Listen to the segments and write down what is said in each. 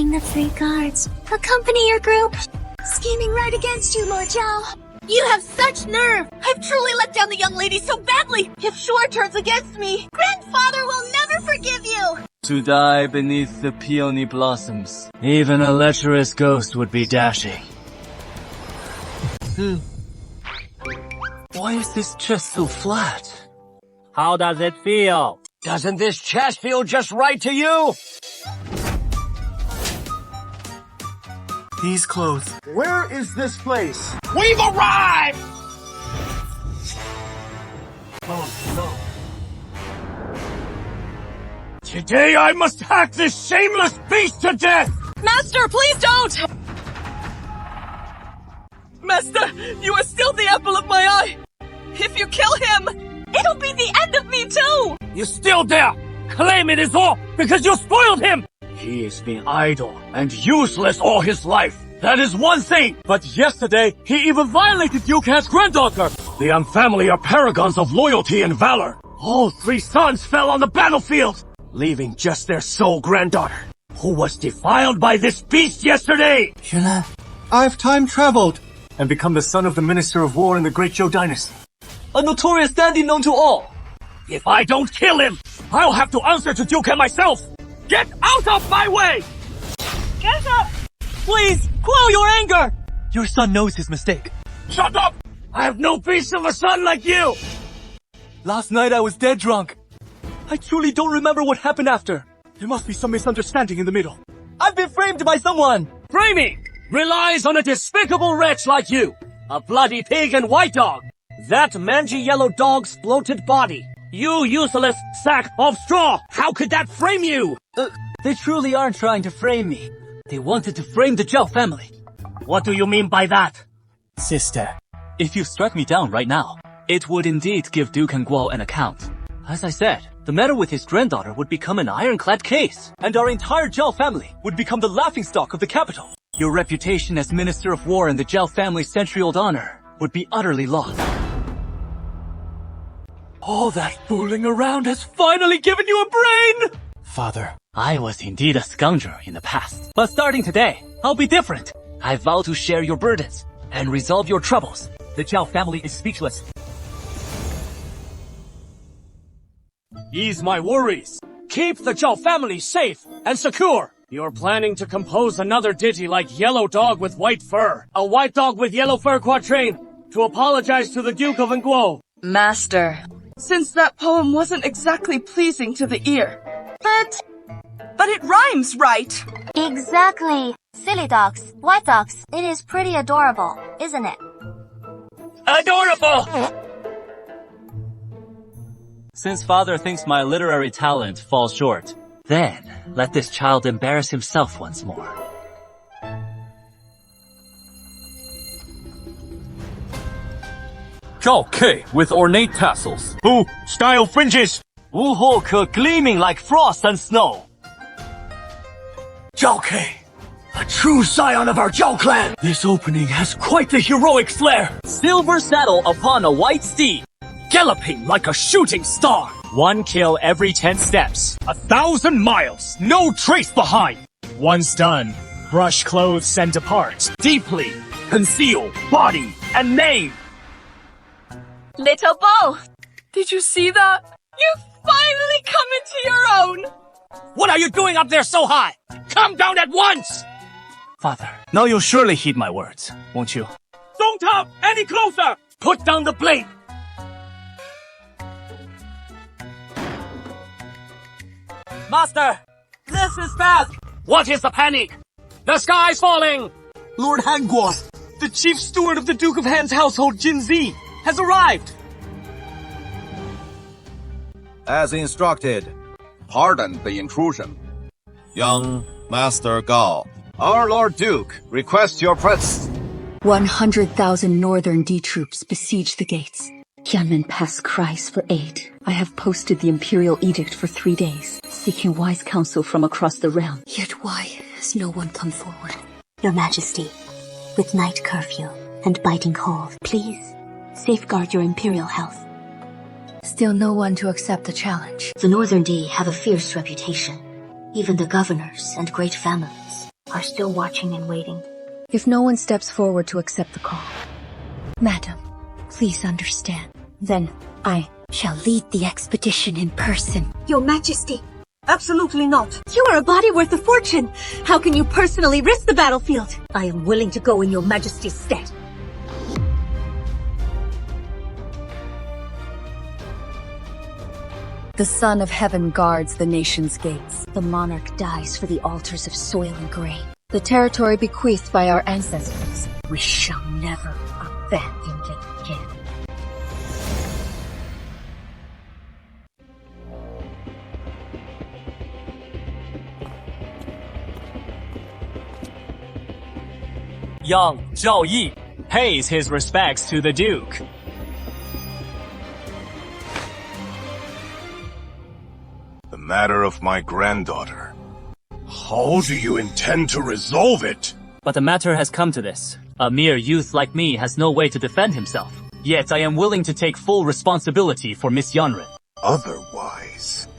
Having the 3 guards accompany your group, scheming right against you, Lord Zhao. You have such nerve! I've truly let down the young lady so badly! If Shore turns against me, Grandfather will never forgive you! To die beneath the peony blossoms. Even a lecherous ghost would be dashing. Why is this chest so flat? How does it feel? Doesn't this chest feel just right to you? These clothes. Where is this place? We've arrived! Oh, no. Today I must hack this shameless beast to death! Master, please don't! Master, you are still the apple of my eye! If you kill him, it'll be the end of me too! You still dare claim it is all because you spoiled him! He has been idle and useless all his life. That is one thing. But yesterday, he even violated Duke Han's granddaughter. The Yang family are paragons of loyalty and valor. All 3 sons fell on the battlefield, leaving just their sole granddaughter, who was defiled by this beast yesterday. Yanmen, I've time traveled and become the son of the Minister of War in the Great Zhou Dynasty. A notorious dandy known to all. If I don't kill him, I'll have to answer to Duke Han myself. Get out of my way! Get up! Please, quell your anger! Your son knows his mistake. Shut up! I have no beast of a son like you! Last night I was dead drunk. I truly don't remember what happened after. There must be some misunderstanding in the middle. I've been framed by someone! Framing relies on a despicable wretch like you. A bloody pig and white dog. That mangy yellow dog's bloated body. You useless sack of straw! How could that frame you? They truly aren't trying to frame me. They wanted to frame the Zhao family. What do you mean by that? Sister, if you struck me down right now, it would indeed give Duke and Guo an account. As I said, the matter with his granddaughter would become an ironclad case, and our entire Zhao family would become the laughingstock of the capital. Your reputation as Minister of War and the Zhao family's century-old honor would be utterly lost. All that fooling around has finally given you a brain! Father, I was indeed a scoundrel in the past. But starting today, I'll be different. I vow to share your burdens and resolve your troubles. The Zhao family is speechless. Ease my worries. Keep the Zhao family safe and secure. You're planning to compose another ditty like Yellow Dog with White Fur, a White Dog with Yellow Fur quatrain, to apologize to the Duke of Nguo. Master, since that poem wasn't exactly pleasing to the ear. But it rhymes, right? Exactly. Silly dogs, white dogs. It is pretty adorable, isn't it? Adorable! Since father thinks my literary talent falls short, then let this child embarrass himself once more. Zhao Ke with ornate tassels. Ooh, style fringes! Wu Ke gleaming like frost and snow. Zhao Ke, a true scion of our Zhao clan! This opening has quite the heroic flair. Silver saddle upon a white steed, galloping like a shooting star. 1 kill every 10 steps. 1,000 miles, no trace behind. Once done, brush clothes and depart. Deeply conceal body and name. Little Bo, did you see that? You finally come into your own! What are you doing up there so high? Come down at once! Father, now you'll surely heed my words, won't you? Don't come any closer! Put down the blade! Master, this is fast! What is the panic? The sky's falling! Lord Hanguo, the chief steward of the Duke of Han's household, Jin Zi, has arrived! As instructed. Pardon the intrusion. Young Master Gao, our Lord Duke requests your presence. 100,000 northern D troops besiege the gates. Yanmen pass cries for aid. I have posted the imperial edict for 3 days, seeking wise counsel from across the realm. Yet why has no one come forward? Your Majesty, with night curfew and biting cold, please safeguard your imperial health. Still no one to accept the challenge. The Northern D have a fierce reputation. Even the governors and great families are still watching and waiting. If no one steps forward to accept the call, Madam, please understand. Then I shall lead the expedition in person. Your Majesty. Absolutely not. You are a body worth a fortune. How can you personally risk the battlefield? I am willing to go in your Majesty's stead. the Son of Heaven guards the nation's gates. The monarch dies for the altars of soil and grain. The territory bequeathed by our ancestors. We shall never abandon it again. Young Zhao Yi pays his respects to the Duke. The matter of my granddaughter. How do you intend to resolve it? But the matter has come to this. A mere youth like me has no way to defend himself. Yet I am willing to take full responsibility for Miss Yanren. Otherwise...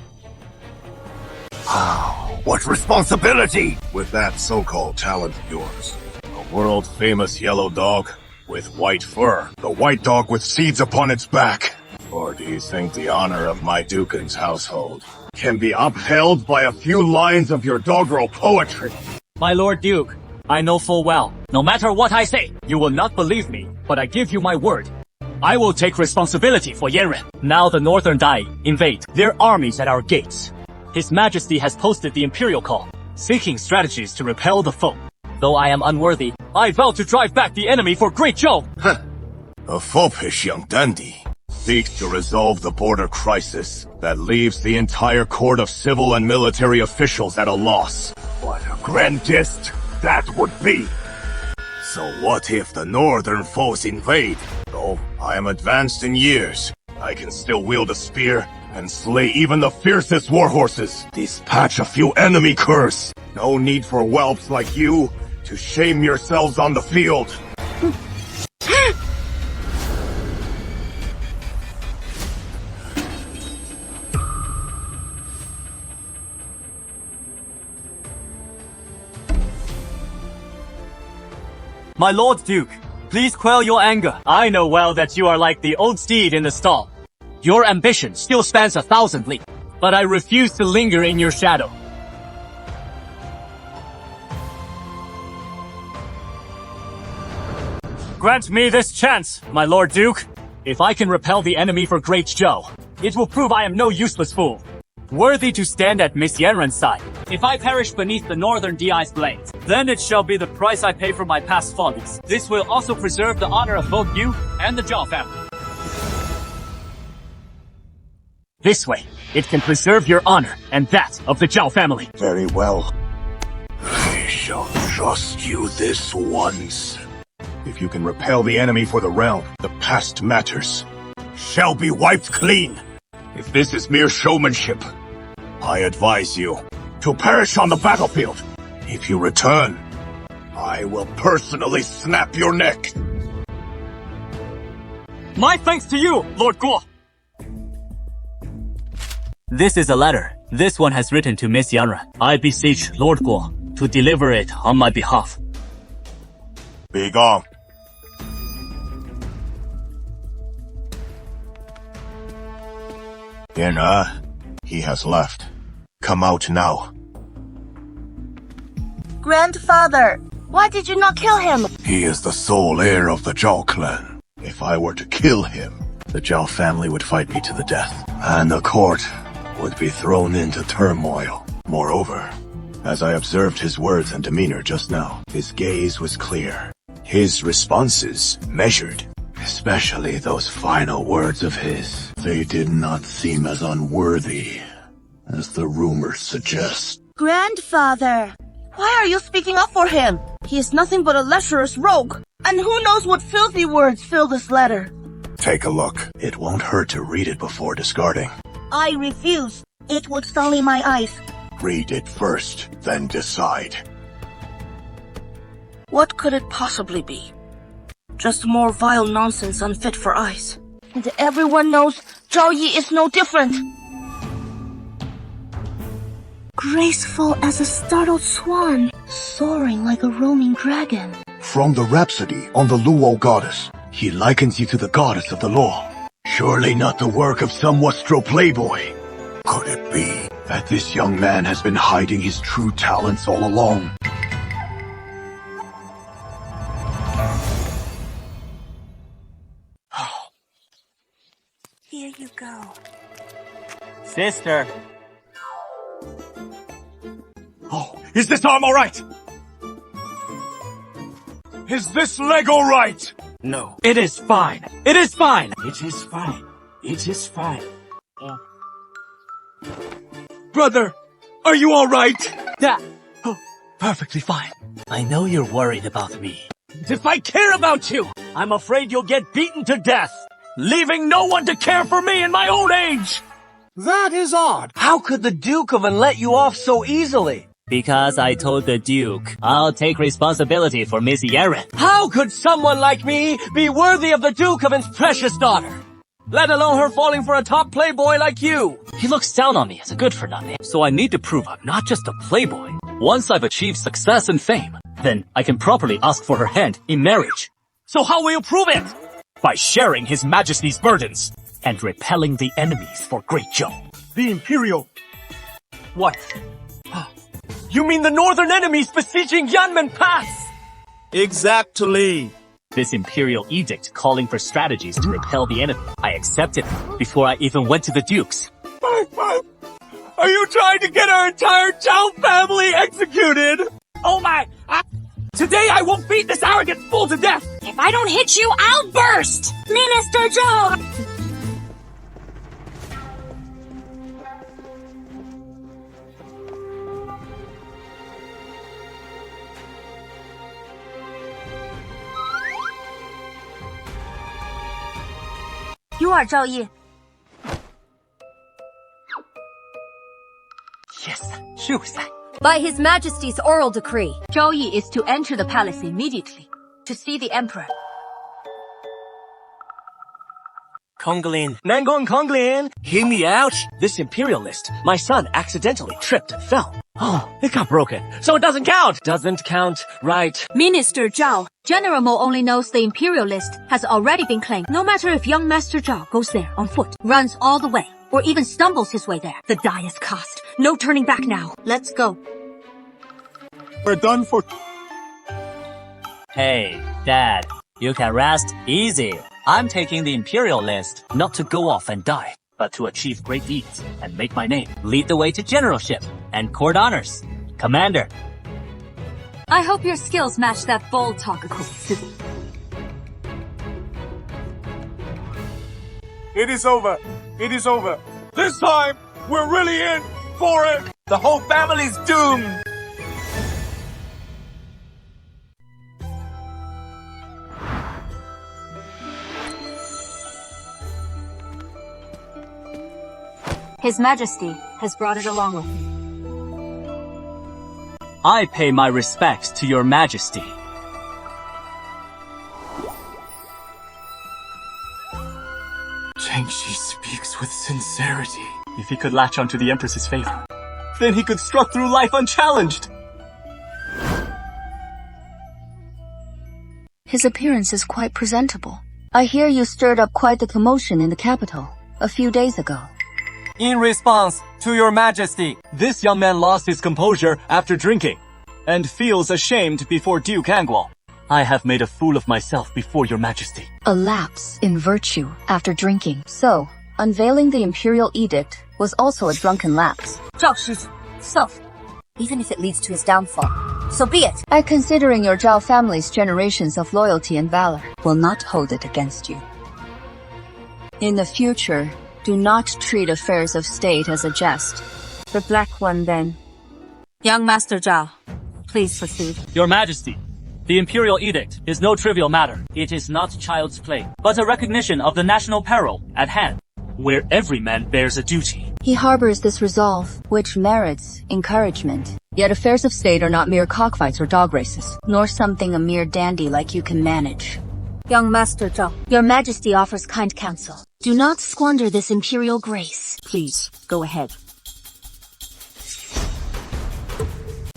How? What responsibility? With that so-called talent of yours. A world-famous yellow dog with white fur. The white dog with seeds upon its back. Or do you think the honor of my Dukin's household can be upheld by a few lines of your doggerel poetry? My Lord Duke, I know full well, no matter what I say, you will not believe me, but I give you my word. I will take responsibility for Yanren. Now the Northern Dai invade their armies at our gates. His Majesty has posted the imperial call, seeking strategies to repel the foe. Though I am unworthy, I vow to drive back the enemy for Great Zhou. A foppish young dandy seeks to resolve the border crisis that leaves the entire court of civil and military officials at a loss. What a grandest that would be! So what if the northern foes invade? Though I am advanced in years, I can still wield a spear and slay even the fiercest warhorses. Dispatch a few enemy curs. No need for whelps like you to shame yourselves on the field. My Lord Duke, please quell your anger. I know well that you are like the old steed in the stall. Your ambition still spans 1,000 li, but I refuse to linger in your shadow. Grant me this chance, my Lord Duke. If I can repel the enemy for Great Zhou, it will prove I am no useless fool. Worthy to stand at Miss Yanren's side. If I perish beneath the Northern DI's blades, then it shall be the price I pay for my past follies. This will also preserve the honor of both you and the Zhao family. This way, it can preserve your honor and that of the Zhao family. Very well. I shall trust you this once. If you can repel the enemy for the realm, the past matters shall be wiped clean. If this is mere showmanship, I advise you to perish on the battlefield. If you return, I will personally snap your neck. My thanks to you, Lord Guo. This is a letter. This one has written to Miss Yanren. I beseech Lord Guo to deliver it on my behalf. Be gone. He has left. Come out now. Grandfather, why did you not kill him? He is the sole heir of the Zhao clan. If I were to kill him, the Zhao family would fight me to the death, and the court would be thrown into turmoil. Moreover, as I observed his words and demeanor just now, his gaze was clear. His responses measured. Especially those final words of his. They did not seem as unworthy as the rumors suggest. Grandfather, why are you speaking up for him? He is nothing but a lecherous rogue. And who knows what filthy words fill this letter? Take a look. It won't hurt to read it before discarding. I refuse. It would sully my eyes. Read it first, then decide. What could it possibly be? Just more vile nonsense unfit for eyes. And everyone knows Zhao Yi is no different. graceful as a startled swan, soaring like a roaming dragon. From the Rhapsody on the Luo goddess, he likens you to the goddess of the law. Surely not the work of some Westro playboy. Could it be that this young man has been hiding his true talents all along? Here you go. Sister. Oh, is this arm alright? Is this leg alright? No. It is fine. It is fine. It is fine. It is fine. Brother, are you alright? Yeah. Oh, perfectly fine. I know you're worried about me. If I care about you, I'm afraid you'll get beaten to death, leaving no one to care for me in my old age. That is odd. How could the Duke have let you off so easily? Because I told the Duke I'll take responsibility for Miss Yeren. How could someone like me be worthy of the Duke of his precious daughter? Let alone her falling for a top playboy like you. He looks down on me as a good-for-nothing. So I need to prove I'm not just a playboy. Once I've achieved success and fame, then I can properly ask for her hand in marriage. So how will you prove it? By sharing His Majesty's burdens and repelling the enemies for Great Joe. The Imperial. What? You mean the northern enemies besieging Yanmen Pass? Exactly. This Imperial edict calling for strategies to repel the enemy. I accepted it before I even went to the Dukes. Are you trying to get our entire Zhao family executed? Oh my! Today I will beat this arrogant fool to death! If I don't hit you, I'll burst! Minister Zhao! You are Zhao Yi. Yes, Shusa. By His Majesty's oral decree, Zhao Yi is to enter the palace immediately to see the Emperor. Konglin. Nangon Konglin. Hear me out. This imperialist, my son accidentally tripped and fell. Oh, it got broken. So it doesn't count. Doesn't count, right? Minister Zhao, General Mo only knows the imperial list has already been claimed. No matter if young Master Zhao goes there on foot, runs all the way, or even stumbles his way there, the die is cast. No turning back now. Let's go. We're done for... Hey, Dad, you can rest easy. I'm taking the imperial list, not to go off and die, but to achieve great deeds and make my name. Lead the way to generalship and court honors. Commander. I hope your skills match that bold talk. It is over. It is over. This time, we're really in for it. The whole family's doomed. His Majesty has brought it along with him. I pay my respects to your Majesty. Changshi speaks with sincerity. If he could latch onto the Empress's favor, then he could strut through life unchallenged. His appearance is quite presentable. I hear you stirred up quite the commotion in the capital a few days ago. In response to your Majesty, this young man lost his composure after drinking and feels ashamed before Duke Angguo. I have made a fool of myself before your Majesty. A lapse in virtue after drinking. So, unveiling the imperial edict was also a drunken lapse. Zhao Shi's self, even if it leads to his downfall. So be it. I, considering your Zhao family's generations of loyalty and valor, will not hold it against you. In the future, do not treat affairs of state as a jest. The black one, then. Young Master Zhao, please proceed. Your Majesty, the imperial edict is no trivial matter. It is not child's play, but a recognition of the national peril at hand, where every man bears a duty. He harbors this resolve, which merits encouragement. Yet affairs of state are not mere cockfights or dog races, nor something a mere dandy like you can manage. Young Master Zhao, your Majesty offers kind counsel. Do not squander this imperial grace. Please, go ahead.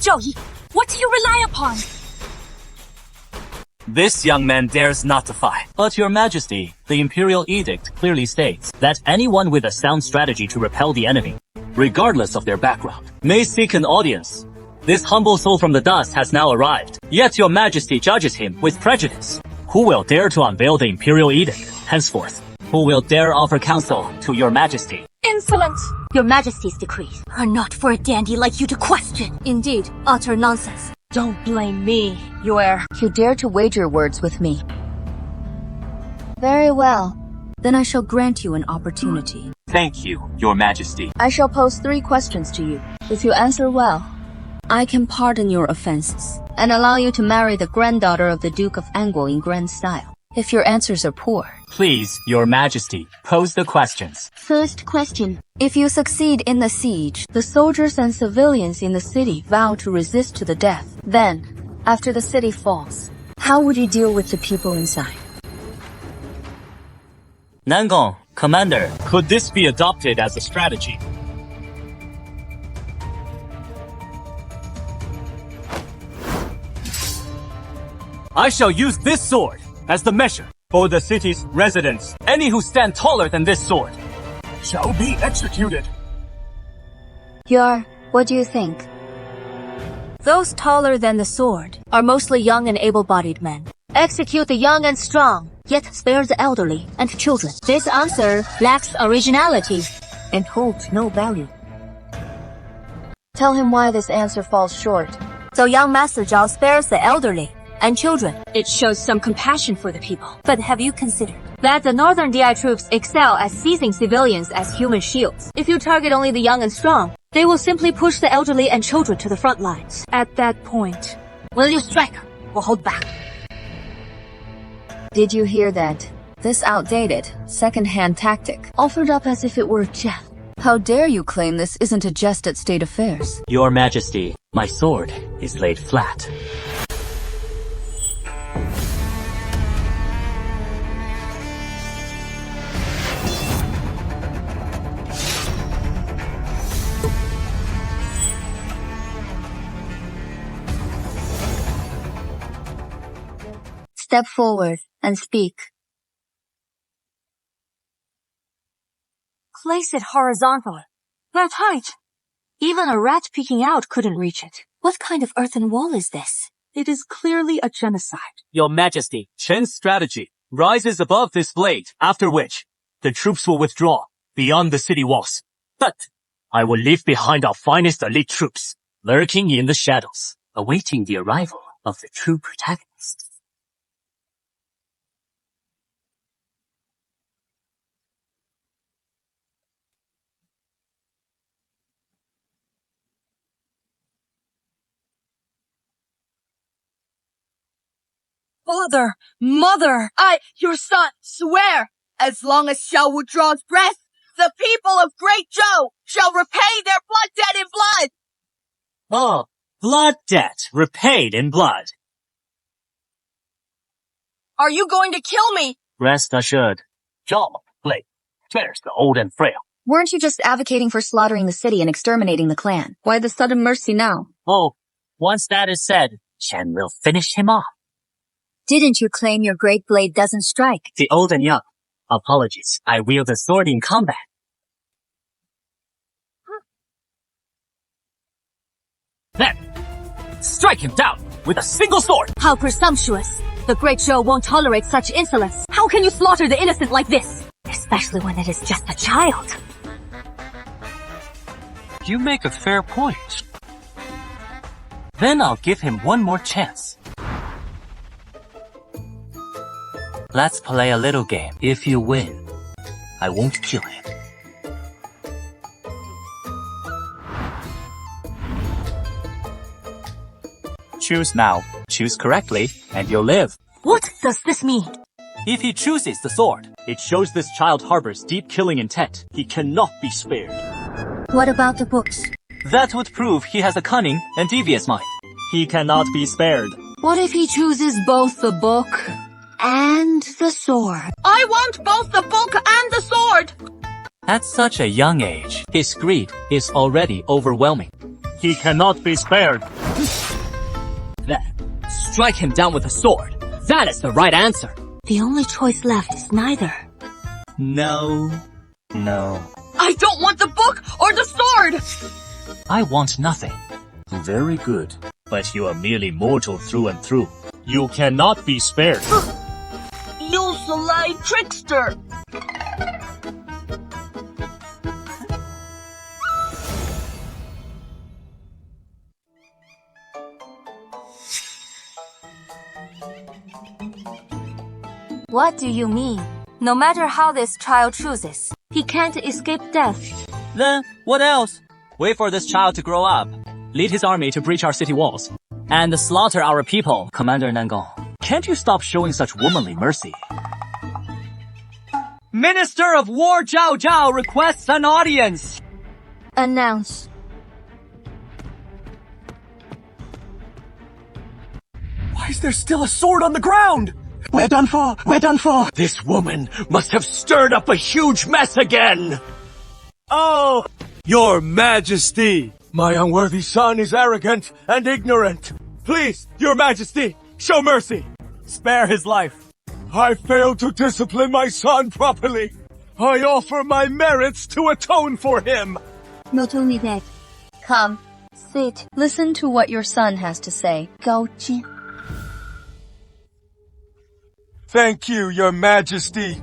Zhou Yi, what do you rely upon? This young man dares not defy. But your majesty, the imperial edict clearly states that anyone with a sound strategy to repel the enemy, regardless of their background, may seek an audience. This humble soul from the dust has now arrived, yet your majesty judges him with prejudice. Who will dare to unveil the imperial edict henceforth? Who will dare offer counsel to your majesty? Insolent! Your majesty's decrees are not for a dandy like you to question. Indeed, utter nonsense. Don't blame me, Your... You dare to wager words with me. Very well. Then I shall grant you an opportunity. Thank you, your majesty. I shall pose 3 questions to you. If you answer well, I can pardon your offenses and allow you to marry the granddaughter of the Duke of Angguo in grand style. If your answers are poor. Please, your majesty, pose the questions. First question. If you succeed in the siege, the soldiers and civilians in the city vow to resist to the death. Then, after the city falls, how would you deal with the people inside? Nangong, commander, could this be adopted as a strategy? I shall use this sword as the measure for the city's residents. Any who stand taller than this sword Shall be executed. What do you think? Those taller than the sword are mostly young and able-bodied men. Execute the young and strong, yet spare the elderly and children. This answer lacks originality and holds no value. Tell him why this answer falls short. So young Master Zhao spares the elderly and children. It shows some compassion for the people. But have you considered that the northern DI troops excel at seizing civilians as human shields? If you target only the young and strong, they will simply push the elderly and children to the front lines. At that point, will you strike or hold back? Did you hear that? This outdated, second-hand tactic, offered up as if it were a jest. How dare you claim this isn't a jest at state affairs? Your majesty, my sword is laid flat. Step forward and speak. Place it horizontal. That height. Even a rat peeking out couldn't reach it. What kind of earthen wall is this? It is clearly a genocide. Your majesty, Chen's strategy rises above this blade, after which the troops will withdraw beyond the city walls. But I will leave behind our finest elite troops, lurking in the shadows, awaiting the arrival of the true protagonists. Father, mother, your son, swear, as long as Xiao draws breath, the people of Great Zhou shall repay their blood debt in blood. Oh, blood debt repaid in blood. Are you going to kill me? Rest assured, Zhao, Blade, spares the old and frail. Weren't you just advocating for slaughtering the city and exterminating the clan? Why the sudden mercy now? Oh, once that is said, Chen will finish him off. Didn't you claim your great blade doesn't strike? The old and young. Apologies, I wield the sword in combat. Then, strike him down with a single sword. How presumptuous. The Great Zhou won't tolerate such insolence. How can you slaughter the innocent like this? Especially when it is just a child. You make a fair point. Then I'll give him one more chance. Let's play a little game. If you win, I won't kill him. Choose now, choose correctly, and you'll live. What does this mean? If he chooses the sword, it shows this child harbors deep killing intent. He cannot be spared. What about the books? That would prove he has a cunning and devious mind. He cannot be spared. What if he chooses both the book and the sword? I want both the book and the sword. At such a young age, his greed is already overwhelming. He cannot be spared. Then, strike him down with a sword. That is the right answer. The only choice left is neither. No. No. I don't want the book or the sword! I want nothing. Very good. But you are merely mortal through and through. You cannot be spared. You sly trickster! What do you mean? No matter how this child chooses, he can't escape death. Then, what else? Wait for this child to grow up. Lead his army to breach our city walls. And slaughter our people, Commander Nangong. Can't you stop showing such womanly mercy? Minister of War Zhao Zhao requests an audience. Announce. Why is there still a sword on the ground? We're done for! We're done for! This woman must have stirred up a huge mess again! Oh, Your Majesty! My unworthy son is arrogant and ignorant. Please, Your Majesty, show mercy! Spare his life. I failed to discipline my son properly. I offer my merits to atone for him. Not only that, Come, sit. Listen to what your son has to say. Gao Jin. Thank you, Your Majesty.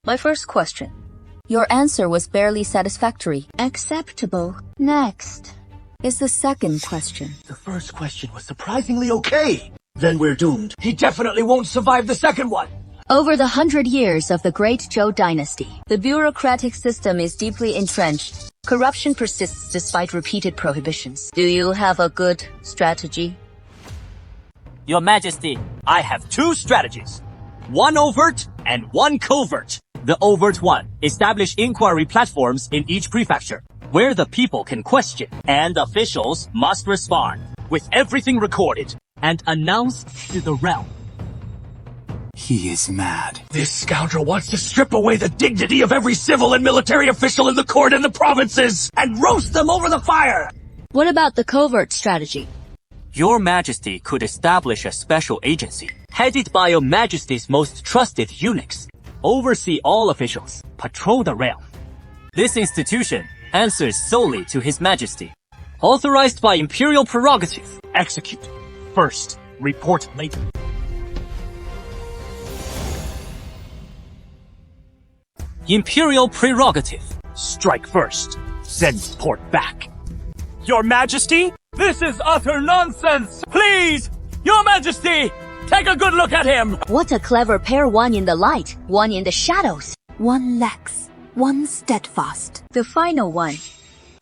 My first question. Your answer was barely satisfactory. Acceptable. Next. Is the second question. The first question was surprisingly okay. Then we're doomed. He definitely won't survive the second one. Over the 100 years of the Great Zhou dynasty, the bureaucratic system is deeply entrenched. Corruption persists despite repeated prohibitions. Do you have a good strategy? Your Majesty, I have two strategies. One overt and one covert. The overt one, establish inquiry platforms in each prefecture, where the people can question, and officials must respond, with everything recorded, and announced to the realm. He is mad. This scoundrel wants to strip away the dignity of every civil and military official in the court and the provinces, and roast them over the fire! What about the covert strategy? Your Majesty could establish a special agency, headed by Your Majesty's most trusted eunuchs, oversee all officials, patrol the realm. This institution answers solely to His Majesty. Authorized by imperial prerogative. Execute. First, report later. Imperial prerogative. Strike first, then report back. Your Majesty, this is utter nonsense! Please, Your Majesty, take a good look at him! What a clever pair, one in the light, one in the shadows. One lax, one steadfast. The final one.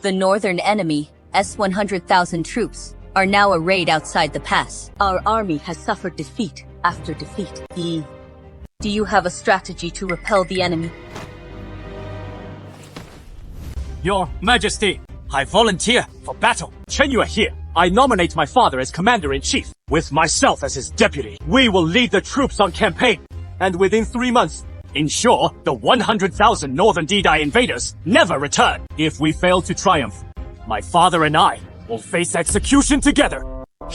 The northern enemy, S-100,000 troops, are now arrayed outside the pass. Our army has suffered defeat after defeat. Do you have a strategy to repel the enemy? Your Majesty, I volunteer for battle. Chen Yue here. I nominate my father as commander-in-chief, with myself as his deputy. We will lead the troops on campaign, and within 3 months, ensure the 100,000 northern Didai invaders never return. If we fail to triumph, my father and I will face execution together.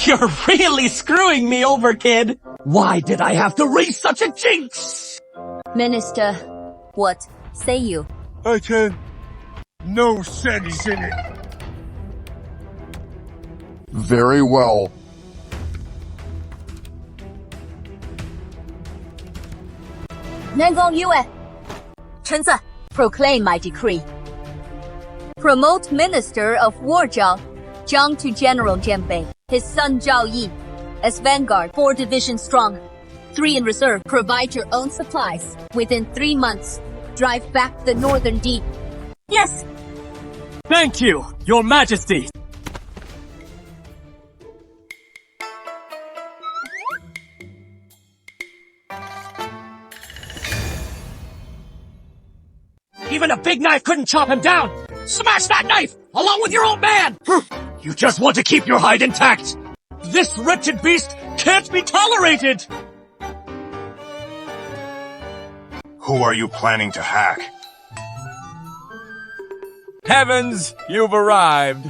You're really screwing me over, kid! Why did I have to raise such a jinx? Minister, what say you? I can. No sense in it. Very well. Nangong Yue, Chenzi, proclaim my decree. Promote Minister of War Zhao, Zhang to General Jianbei. His son Zhao Yi as vanguard, 4 divisions strong, 3 in reserve. Provide your own supplies. Within 3 months, drive back the northern deep. Yes! Thank you, Your Majesty. Even a big knife couldn't chop him down! Smash that knife, along with your old man! You just want to keep your hide intact! This wretched beast can't be tolerated! Who are you planning to hack? Heavens, you've arrived.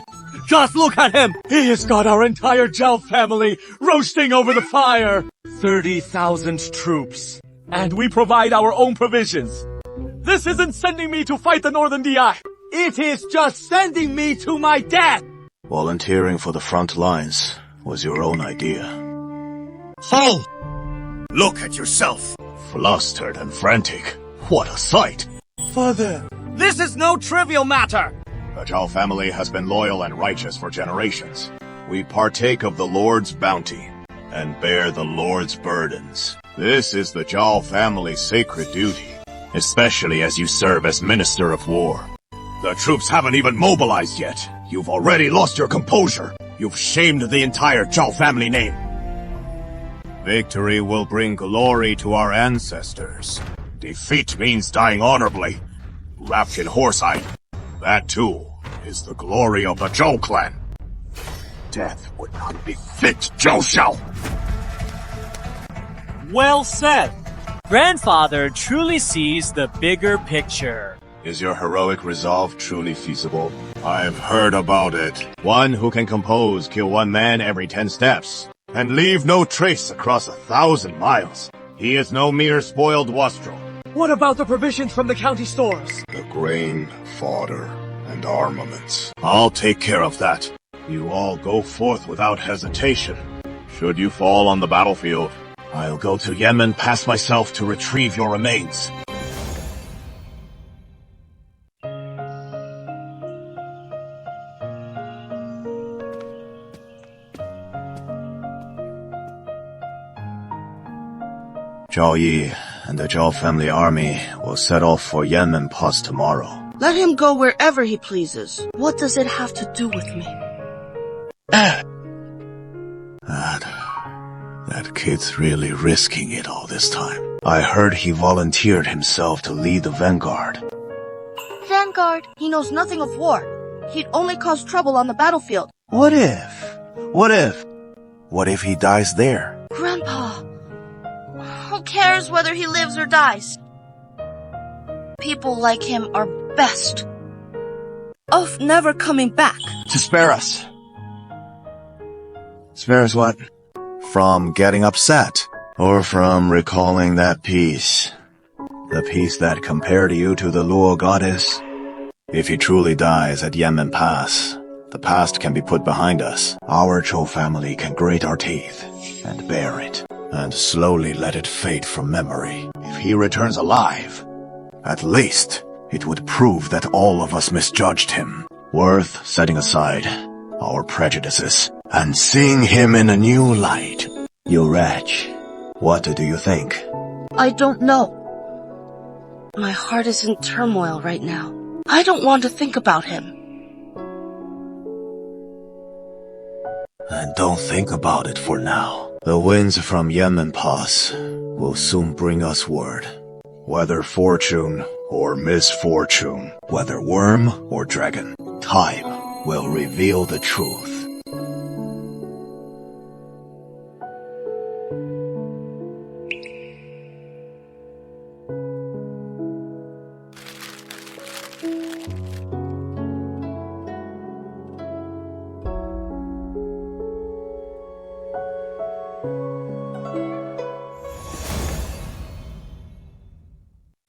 Just look at him! He has got our entire Zhao family roasting over the fire! 30,000 troops. And we provide our own provisions. This isn't sending me to fight the Northern DI. It is just sending me to my death! Volunteering for the front lines was your own idea. Hey! Look at yourself! Flustered and frantic. What a sight! Father, this is no trivial matter! The Zhao family has been loyal and righteous for generations. We partake of the Lord's bounty and bear the Lord's burdens. This is the Zhao family's sacred duty, especially as you serve as Minister of War. The troops haven't even mobilized yet. You've already lost your composure. You've shamed the entire Zhao family name. Victory will bring glory to our ancestors. Defeat means dying honorably, wrapped in horsehide. That, too, is the glory of the Zhou clan. Death would not befit Zhou Xiao. Well said. Grandfather truly sees the bigger picture. Is your heroic resolve truly feasible? I've heard about it. One who can compose, kill one man every 10 steps, and leave no trace across 1,000 miles. He is no mere spoiled wastrel. What about the provisions from the county stores? The grain, fodder, and armaments. I'll take care of that. You all go forth without hesitation. Should you fall on the battlefield, I'll go to Yanmen Pass myself to retrieve your remains. Zhao Yi and the Zhao family army will set off for Yanmen Pass tomorrow. Let him go wherever he pleases. What does it have to do with me? That kid's really risking it all this time. I heard he volunteered himself to lead the vanguard. Vanguard? He knows nothing of war. He'd only cause trouble on the battlefield. What if? What if he dies there? Grandpa, who cares whether he lives or dies? People like him are best off never coming back. To spare us. Spare us what? From getting upset. Or from recalling that peace. The peace that compared you to the Luo goddess. If he truly dies at Yanmen Pass, the past can be put behind us. Our Zhou family can grate our teeth and bear it, and slowly let it fade from memory. If he returns alive, at least it would prove that all of us misjudged him. Worth setting aside our prejudices and seeing him in a new light. You wretch, what do you think? I don't know. My heart is in turmoil right now. I don't want to think about him. And don't think about it for now. The winds from Yanmen Pass will soon bring us word. Whether fortune or misfortune, whether worm or dragon, time will reveal the truth.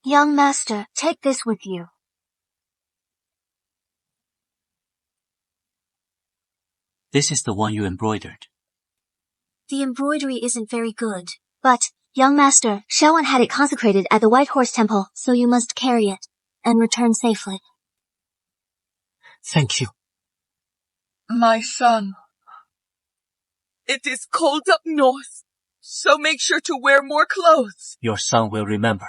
Young master, take this with you. This is the one you embroidered. The embroidery isn't very good. But, young master, Xiaowen had it consecrated at the White Horse Temple, so you must carry it and return safely. Thank you. My son, it is cold up north, so make sure to wear more clothes. Your son will remember.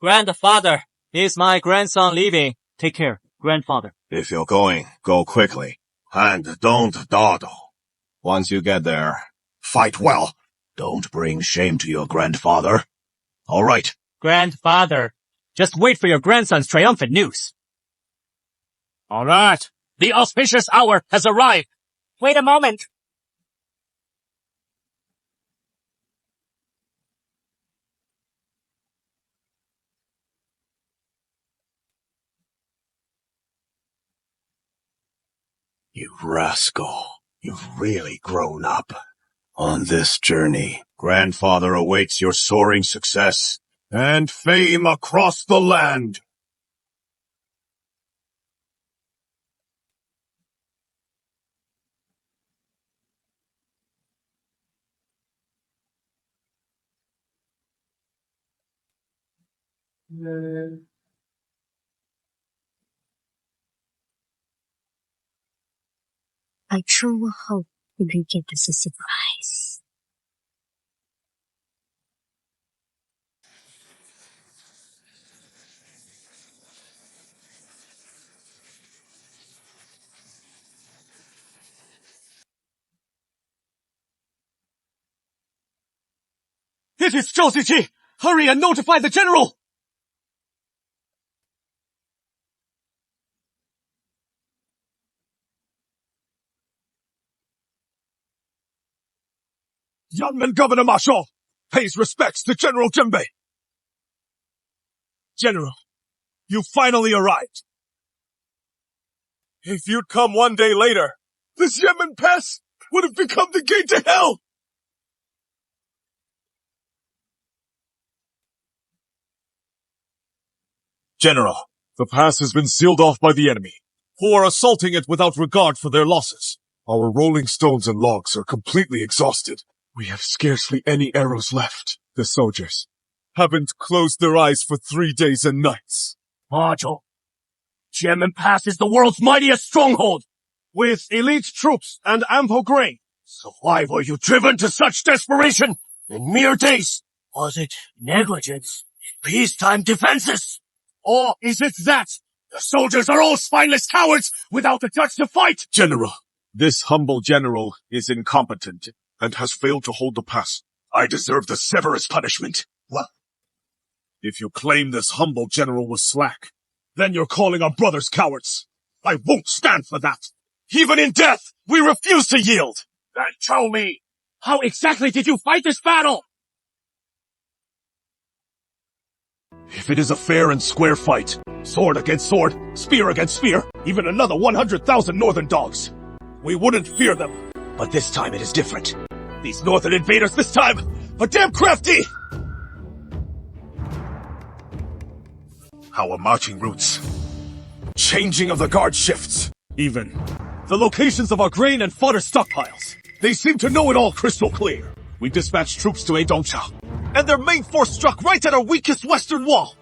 Grandfather, is my grandson leaving? Take care, grandfather. If you're going, go quickly. And don't dawdle. Once you get there, fight well. Don't bring shame to your grandfather. All right. Grandfather, just wait for your grandson's triumphant news. All right. The auspicious hour has arrived. Wait a moment. You rascal. You've really grown up. On this journey, grandfather awaits your soaring success and fame across the land. I truly hope you can give us a surprise. It is Zhou Ziqi! Hurry and notify the general! Yanmen Governor Marshal pays respects to General Jinbei. General, you finally arrived. If you'd come one day later, this Yanmen Pass would have become the gate to hell! General, the pass has been sealed off by the enemy, who are assaulting it without regard for their losses. Our rolling stones and logs are completely exhausted. We have scarcely any arrows left. The soldiers haven't closed their eyes for 3 days and nights. Marshal, Yanmen Pass is the world's mightiest stronghold, with elite troops and ample grain. So why were you driven to such desperation in mere days? Was it negligence in peacetime defenses? Or is it that the soldiers are all spineless cowards without the guts to fight? General, this humble general is incompetent and has failed to hold the pass. I deserve the severest punishment. What? If you claim this humble general was slack, then you're calling our brothers cowards. I won't stand for that. Even in death, we refuse to yield. Then tell me, how exactly did you fight this battle? If it is a fair and square fight, sword against sword, spear against spear, even another 100,000 northern dogs, we wouldn't fear them. But this time it is different. These northern invaders this time are damn crafty! Our marching routes, changing of the guard shifts, even the locations of our grain and fodder stockpiles. They seem to know it all crystal clear. We dispatched troops to Dongcha, and their main force struck right at our weakest western wall.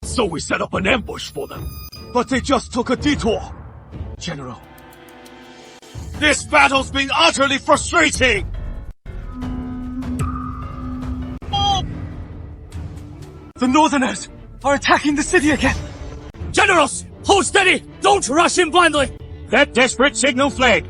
So we set up an ambush for them. But they just took a detour. General, this battle's been utterly frustrating! The Northerners are attacking the city again! Generals, hold steady! Don't rush in blindly! That desperate signal flag!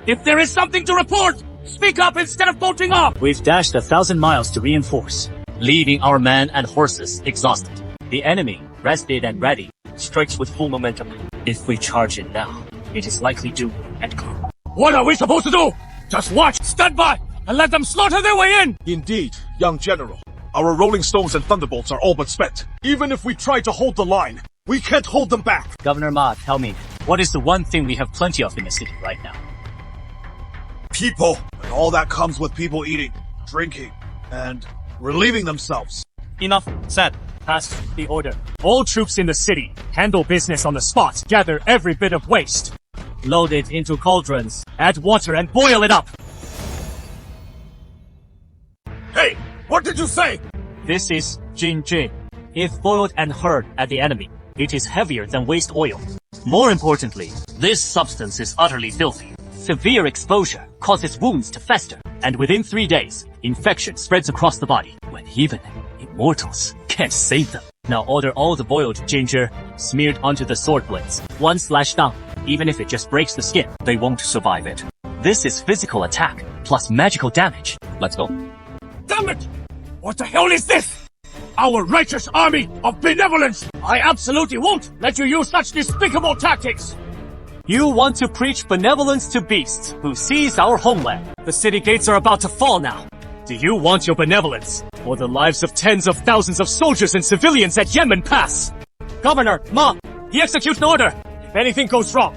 If there is something to report, speak up instead of bolting off! We've dashed 1,000 miles to reinforce, leaving our men and horses exhausted. The enemy, rested and ready, strikes with full momentum. If we charge it now, it is likely doomed and gone. What are we supposed to do? Just watch, stand by, and let them slaughter their way in! Indeed, young general. Our rolling stones and thunderbolts are all but spent. Even if we try to hold the line, we can't hold them back. Governor Ma, tell me, what is the one thing we have plenty of in the city right now? People, and all that comes with people eating, drinking, and relieving themselves. Enough said. Pass the order. All troops in the city, handle business on the spot, gather every bit of waste. Load it into cauldrons, add water and boil it up. Hey, what did you say? This is Jin. If boiled and hurled at the enemy, it is heavier than waste oil. More importantly, this substance is utterly filthy. Severe exposure causes wounds to fester, and within 3 days, infection spreads across the body, when even immortals can't save them. Now order all the boiled ginger smeared onto the sword blades. One slash down, even if it just breaks the skin, they won't survive it. This is physical attack, plus magical damage. Let's go. Damn it! What the hell is this? Our righteous army of benevolence! I absolutely won't let you use such despicable tactics! You want to preach benevolence to beasts who seize our homeland. The city gates are about to fall now. Do you want your benevolence, or the lives of tens of thousands of soldiers and civilians at Yanmen Pass? Governor, Ma, he executes an order. If anything goes wrong,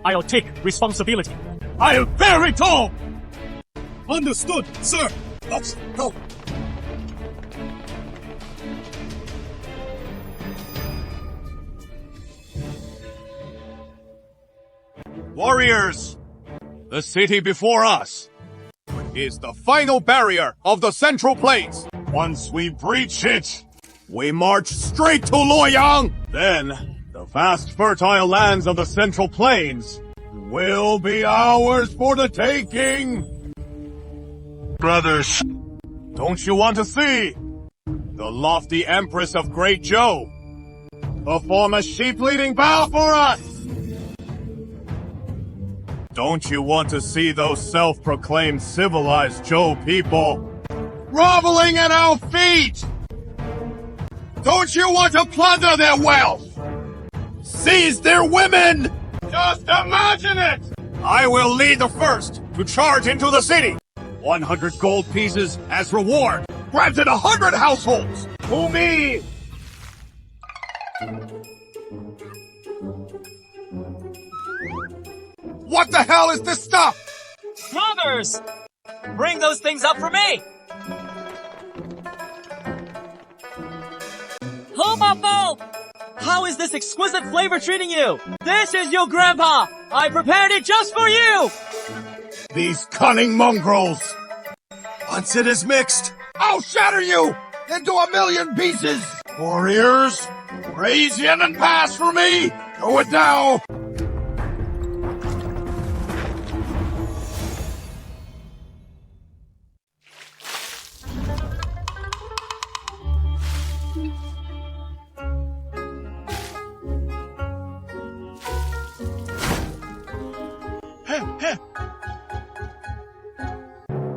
I'll take responsibility. I am very tall! Understood, sir. Let's go. Warriors, the city before us is the final barrier of the Central Plains. Once we breach it, we march straight to Luoyang. Then, the vast fertile lands of the Central Plains will be ours for the taking. Brothers, don't you want to see the lofty Empress of Great Zhou perform a sheep-leading bow for us? Don't you want to see those self-proclaimed civilized Zhou people groveling at our feet? Don't you want to plunder their wealth? Seize their women? Just imagine it! I will lead the first to charge into the city. 100 gold pieces as reward. Granted 100 households. To me! What the hell is this stuff? Brothers! Bring those things up for me! Ho-ba-bo! How is this exquisite flavor treating you? This is your grandpa! I prepared it just for you! These cunning mongrels! Once it is mixed, I'll shatter you into 1,000,000 pieces! Warriors, raise Yanmen Pass for me! Do it now!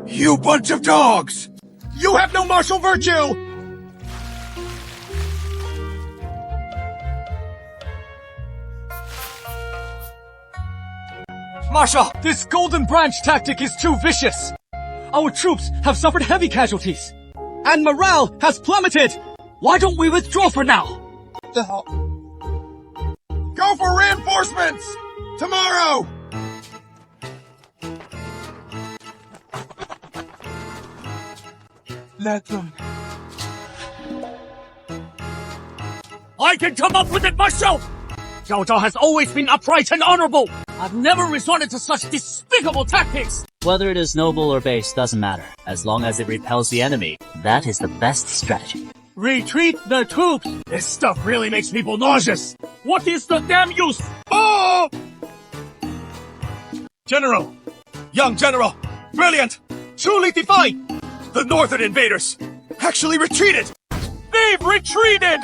You bunch of dogs! You have no martial virtue! Masha, this golden branch tactic is too vicious. Our troops have suffered heavy casualties, and morale has plummeted. Why don't we withdraw for now? The hell? Go for reinforcements! Tomorrow! Let them. I can come up with it myself! Zhao Zhao has always been upright and honorable. I've never resorted to such despicable tactics. Whether it is noble or base doesn't matter. As long as it repels the enemy, that is the best strategy. Retreat the troops! This stuff really makes people nauseous. What is the damn use? Oh! General! Young General! Brilliant! Truly defiant! The northern invaders actually retreated! They've retreated!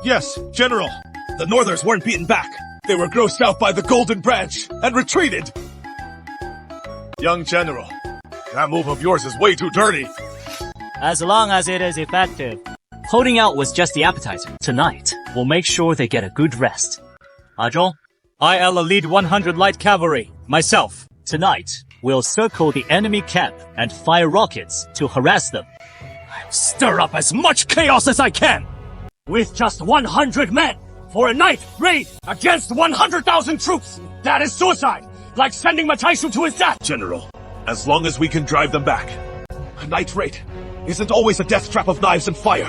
Yes, General. The Northers weren't beaten back. They were grossed out by the Golden Branch and retreated. Young General, that move of yours is way too dirty. As long as it is effective. Holding out was just the appetizer. Tonight, we'll make sure they get a good rest. Ajol? I'll lead 100 light cavalry, myself. Tonight, we'll circle the enemy camp and fire rockets to harass them. I'll stir up as much chaos as I can! With just 100 men! For a night raid against 100,000 troops! That is suicide! Like sending Majesty to his death! General, as long as we can drive them back. A night raid isn't always a death trap of knives and fire.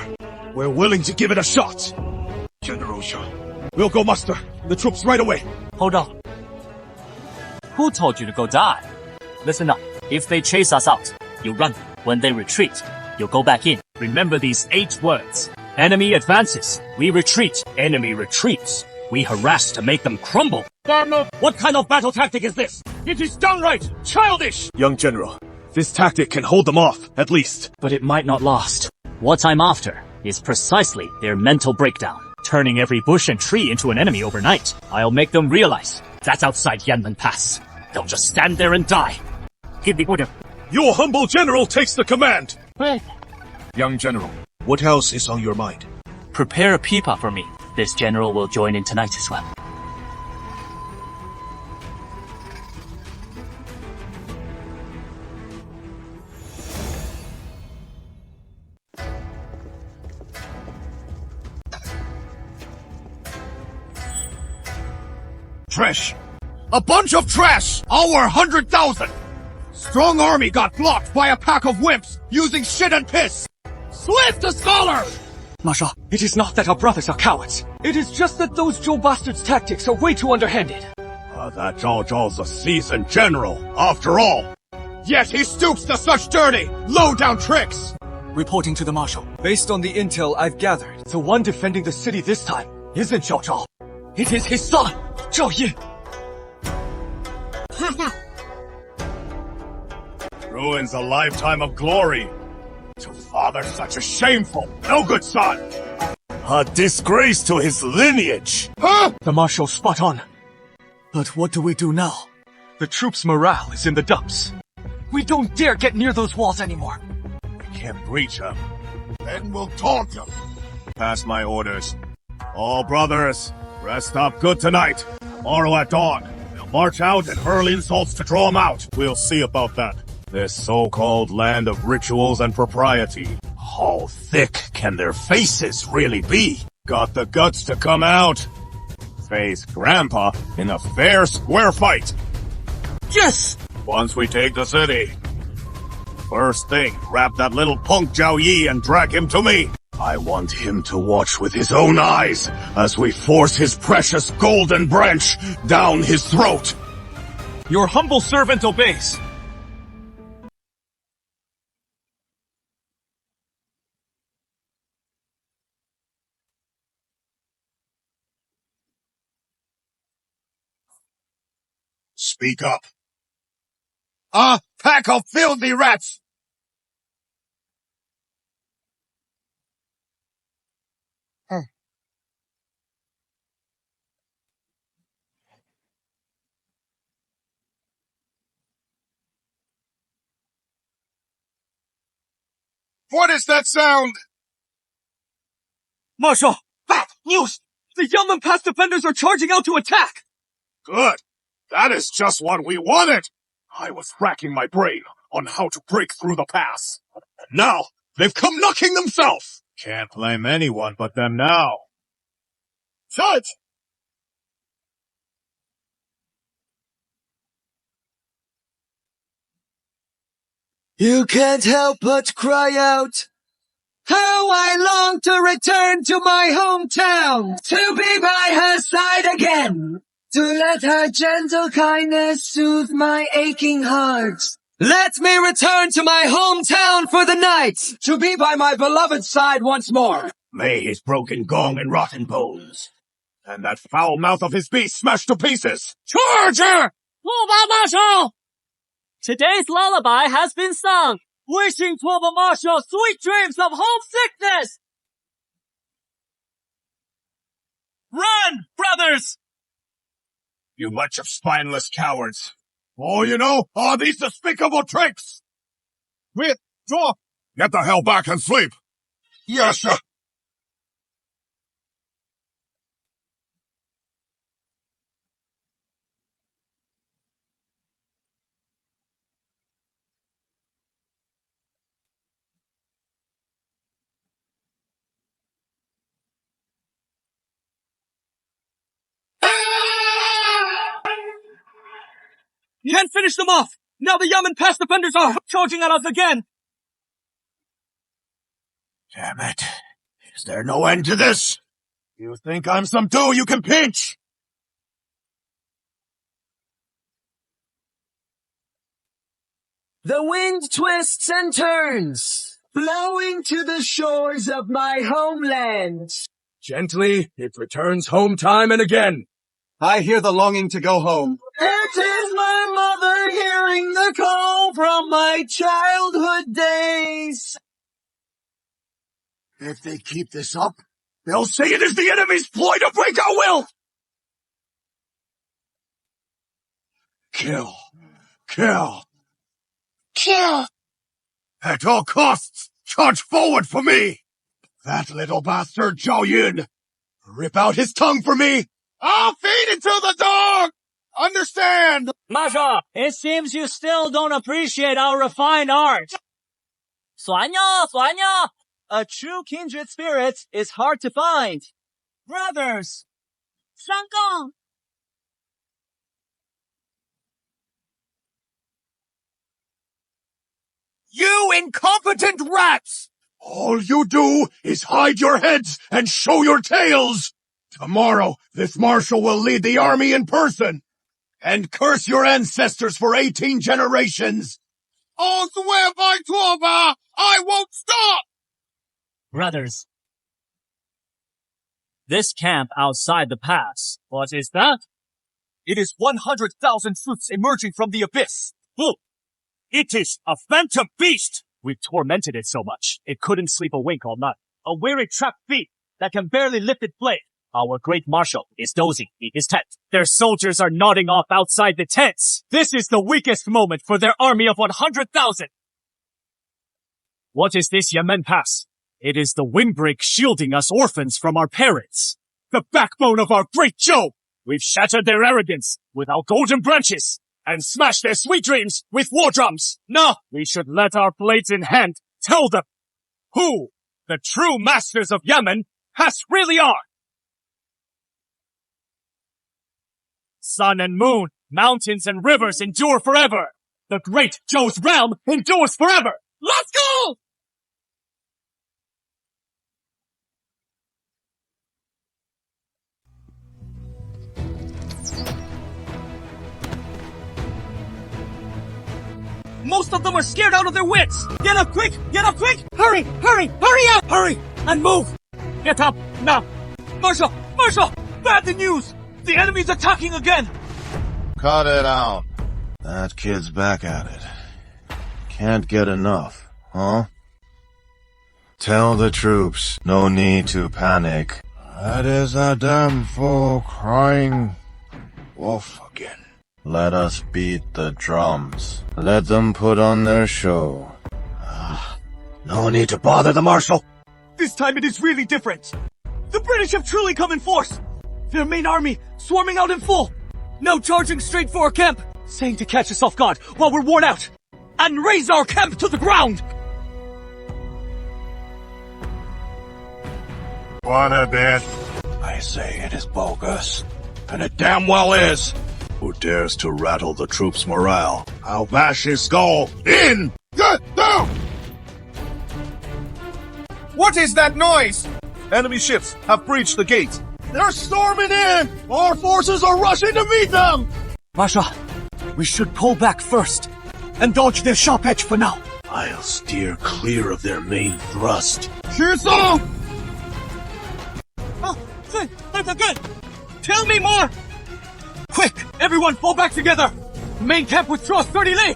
We're willing to give it a shot. General Shah, we'll go muster the troops right away. Hold on. Who told you to go die? Listen up. If they chase us out, you run. When they retreat, you go back in. Remember these 8 words. Enemy advances, we retreat. Enemy retreats, we harass to make them crumble. What kind of battle tactic is this? It is downright childish! Young General, this tactic can hold them off, at least. But it might not last. What I'm after is precisely their mental breakdown. Turning every bush and tree into an enemy overnight. I'll make them realize that's outside Yanmen Pass. They'll just stand there and die. Give the order. Your humble general takes the command! Hey. Young General, what else is on your mind? Prepare a pipa for me. This general will join in tonight as well. Trish, A bunch of trash! Our 100,000! Strong army got blocked by a pack of wimps using shit and piss! Swift a scholar! Masha, it is not that our brothers are cowards. It is just that those Zhou bastards' tactics are way too underhanded. That Zhao Zhao's a seasoned general, after all. Yet he stoops to such dirty, low-down tricks! Reporting to the marshal, based on the intel I've gathered, the one defending the city this time isn't Zhao Zhao. It is his son, Zhao Yin. Ruins a lifetime of glory. To father such a shameful, no good son. A disgrace to his lineage. Huh? The marshal's spot on. But what do we do now? The troops' morale is in the dumps. We don't dare get near those walls anymore. We can't breach them. Then we'll taunt them. Pass my orders. All brothers, rest up good tonight. Tomorrow at dawn, we'll march out and hurl insults to draw them out. We'll see about that. This so-called land of rituals and propriety. How thick can their faces really be? Got the guts to come out? Face Grandpa in a fair square fight. Yes! Once we take the city. First thing, grab that little punk Zhao Yi and drag him to me. I want him to watch with his own eyes as we force his precious golden branch down his throat. Your humble servant obeys. Speak up. A pack of filthy rats! What is that sound? Marshal! Bad news! The Yanmen pass defenders are charging out to attack! Good. That is just what we wanted. I was racking my brain on how to break through the pass. And now, they've come knocking themselves. Can't blame anyone but them now. Charge! You can't help but cry out, how I long to return to my hometown, to be by her side again, to let her gentle kindness soothe my aching heart. Let me return to my hometown for the night, to be by my beloved side once more. May his broken gong and rotten bones, and that foul mouth of his beast smashed to pieces. Charge her! Marshal! Today's lullaby has been sung, wishing to the marshal sweet dreams of homesickness! Run, brothers! You bunch of spineless cowards. All you know are these despicable tricks! Withdraw! Get the hell back and sleep! Yes, sir! Can't finish them off! Now the Yanmen pass defenders are charging at us again! Damn it. Is there no end to this? You think I'm some dough you can pinch? The wind twists and turns, blowing to the shores of my homeland. Gently, it returns home time and again. I hear the longing to go home. It is my mother hearing the call from my childhood days. If they keep this up, they'll say it is the enemy's ploy to break our will! Kill. Kill. Kill! At all costs, charge forward for me! That little bastard Zhao Yun! Rip out his tongue for me! I'll feed it to the dog! Understand? Masha, it seems you still don't appreciate our refined art. 算呀,算呀. A true kindred spirit is hard to find. Brothers! 上杠! You incompetent rats! All you do is hide your heads and show your tails! Tomorrow, this marshal will lead the army in person and curse your ancestors for 18 generations! I'll swear by Tuoba, I won't stop! Brothers, this camp outside the pass, what is that? It is 100,000 fruits emerging from the abyss. Look! It is a phantom beast! We've tormented it so much, it couldn't sleep a wink all night. A weary trapped beast that can barely lift its blade. Our great marshal is dozing in his tent. Their soldiers are nodding off outside the tents. This is the weakest moment for their army of 100,000. What is this Yanmen pass? It is the windbreak shielding us orphans from our parents. The backbone of our great Zhou. We've shattered their arrogance with our golden branches and smashed their sweet dreams with war drums. No, we should let our blades in hand tell them who the true masters of Yanmen really are. Sun and moon, mountains and rivers endure forever. The great Zhou's realm endures forever. Let's go! Most of them are scared out of their wits! Get up quick! Get up quick! Hurry! Hurry! Hurry up! Hurry! And move! Get up! Now! Marshal! Marshal! Bad news! The enemy's attacking again! Cut it out. That kid's back at it. Can't get enough, huh? Tell the troops, no need to panic. That is a damn fool crying wolf again. Let us beat the drums. Let them put on their show. No need to bother the marshal. This time it is really different. The British have truly come in force. Their main army swarming out in full. Now charging straight for our camp, saying to catch us off guard while we're worn out and raise our camp to the ground. What a bit. I say it is bogus. And it damn well is. Who dares to rattle the troops' morale? I'll bash his skull in! Get down! What is that noise? Enemy ships have breached the gate. They're storming in! Our forces are rushing to meet them! Masha, we should pull back first and dodge their sharp edge for now. I'll steer clear of their main thrust. Here's all! Oh, good. Tell me more! Quick, everyone fall back together! Main camp withdraws 30 li!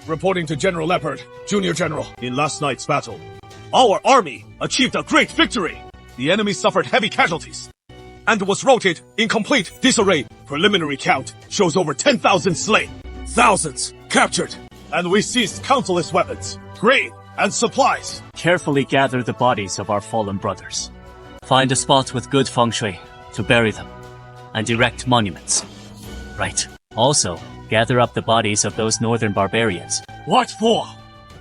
Reporting to General Leopard, Junior General, in last night's battle. Our army achieved a great victory! The enemy suffered heavy casualties and was routed in complete disarray. Preliminary count shows over 10,000 slain, thousands captured, and we seized countless weapons, grain, and supplies. Carefully gather the bodies of our fallen brothers. Find a spot with good feng shui to bury them, and erect monuments. Right. Also, gather up the bodies of those northern barbarians. What for?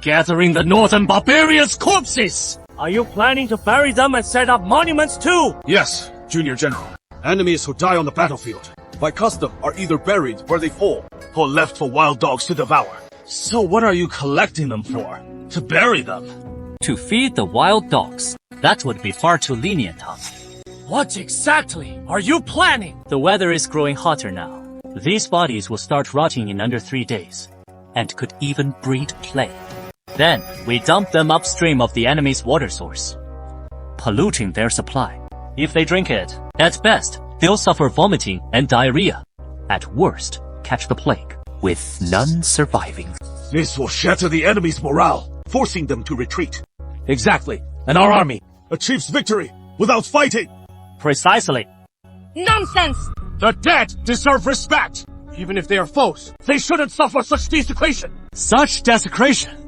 Gathering the northern barbarians' corpses! Are you planning to bury them and set up monuments too? Yes, Junior General. Enemies who die on the battlefield, by custom, are either buried where they fall, or left for wild dogs to devour. So what are you collecting them for? To bury them? To feed the wild dogs. That would be far too lenient, huh? What exactly are you planning? The weather is growing hotter now. These bodies will start rotting in under 3 days, and could even breed plague. Then, we dump them upstream of the enemy's water source, polluting their supply. If they drink it, at best, they'll suffer vomiting and diarrhea. At worst, catch the plague, with none surviving. This will shatter the enemy's morale, forcing them to retreat. Exactly, and our army achieves victory without fighting. Precisely. Nonsense! The dead deserve respect! Even if they are foes, they shouldn't suffer such desecration! Such desecration?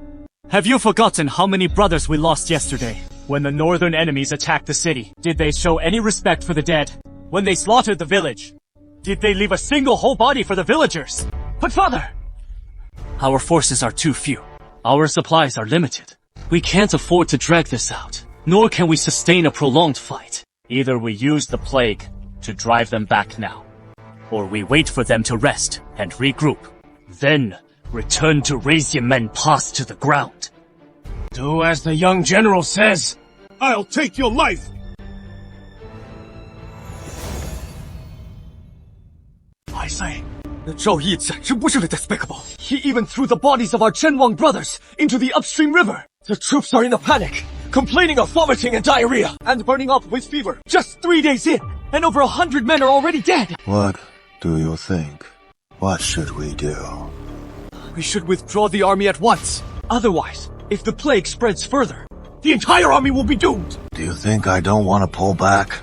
Have you forgotten how many brothers we lost yesterday? When the northern enemies attacked the city, did they show any respect for the dead? When they slaughtered the village, did they leave a single whole body for the villagers? But father! Our forces are too few. Our supplies are limited. We can't afford to drag this out, nor can we sustain a prolonged fight. Either we use the plague to drive them back now, or we wait for them to rest and regroup. Then, return to raise Yanmen Pass to the ground. Do as the young general says. I'll take your life! I say, the Zhao Yi 简直不是the despicable. He even threw the bodies of our Zhenwang brothers into the upstream river. The troops are in a panic, complaining of vomiting and diarrhea, and burning up with fever. Just 3 days in, and over 100 men are already dead. What do you think? What should we do? We should withdraw the army at once. Otherwise, if the plague spreads further, the entire army will be doomed. Do you think I don't want to pull back?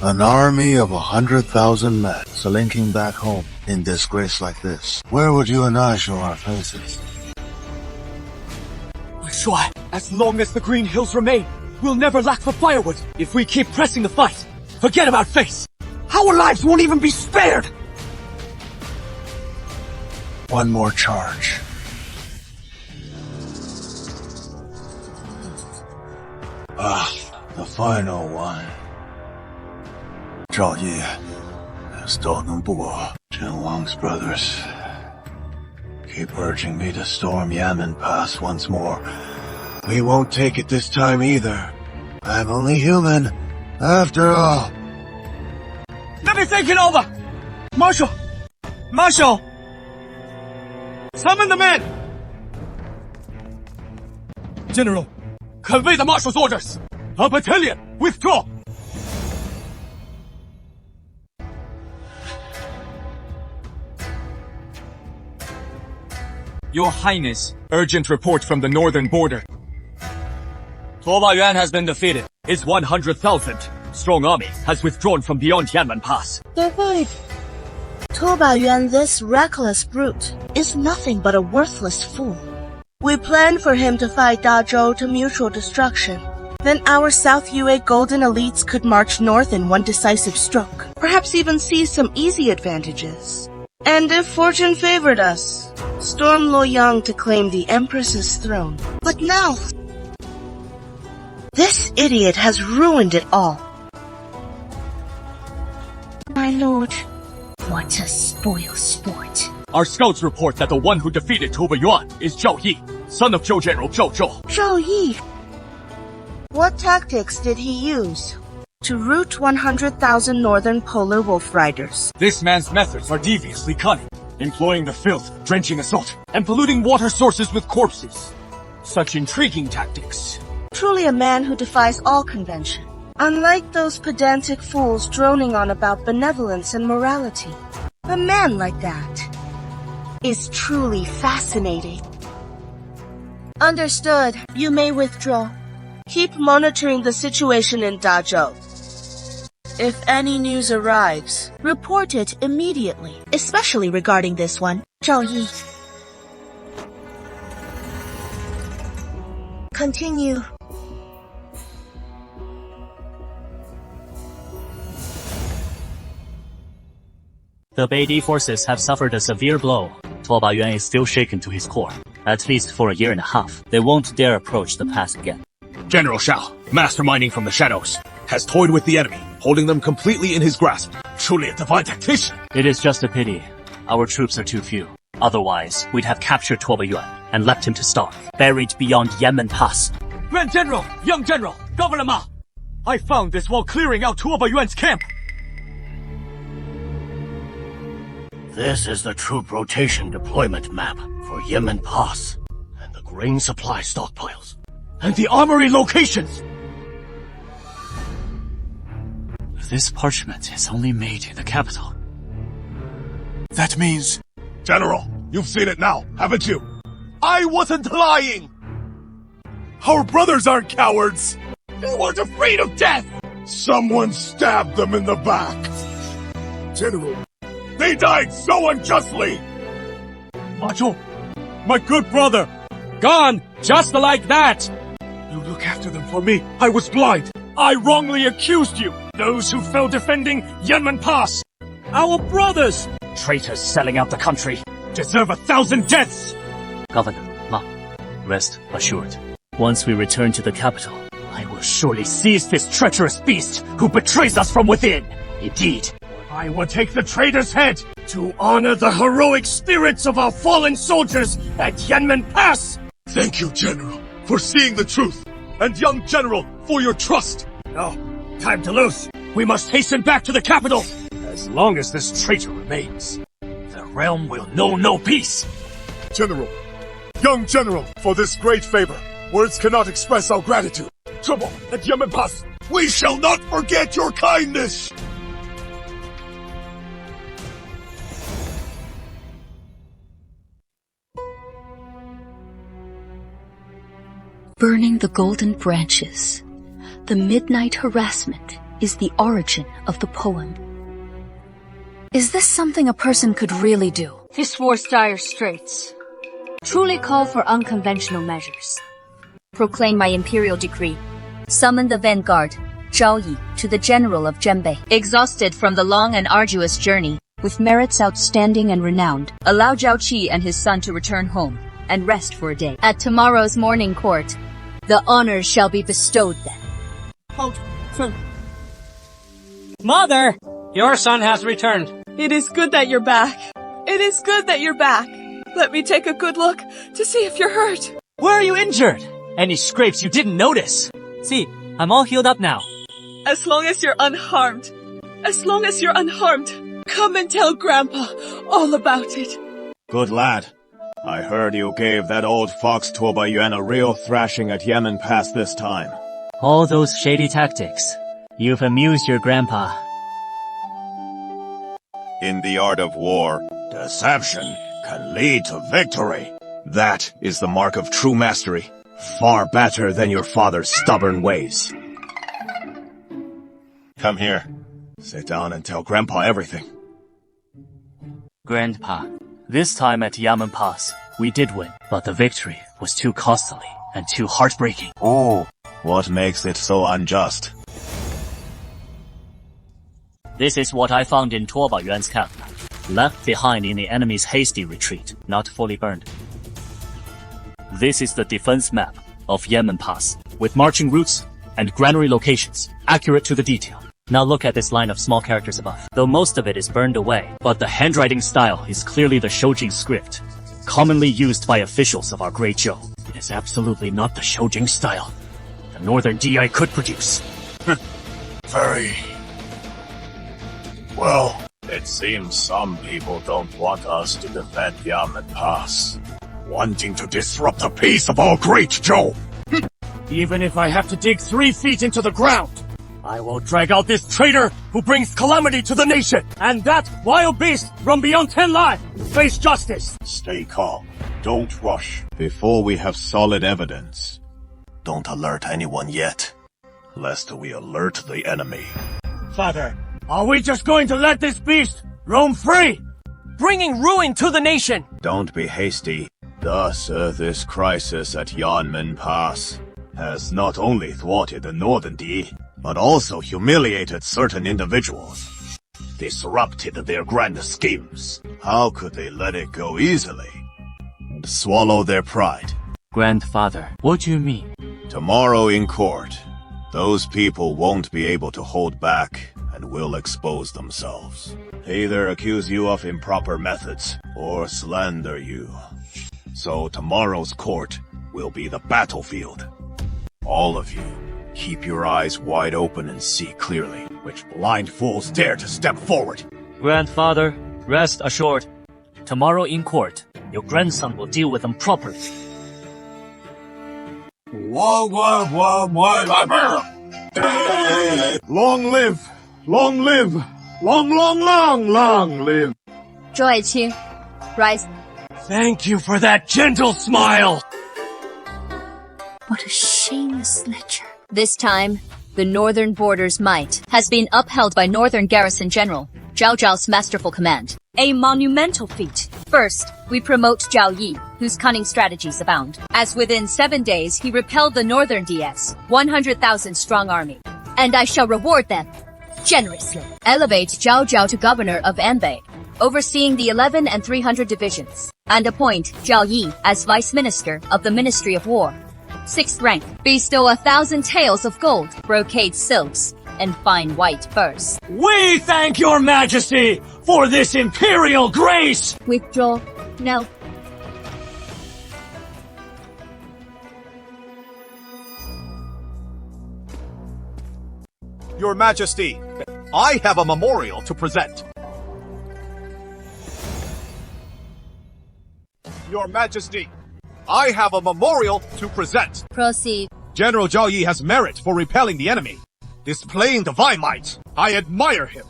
An army of 100,000 men slinking back home in disgrace like this. Where would you and I show our faces? Shuai, as long as the Green Hills remain, we'll never lack for firewood. If we keep pressing the fight, forget about face. Our lives won't even be spared. One more charge. The final one. Zhao Yi has stolen Bo, Wang's brothers. Keep urging me to storm Yanmen Pass once more. We won't take it this time either. I'm only human, after all. Let me think it over! Marshal! Marshal! Summon the men! General, convey the marshal's orders! A battalion, withdraw! Your Highness, urgent report from the northern border. Tuoba Yuan has been defeated. His 100,000 strong army has withdrawn from beyond Yanmen Pass. Defeat! Tuoba Yuan, this reckless brute, is nothing but a worthless fool. We planned for him to fight Dazhou to mutual destruction. Then our South Yue golden elites could march north in one decisive stroke. Perhaps even seize some easy advantages. And if fortune favored us, storm Luoyang to claim the Empress's throne. But now, this idiot has ruined it all. My lord, what a spoil sport. Our scouts report that the one who defeated Tuoba Yuan is Zhao Yi, son of Zhou General Zhou Zhou. Zhao Yi! What tactics did he use to rout 100,000 northern polar wolf riders? This man's methods are deviously cunning, employing the filth, drenching assault, and polluting water sources with corpses. Such intriguing tactics. Truly a man who defies all convention. Unlike those pedantic fools droning on about benevolence and morality, a man like that is truly fascinating. Understood. You may withdraw. Keep monitoring the situation in Dazhou. If any news arrives, report it immediately, especially regarding this one, Zhao Yi. Continue. The Beide forces have suffered a severe blow. Tuoba Yuan is still shaken to his core. At least for a year and a half, they won't dare approach the pass again. General Shao, masterminding from the shadows, has toyed with the enemy, holding them completely in his grasp. Truly a divine tactician. It is just a pity. Our troops are too few. Otherwise, we'd have captured Tuoba Yuan and left him to starve, buried beyond Yanmen Pass. Grand General, young General, Governor Ma! I found this while clearing out Tuoba Yuan's camp. This is the troop rotation deployment map for Yanmen Pass, and the grain supply stockpiles, and the armory locations! This parchment is only made in the capital. That means... General, you've seen it now, haven't you? I wasn't lying! Our brothers aren't cowards! They weren't afraid of death! Someone stabbed them in the back! General, they died so unjustly! Macho, my good brother, gone just like that! You look after them for me. I was blind. I wrongly accused you. Those who fell defending Yanmen Pass. Our brothers! Traitors selling out the country deserve 1,000 deaths! Governor, Ma, rest assured. Once we return to the capital, I will surely seize this treacherous beast who betrays us from within. Indeed, I will take the traitor's head to honor the heroic spirits of our fallen soldiers at Yanmen Pass. Thank you, General, for seeing the truth, and young General, for your trust. No, time to lose. We must hasten back to the capital. As long as this traitor remains, the realm will know no peace. General, young General, for this great favor, words cannot express our gratitude. Trouble at Yanmen Pass, we shall not forget your kindness. Burning the golden branches. The midnight harassment is the origin of the poem. Is this something a person could really do? This war's dire straits truly call for unconventional measures. Proclaim my imperial decree. Summon the vanguard, Zhao Yi, to the general of Zhenbei. Exhausted from the long and arduous journey, with merits outstanding and renowned, allow Zhao Qi and his son to return home and rest for a day. At tomorrow's morning court, the honors shall be bestowed then. Mother! Your son has returned. It is good that you're back. It is good that you're back. Let me take a good look to see if you're hurt. Where are you injured? Any scrapes you didn't notice? See, I'm all healed up now. As long as you're unharmed. As long as you're unharmed. Come and tell Grandpa all about it. Good lad. I heard you gave that old fox Tuoba Yuan a real thrashing at Yanmen Pass this time. All those shady tactics. You've amused your grandpa. In the art of war, deception can lead to victory. That is the mark of true mastery. Far better than your father's stubborn ways. Come here. Sit down and tell Grandpa everything. Grandpa, this time at Yanmen Pass, we did win, but the victory was too costly and too heartbreaking. Oh, what makes it so unjust? This is what I found in Tuoba Yuan's camp, left behind in the enemy's hasty retreat, not fully burned. This is the defense map of Yanmen Pass, with marching routes and granary locations, accurate to the detail. Now look at this line of small characters above. Though most of it is burned away, but the handwriting style is clearly the Shoujing script, commonly used by officials of our Great Zhou. It is absolutely not the Shoujing style the Northern DI could produce. Very... Well, it seems some people don't want us to defend Yanmen Pass, wanting to disrupt the peace of our Great Zhou. Even if I have to dig 3 feet into the ground, I will drag out this traitor who brings calamity to the nation, and that wild beast from beyond 10 Lai. Face justice. Stay calm. Don't rush. Before we have solid evidence, don't alert anyone yet, lest we alert the enemy. Father, are we just going to let this beast roam free? Bringing ruin to the nation! Don't be hasty. Thus, this crisis at Yanmen Pass has not only thwarted the Northern D, but also humiliated certain individuals, disrupted their grand schemes. How could they let it go easily and swallow their pride? Grandfather, what do you mean? Tomorrow in court, those people won't be able to hold back and will expose themselves. Either accuse you of improper methods or slander you. So tomorrow's court will be the battlefield. All of you, keep your eyes wide open and see clearly which blind fools dare to step forward. Grandfather, rest assured. Tomorrow in court, your grandson will deal with them properly. Long live! Long live! Long live! 周爱卿 rise. Thank you for that gentle smile! What a shameless lecher. This time, the northern border's might has been upheld by Northern Garrison General Zhao Zhao's masterful command. A monumental feat. First, we promote Zhao Yi, whose cunning strategies abound, as within 7 days he repelled the Northern DS 100,000 strong army. And I shall reward them generously. Elevate Zhao Zhao to governor of Anbei, overseeing the 11 and 300 divisions, and appoint Zhao Yi as vice minister of the Ministry of War. 6th rank. Bestow 1,000 taels of gold, brocade silks, and fine white furs. We thank your majesty for this imperial grace! Withdraw. No. Your Majesty, I have a memorial to present. Your Majesty, I have a memorial to present. Proceed. General Zhao Yi has merit for repelling the enemy, displaying divine might. I admire him.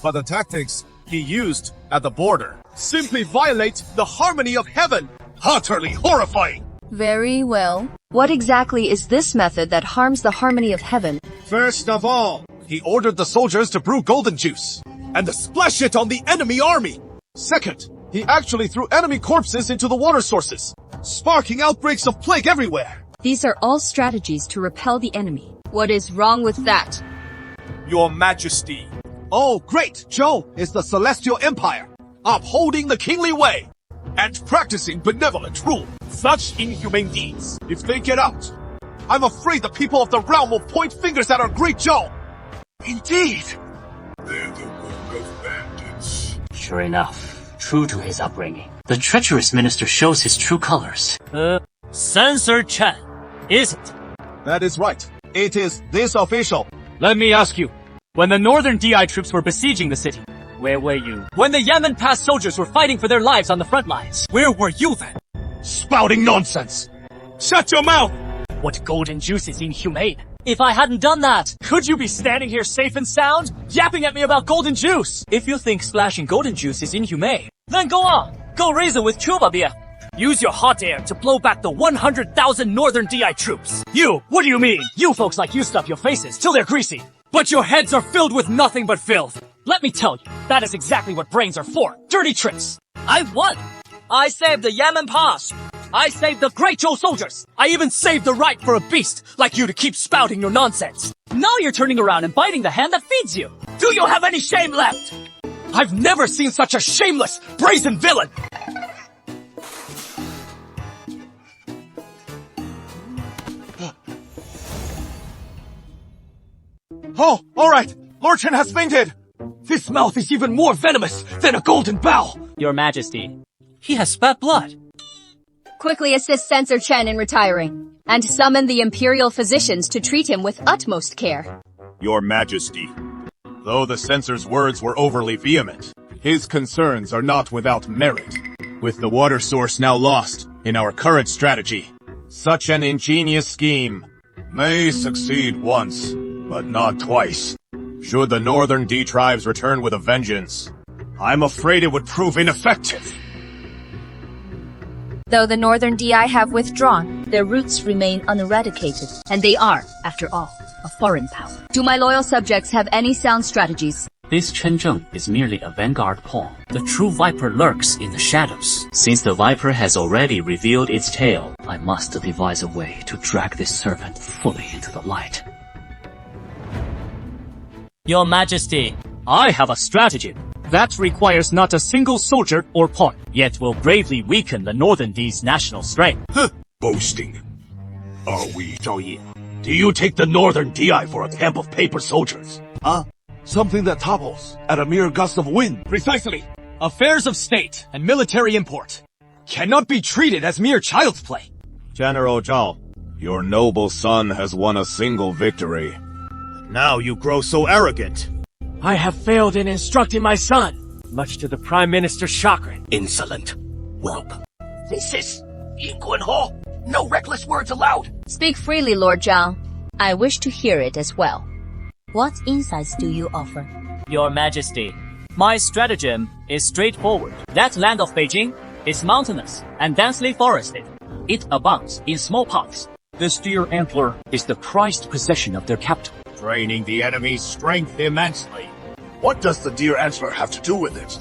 But the tactics he used at the border simply violate the harmony of heaven. Utterly horrifying. Very well. What exactly is this method that harms the harmony of heaven? First of all, he ordered the soldiers to brew golden juice and to splash it on the enemy army. Second, he actually threw enemy corpses into the water sources, sparking outbreaks of plague everywhere. These are all strategies to repel the enemy. What is wrong with that? Your Majesty. Oh, great! Zhou is the Celestial Empire, upholding the kingly way and practicing benevolent rule. Such inhumane deeds, if they get out, I'm afraid the people of the realm will point fingers at our great Zhou. Indeed. They're the work of bandits. Sure enough, true to his upbringing, the treacherous minister shows his true colors. Censor Chen, is it? That is right. It is this official. Let me ask you, when the northern DI troops were besieging the city, where were you? When the Yanmen Pass soldiers were fighting for their lives on the front lines, where were you then? Spouting nonsense. Shut your mouth! What golden juice is inhumane? If I hadn't done that, could you be standing here safe and sound, yapping at me about golden juice? If you think splashing golden juice is inhumane, then go on. Go reason with Chuba Bia. Use your hot air to blow back the 100,000 northern DI troops. You, what do you mean? You folks like you stuff your faces till they're greasy. But your heads are filled with nothing but filth. Let me tell you, that is exactly what brains are for. Dirty tricks. I won. I saved the Yanmen Pass. I saved the Great Zhou soldiers. I even saved the right for a beast like you to keep spouting your nonsense. Now you're turning around and biting the hand that feeds you. Do you have any shame left? I've never seen such a shameless, brazen villain. Oh, all right. Lord Chen has fainted. This mouth is even more venomous than a golden bow. Your Majesty, he has spat blood. Quickly assist Censor Chen in retiring, and summon the imperial physicians to treat him with utmost care. Your Majesty, though the censor's words were overly vehement, his concerns are not without merit. With the water source now lost in our current strategy, such an ingenious scheme may succeed once, but not twice. Should the northern D tribes return with a vengeance, I'm afraid it would prove ineffective. Though the northern DI have withdrawn, their roots remain uneradicated. And they are, after all, a foreign power. Do my loyal subjects have any sound strategies? This Chen Zheng is merely a vanguard pawn. The true viper lurks in the shadows. Since the viper has already revealed its tail, I must devise a way to drag this serpent fully into the light. Your Majesty, I have a stratagem that requires not a single soldier or pawn, yet will bravely weaken the Northern D's national strength. Boasting. Are we, Zhao Yi? Do you take the Northern DI for a camp of paper soldiers? Huh? Something that topples at a mere gust of wind. Precisely. Affairs of state and military import cannot be treated as mere child's play. General Zhao, your noble son has won a single victory. Now you grow so arrogant. I have failed in instructing my son, much to the Prime Minister's chagrin. Insolent whelp. This is Yingguan Hall. No reckless words allowed. Speak freely, Lord Zhao. I wish to hear it as well. What insights do you offer? Your Majesty, my stratagem is straightforward. That land of Beijing is mountainous and densely forested. It abounds in small paths. This deer antler is the prized possession of their capital, draining the enemy's strength immensely. What does the deer antler have to do with it?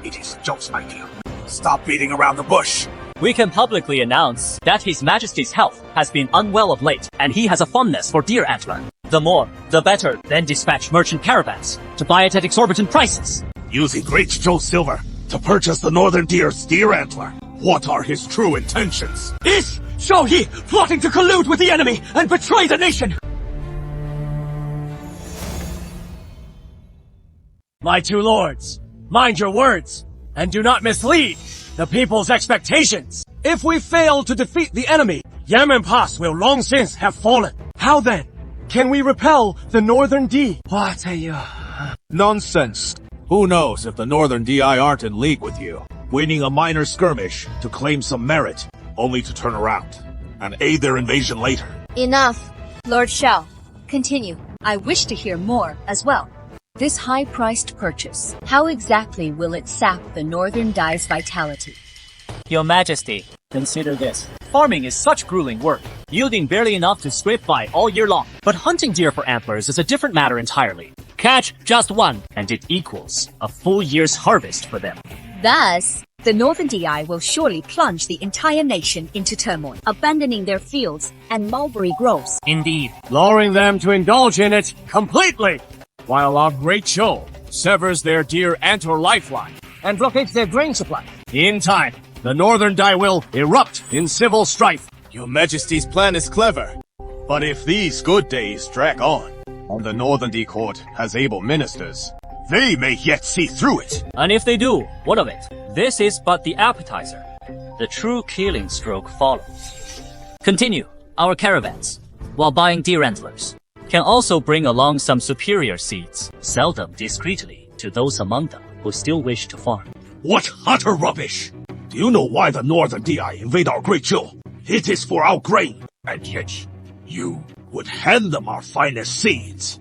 It is Zhou's idea. Stop beating around the bush. We can publicly announce that His Majesty's health has been unwell of late, and he has a fondness for deer antler. The more, the better. Then dispatch merchant caravans to buy it at exorbitant prices. Using Great Zhou silver to purchase the northern deer's deer antler. What are his true intentions? This Zhao Yi plotting to collude with the enemy and betray the nation! My two lords, mind your words, and do not mislead the people's expectations. If we fail to defeat the enemy, Yanmen Pass will long since have fallen. How then can we repel the Northern D? What are you... Nonsense. Who knows if the Northern DI aren't in league with you, winning a minor skirmish to claim some merit, only to turn around and aid their invasion later. Enough. Lord Xiao, continue. I wish to hear more as well. This high-priced purchase, how exactly will it sap the Northern Dai's vitality? Your Majesty, consider this. Farming is such grueling work, yielding barely enough to scrape by all year long. But hunting deer for antlers is a different matter entirely. Catch just one, and it equals a full year's harvest for them. Thus, the Northern DI will surely plunge the entire nation into turmoil, abandoning their fields and mulberry groves. Indeed. Luring them to indulge in it completely, while our great show severs their deer antler lifeline and blockades their grain supply. In time, the Northern Dai will erupt in civil strife. Your Majesty's plan is clever. But if these good days drag on, and the Northern D court has able ministers, they may yet see through it. And if they do, what of it? This is but the appetizer. The true killing stroke follows. Continue. Our caravans, while buying deer antlers, can also bring along some superior seeds. Sell them discreetly to those among them who still wish to farm. What utter rubbish! Do you know why the Northern DI invade our great Zhou? It is for our grain, and yet you would hand them our finest seeds.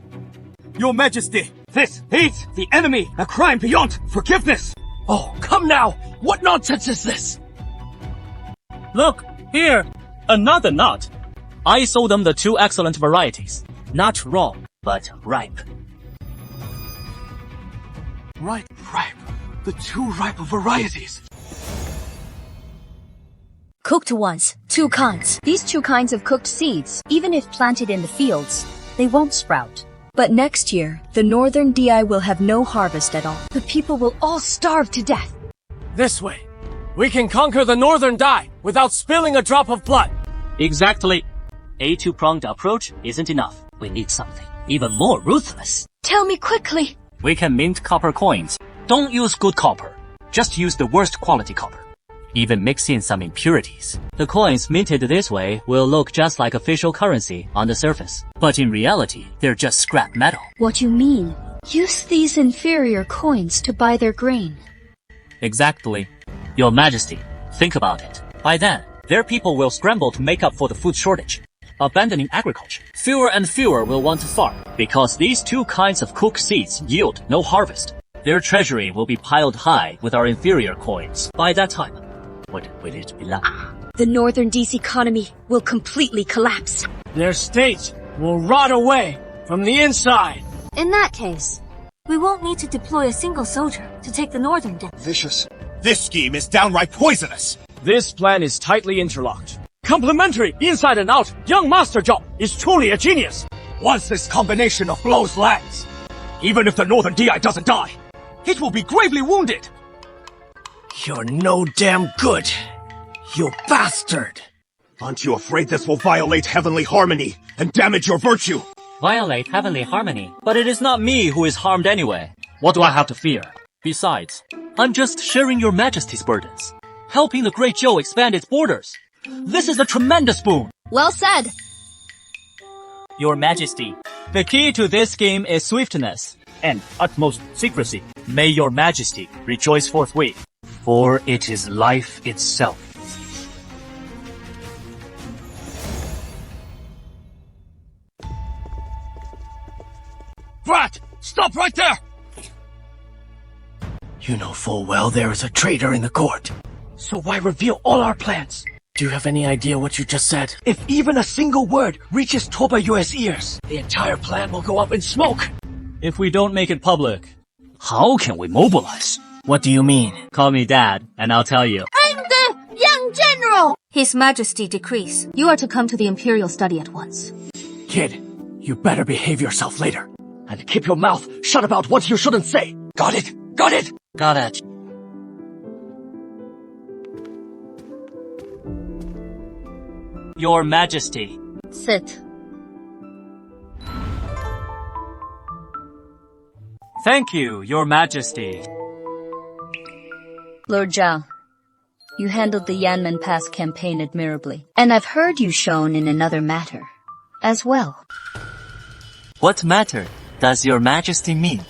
Your Majesty, this is the enemy, a crime beyond forgiveness. Oh, come now! What nonsense is this? Look, here, another nut. I sold them the two excellent varieties. Not raw, but ripe. Ripe. The two ripe varieties. Cooked ones, two kinds. These two kinds of cooked seeds, even if planted in the fields, they won't sprout. But next year, the Northern DI will have no harvest at all. The people will all starve to death. This way, we can conquer the Northern Dai without spilling a drop of blood. Exactly. A two-pronged approach isn't enough. We need something even more ruthless. Tell me quickly. We can mint copper coins. Don't use good copper. Just use the worst quality copper. Even mix in some impurities. The coins minted this way will look just like official currency on the surface. But in reality, they're just scrap metal. What you mean? Use these inferior coins to buy their grain. Exactly. Your Majesty, think about it. By then, their people will scramble to make up for the food shortage, abandoning agriculture. Fewer and fewer will want to farm, because these two kinds of cooked seeds yield no harvest. Their treasury will be piled high with our inferior coins. By that time, what will it be like? The Northern D's economy will completely collapse. Their state will rot away from the inside. In that case, we won't need to deploy a single soldier to take the Northern down. Vicious. This scheme is downright poisonous. This plan is tightly interlocked. Complementary, inside and out, young Master Zhao is truly a genius. Once this combination of blows lands, even if the Northern DI doesn't die, it will be gravely wounded. You're no damn good, you bastard! Aren't you afraid this will violate heavenly harmony and damage your virtue? Violate heavenly harmony? But it is not me who is harmed anyway. What do I have to fear? Besides, I'm just sharing your Majesty's burdens, helping the Great Zhou expand its borders. This is a tremendous boon. Well said. Your Majesty, the key to this scheme is swiftness and utmost secrecy. May your Majesty rejoice forthwith, for it is life itself. Brat! Stop right there! You know full well there is a traitor in the court. So why reveal all our plans? Do you have any idea what you just said? If even a single word reaches Toba Yue's ears, the entire plan will go up in smoke. If we don't make it public, how can we mobilize? What do you mean? Call me Dad, and I'll tell you. I'm the young general! His Majesty decrees. You are to come to the Imperial study at once. Kid, you better behave yourself later. And keep your mouth shut about what you shouldn't say. Got it? Got it? Got it. Your Majesty. Sit. Thank you, Your Majesty. Lord Zhao, you handled the Yanmen Pass campaign admirably. And I've heard you shone in another matter as well. What matter does Your Majesty mean?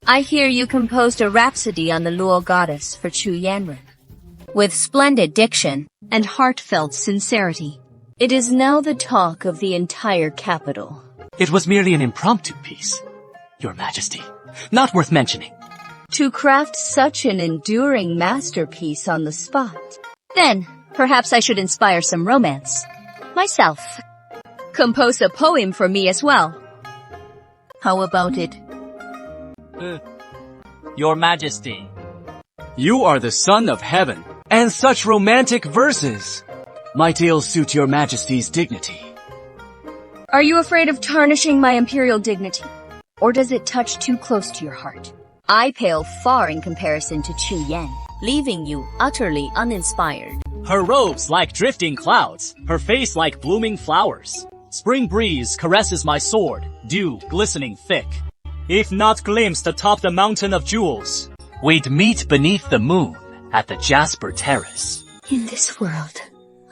I hear you composed a rhapsody on the Luo goddess for Chu Yanren. With splendid diction and heartfelt sincerity. It is now the talk of the entire capital. It was merely an impromptu piece, Your Majesty. Not worth mentioning. To craft such an enduring masterpiece on the spot. Then, perhaps I should inspire some romance. Myself. Compose a poem for me as well. How about it? Your Majesty. You are the son of heaven, and such romantic verses might ill suit Your Majesty's dignity. Are you afraid of tarnishing my imperial dignity? Or does it touch too close to your heart? I pale far in comparison to Chu Yan, leaving you utterly uninspired. Her robes like drifting clouds, her face like blooming flowers. Spring breeze caresses my sword, dew glistening thick. If not glimpsed atop the mountain of jewels, we'd meet beneath the moon at the Jasper Terrace. In this world,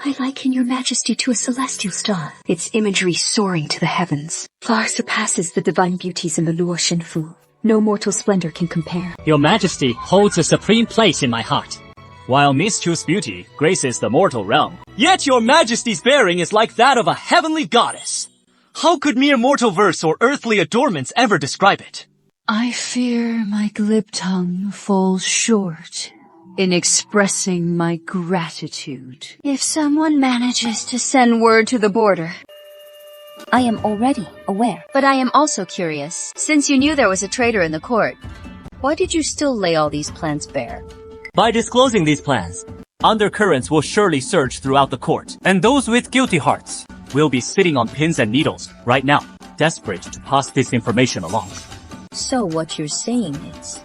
I liken Your Majesty to a celestial star, its imagery soaring to the heavens. Far surpasses the divine beauties in the Luo Shenfu. No mortal splendor can compare. Your Majesty holds a supreme place in my heart. While Miss Chu's beauty graces the mortal realm, yet Your Majesty's bearing is like that of a heavenly goddess. How could mere mortal verse or earthly adornments ever describe it? I fear my glib tongue falls short in expressing my gratitude. If someone manages to send word to the border, I am already aware. But I am also curious. Since you knew there was a traitor in the court, why did you still lay all these plans bare? By disclosing these plans, undercurrents will surely surge throughout the court, and those with guilty hearts will be sitting on pins and needles right now, desperate to pass this information along. So what you're saying is,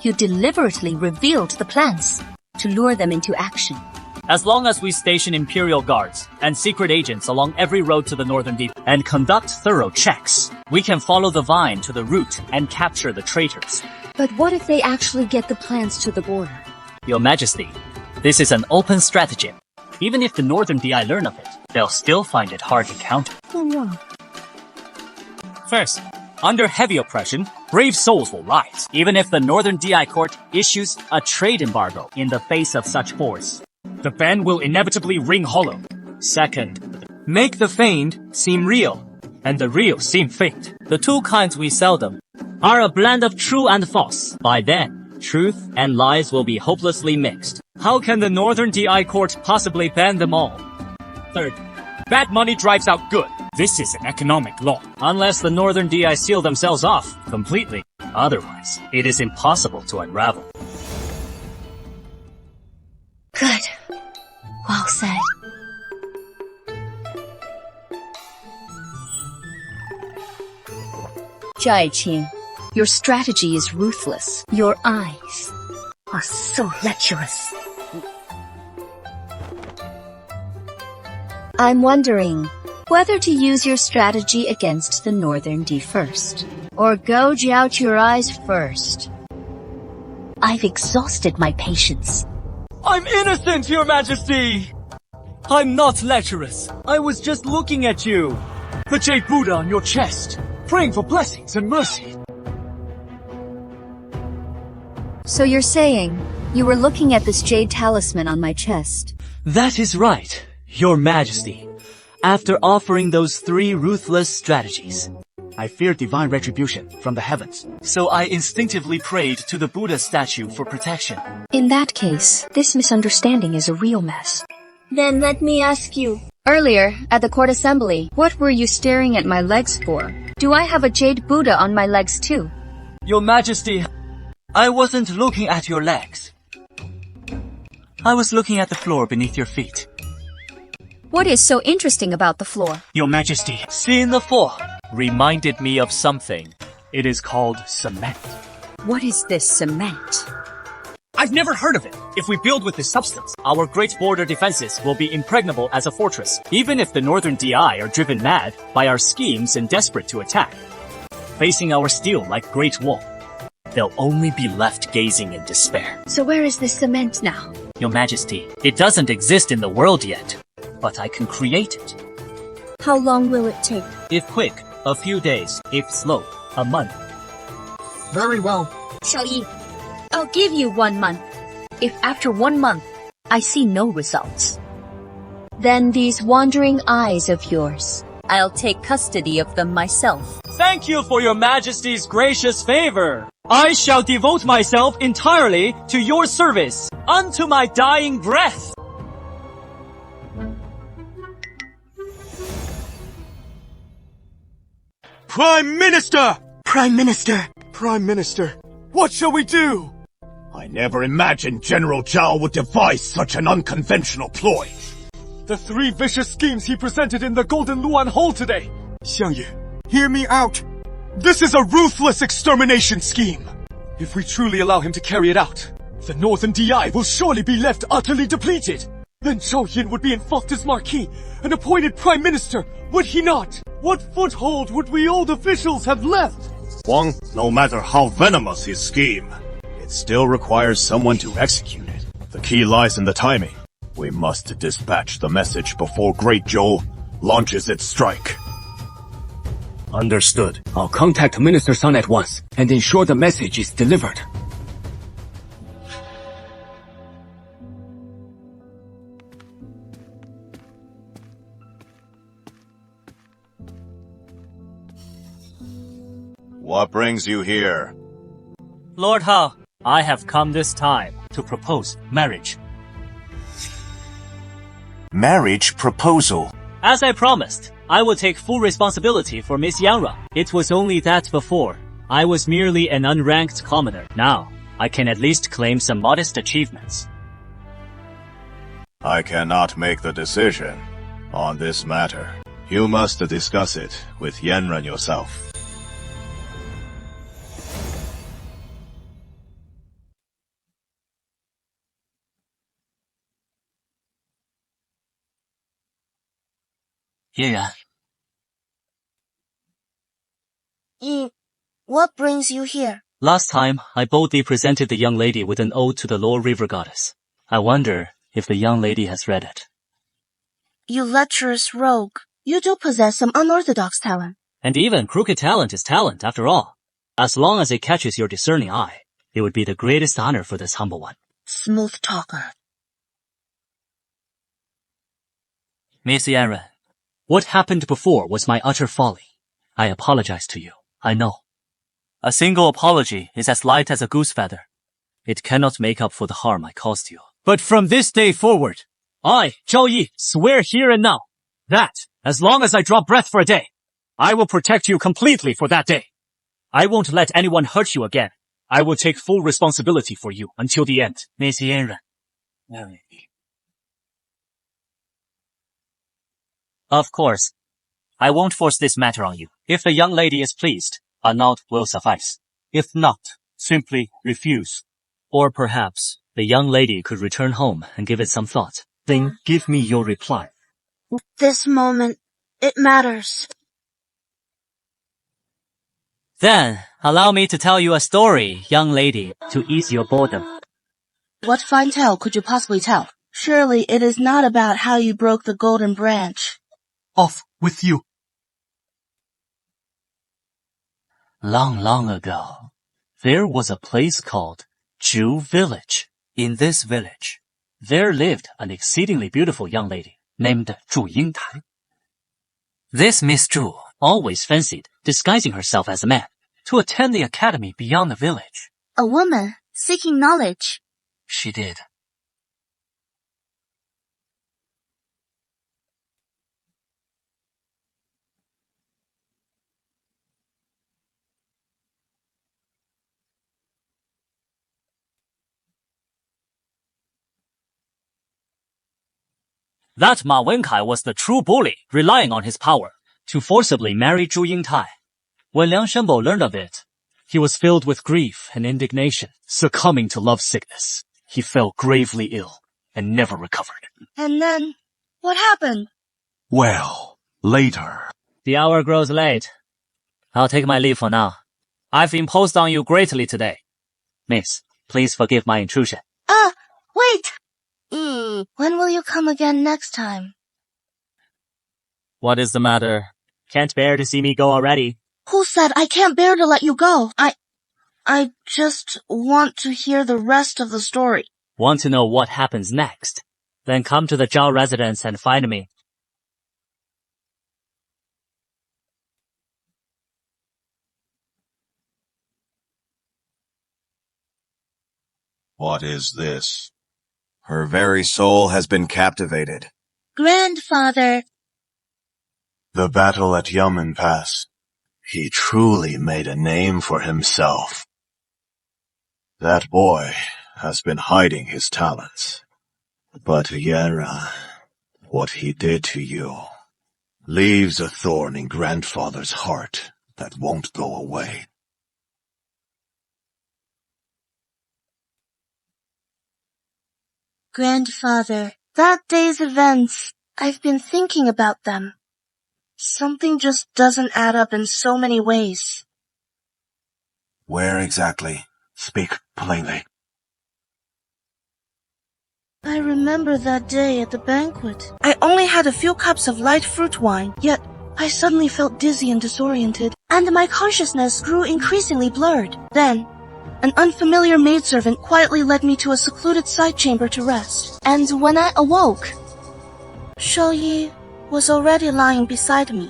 you deliberately revealed the plans to lure them into action. As long as we station Imperial guards and secret agents along every road to the Northern Deep and conduct thorough checks, we can follow the vine to the root and capture the traitors. But what if they actually get the plans to the border? Your Majesty, this is an open stratagem. Even if the Northern DI learn of it, they'll still find it hard to counter. First, under heavy oppression, brave souls will rise, even if the Northern DI court issues a trade embargo in the face of such force. The ban will inevitably ring hollow. Second, make the feigned seem real, and the real seem feigned. The two kinds we seldom are a blend of true and false. By then, truth and lies will be hopelessly mixed. How can the Northern DI court possibly ban them all? Third, bad money drives out good. This is an economic law. Unless the Northern DI seal themselves off completely. Otherwise, it is impossible to unravel. Good. Well said. Jai Qing, your strategy is ruthless. Your eyes are so lecherous. I'm wondering whether to use your strategy against the Northern D first, or gouge out your eyes first. I've exhausted my patience. I'm innocent, Your Majesty! I'm not lecherous. I was just looking at you. The Jade Buddha on your chest, praying for blessings and mercy. So you're saying you were looking at this jade talisman on my chest? That is right, Your Majesty. After offering those 3 ruthless strategies, I feared divine retribution from the heavens, so I instinctively prayed to the Buddha statue for protection. In that case, this misunderstanding is a real mess. Then let me ask you. Earlier, at the court assembly, what were you staring at my legs for? Do I have a jade Buddha on my legs too? Your Majesty, I wasn't looking at your legs. I was looking at the floor beneath your feet. What is so interesting about the floor? Your Majesty, seeing the floor reminded me of something. It is called cement. What is this cement? I've never heard of it. If we build with this substance, our great border defenses will be impregnable as a fortress, even if the northern DI are driven mad by our schemes and desperate to attack. Facing our steel like great wall, they'll only be left gazing in despair. So where is this cement now? Your Majesty, it doesn't exist in the world yet, but I can create it. How long will it take? If quick, a few days. If slow, a month. Very well. Xiaoyi, I'll give you 1 month. If after 1 month, I see no results, then these wandering eyes of yours, I'll take custody of them myself. Thank you for your Majesty's gracious favor. I shall devote myself entirely to your service, unto my dying breath. Prime Minister! Prime Minister. Prime Minister, what shall we do? I never imagined General Zhao would devise such an unconventional ploy. The 3 vicious schemes he presented in the Golden Luan Hole today. Xiangyu, hear me out. This is a ruthless extermination scheme. If we truly allow him to carry it out, the Northern DI will surely be left utterly depleted. Then Zhao Yin would be invoked as Marquis, an appointed Prime Minister, would he not? What foothold would we old officials have left? Wang, no matter how venomous his scheme, it still requires someone to execute it. The key lies in the timing. We must dispatch the message before Great Zhou launches its strike. Understood. I'll contact Minister Sun at once and ensure the message is delivered. What brings you here? Lord Hao, I have come this time to propose marriage. Marriage proposal. As I promised, I will take full responsibility for Miss Yanra. It was only that before, I was merely an unranked commoner. Now, I can at least claim some modest achievements. I cannot make the decision on this matter. You must discuss it with Yanren yourself. Yanren. What brings you here? Last time, I boldly presented the young lady with an ode to the Lower River Goddess. I wonder if the young lady has read it. You lecherous rogue. You do possess some unorthodox talent. And even crooked talent is talent, after all. As long as it catches your discerning eye, it would be the greatest honor for this humble one. Smooth talker. Miss Yanren, what happened before was my utter folly. I apologize to you, I know. A single apology is as light as a goose feather. It cannot make up for the harm I caused you. But from this day forward, I, Zhao Yi, swear here and now that, as long as I draw breath for a day, I will protect you completely for that day. I won't let anyone hurt you again. I will take full responsibility for you until the end. Miss Yanren. Of course, I won't force this matter on you. If the young lady is pleased, a nod will suffice. If not, simply refuse. Or perhaps the young lady could return home and give it some thought. Then give me your reply. This moment, it matters. Then, allow me to tell you a story, young lady, to ease your boredom. What fine tale could you possibly tell? Surely it is not about how you broke the golden branch. Off with you. Long, long ago, there was a place called Zhu Village. In this village, there lived an exceedingly beautiful young lady named Zhu Yingtai. This Miss Zhu always fancied disguising herself as a man to attend the academy beyond the village. A woman seeking knowledge. She did. That Ma Wenkai was the true bully, relying on his power to forcibly marry Zhu Yingtai. When Liang Shenbo learned of it, he was filled with grief and indignation, succumbing to love sickness. he fell gravely ill and never recovered. And then, what happened? Well, later. The hour grows late. I'll take my leave for now. I've imposed on you greatly today. Miss, please forgive my intrusion. Wait! When will you come again next time? What is the matter? Can't bear to see me go already. Who said I can't bear to let you go? I just want to hear the rest of the story. Want to know what happens next? Then come to the Zhao residence and find me. What is this? Her very soul has been captivated. Grandfather. The battle at Yanmen Pass. He truly made a name for himself. That boy has been hiding his talents. But Yera, what he did to you, leaves a thorn in grandfather's heart that won't go away. Grandfather, that day's events, I've been thinking about them. Something just doesn't add up in so many ways. Where exactly? Speak plainly. I remember that day at the banquet. I only had a few cups of light fruit wine, yet I suddenly felt dizzy and disoriented, and my consciousness grew increasingly blurred. Then, an unfamiliar maidservant quietly led me to a secluded side chamber to rest. And when I awoke, Shouyi was already lying beside me.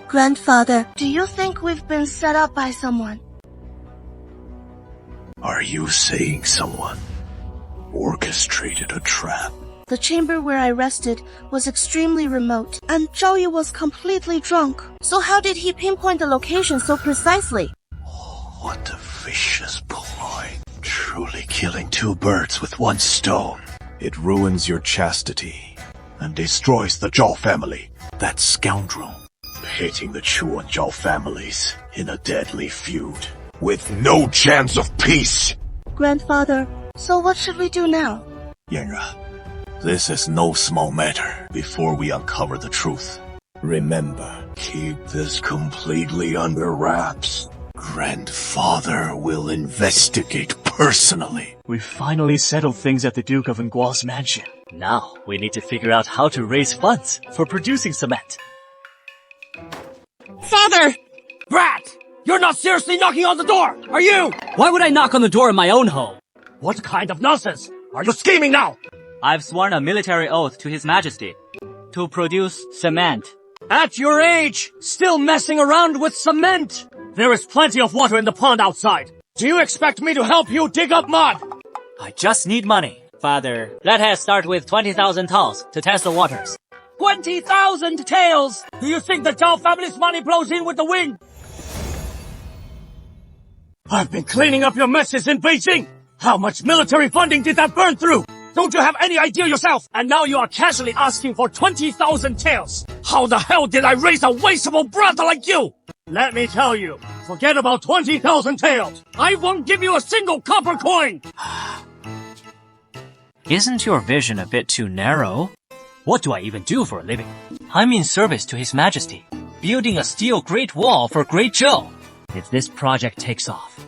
Grandfather, do you think we've been set up by someone? Are you saying someone orchestrated a trap? The chamber where I rested was extremely remote, and Shouyi was completely drunk. So how did he pinpoint the location so precisely? What a vicious ploy. Truly killing two birds with one stone. It ruins your chastity and destroys the Zhao family. That scoundrel pitting the Chu and Zhao families in a deadly feud with no chance of peace. Grandfather, so what should we do now? Yenra, this is no small matter before we uncover the truth. Remember, keep this completely under wraps. Grandfather will investigate personally. We finally settled things at the Duke of Nguo's mansion. Now, we need to figure out how to raise funds for producing cement. Father! Brat! You're not seriously knocking on the door, are you? Why would I knock on the door in my own home? What kind of nonsense? Are you scheming now? I've sworn a military oath to His Majesty to produce cement. At your age, still messing around with cement? There is plenty of water in the pond outside. Do you expect me to help you dig up mud? I just need money. Father, let us start with 20,000 taels to test the waters. 20,000 taels! Do you think the Zhao family's money blows in with the wind? I've been cleaning up your messes in Beijing. How much military funding did that burn through? Don't you have any idea yourself? And now you are casually asking for 20,000 taels. How the hell did I raise a wasteful brat like you? Let me tell you, forget about 20,000 taels. I won't give you a single copper coin. Isn't your vision a bit too narrow? What do I even do for a living? I'm in service to His Majesty, building a steel Great Wall for Great Zhou. If this project takes off,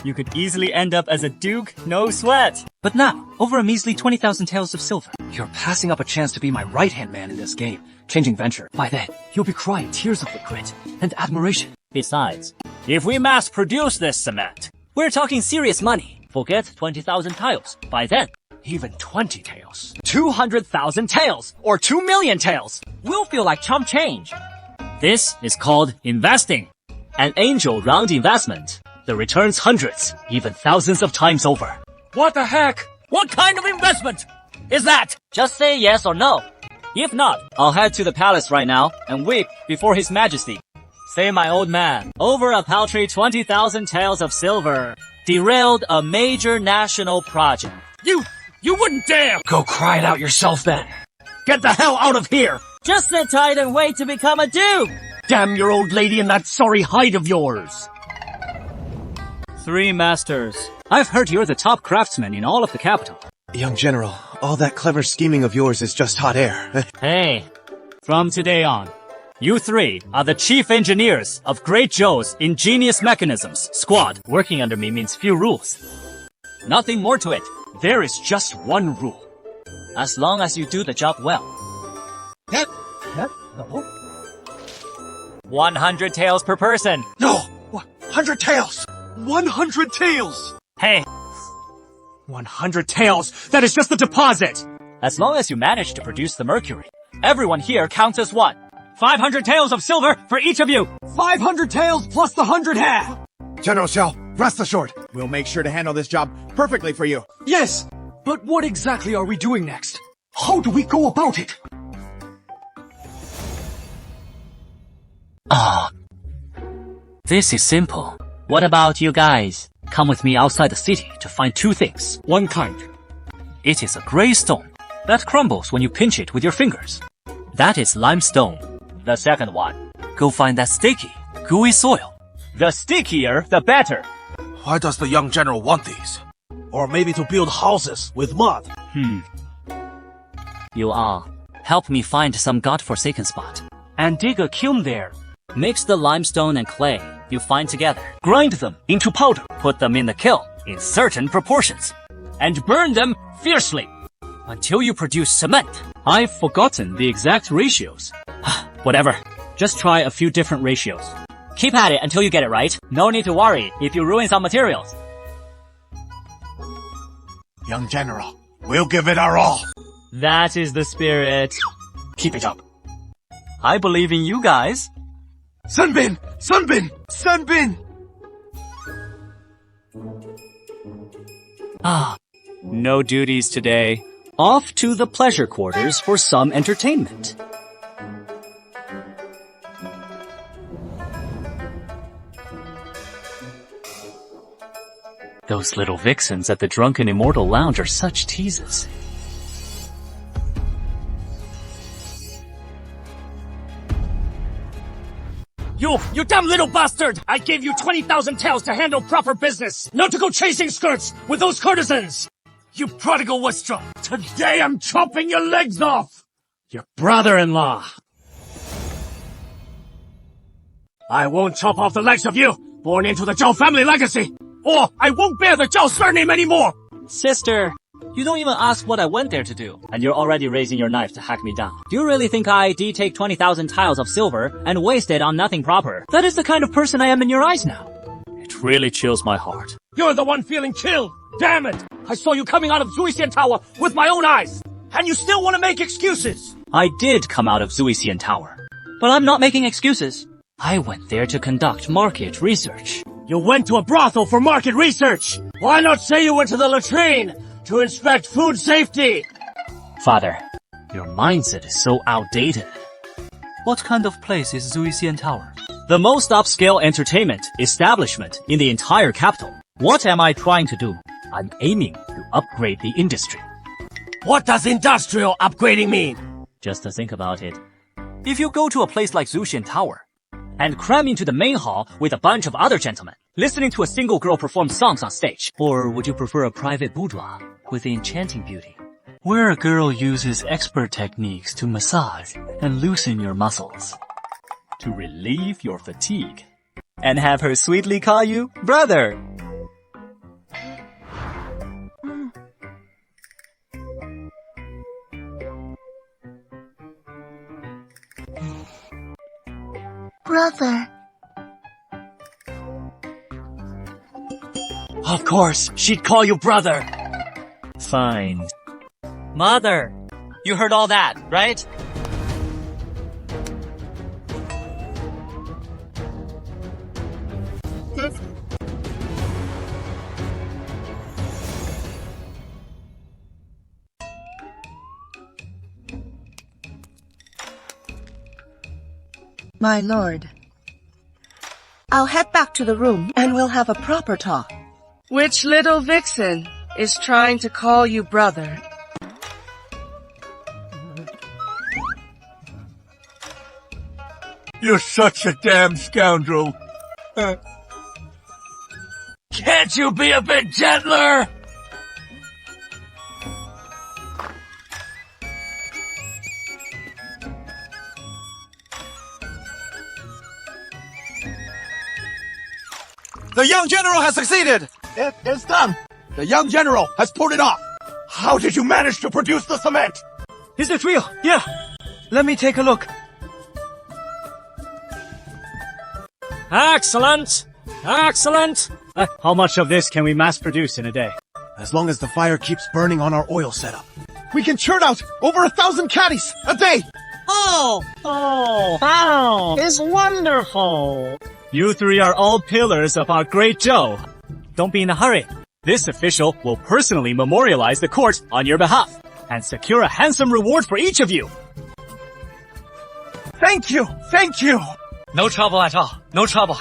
you could easily end up as a duke, no sweat. But now, over a measly 20,000 taels of silver, you're passing up a chance to be my right-hand man in this game, changing venture. By then, you'll be crying tears of regret and admiration. Besides, if we mass-produce this cement, we're talking serious money. Forget 20,000 taels. By then, even 20 taels, 200,000 taels, or 2 million taels will feel like chump change. This is called investing. An angel round investment. The returns hundreds, even thousands of times over. What the heck? What kind of investment is that? Just say yes or no. If not, I'll head to the palace right now and weep before His Majesty. Say my old man, over a paltry 20,000 taels of silver, derailed a major national project. You wouldn't dare! Go cry it out yourself then. Get the hell out of here! Just sit tight and wait to become a duke! Damn your old lady and that sorry hide of yours! 3 masters. I've heard you're the top craftsman in all of the capital. Young General, all that clever scheming of yours is just hot air. Hey, from today on, you three are the chief engineers of Great Zhou's ingenious mechanisms squad. Working under me means few rules. Nothing more to it. There is just one rule. As long as you do the job well. 100 taels per person. No! 100 taels! 100 taels! Hey, 100 taels! That is just the deposit! as long as you manage to produce the mercury, everyone here counts as one. 500 taels of silver for each of you. 500 taels plus the 100 half! General Xiao, rest assured, we'll make sure to handle this job perfectly for you. Yes, but what exactly are we doing next? How do we go about it? This is simple. What about you guys? Come with me outside the city to find two things. One kind. It is a gray stone that crumbles when you pinch it with your fingers. That is limestone. The second one. Go find that sticky, gooey soil. The stickier, the better. Why does the young general want these? Or maybe to build houses with mud? You all, help me find some godforsaken spot. And dig a kiln there. Mix the limestone and clay you find together. Grind them into powder. Put them in the kiln in certain proportions. And burn them fiercely until you produce cement. I've forgotten the exact ratios. Whatever. Just try a few different ratios. Keep at it until you get it right. No need to worry if you ruin some materials. Young General, we'll give it our all. That is the spirit. Keep it up. I believe in you guys. Sunbin! Sunbin! Sunbin! No duties today. Off to the pleasure quarters for some entertainment. Those little vixens at the Drunken Immortal Lounge are such teases. You damn little bastard! I gave you 20,000 taels to handle proper business, not to go chasing skirts with those courtesans! You prodigal wastrel! Today I'm chopping your legs off! Your brother-in-law! I won't chop off the legs of you, born into the Zhao family legacy! Or I won't bear the Zhao surname anymore! Sister, you don't even ask what I went there to do, and you're already raising your knife to hack me down. Do you really think I take 20,000 tiles of silver and waste it on nothing proper? That is the kind of person I am in your eyes now. It really chills my heart. You're the one feeling killed! Damn it! I saw you coming out of Zuixian Tower with my own eyes! And you still want to make excuses! I did come out of Zuixian Tower, but I'm not making excuses. I went there to conduct market research. You went to a brothel for market research! Why not say you went to the latrine to inspect food safety? Father, your mindset is so outdated. What kind of place is Zuixian Tower? The most upscale entertainment establishment in the entire capital. What am I trying to do? I'm aiming to upgrade the industry. What does industrial upgrading mean? Just to think about it. If you go to a place like Zuixian Tower and cram into the main hall with a bunch of other gentlemen, listening to a single girl perform songs on stage, or would you prefer a private boudoir with enchanting beauty, where a girl uses expert techniques to massage and loosen your muscles, to relieve your fatigue, and have her sweetly call you brother? Brother. Of course, she'd call you brother. Fine. Mother, you heard all that, right? My lord, I'll head back to the room and we'll have a proper talk. Which little vixen is trying to call you brother? You're such a damn scoundrel. Get Can't you be a bit gentler? The young general has succeeded! It is done! The young general has pulled it off! How did you manage to produce the cement? Is it real? Yeah. Let me take a look. Excellent! Excellent! How much of this can we mass produce in a day? As long as the fire keeps burning on our oil setup. We can churn out over 1,000 caddies a day! Oh! Wow! It's wonderful! You three are all pillars of our great Zhou. Don't be in a hurry. This official will personally memorialize the court on your behalf and secure a handsome reward for each of you. Thank you! Thank you! No trouble at all. No trouble.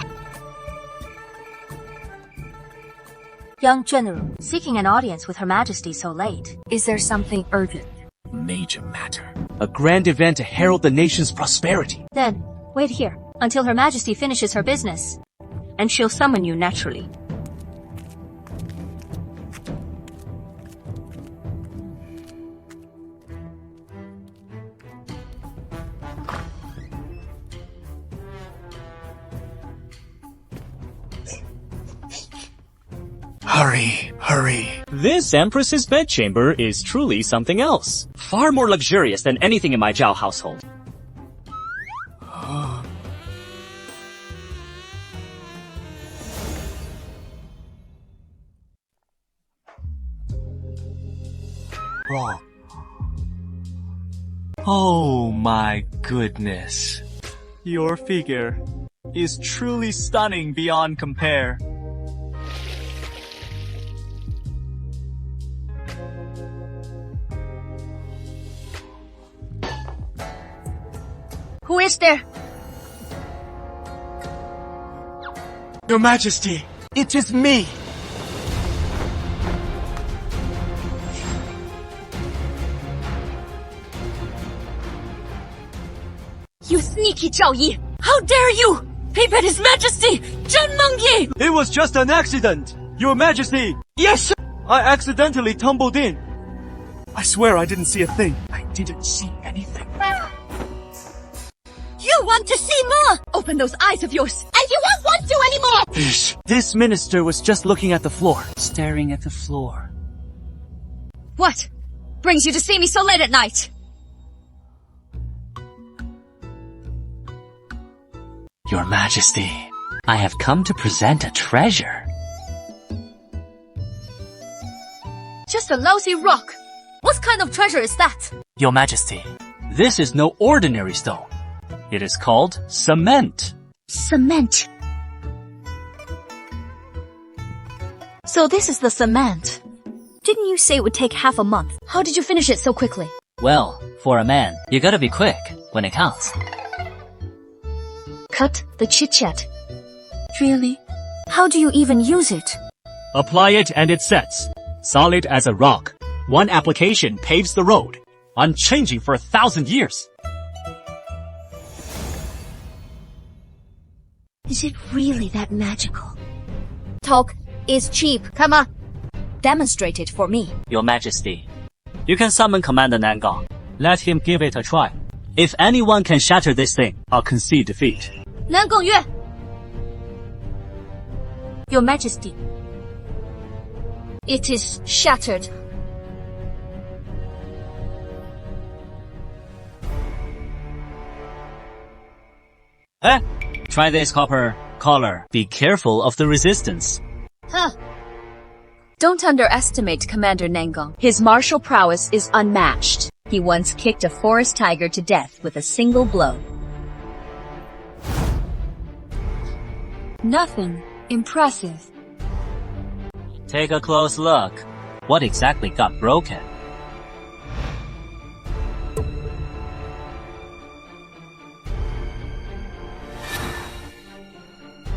Young General, seeking an audience with Her Majesty so late. Is there something urgent? Major matter. A grand event to herald the nation's prosperity. Then, wait here until Her Majesty finishes her business, and she'll summon you naturally. Hurry, hurry. This Empress's bedchamber is truly something else. Far more luxurious than anything in my Zhao household. Oh my goodness. Your figure is truly stunning beyond compare. Who is there? Your Majesty, it is me! You sneaky Zhao Yi! How dare you! Peep at His Majesty! Zhen Mengyi! It was just an accident, Your Majesty! Yes! I accidentally tumbled in. I swear I didn't see a thing. I didn't see anything. You want to see more? Open those eyes of yours, and you won't want to anymore! This minister was just looking at the floor, staring at the floor. What brings you to see me so late at night? Your Majesty, I have come to present a treasure. Just a lousy rock. What kind of treasure is that? Your Majesty, this is no ordinary stone. It is called cement. Cement. So this is the cement. Didn't you say it would take half a month? How did you finish it so quickly? Well, for a man, you gotta be quick when it counts. Cut the chit-chat. Really? How do you even use it? Apply it and it sets. Solid as a rock. One application paves the road. Unchanging for 1,000 years. Is it really that magical? Talk is cheap. Come on. Demonstrate it for me. Your Majesty, you can summon Commander Nangang. Let him give it a try. If anyone can shatter this thing, I'll concede defeat. Nangang Yue. Your Majesty. It is shattered. Eh? Try this copper collar. Be careful of the resistance. Huh. Don't underestimate Commander Nangang. His martial prowess is unmatched. He once kicked a forest tiger to death with a single blow. Nothing impressive. Take a close look. What exactly got broken?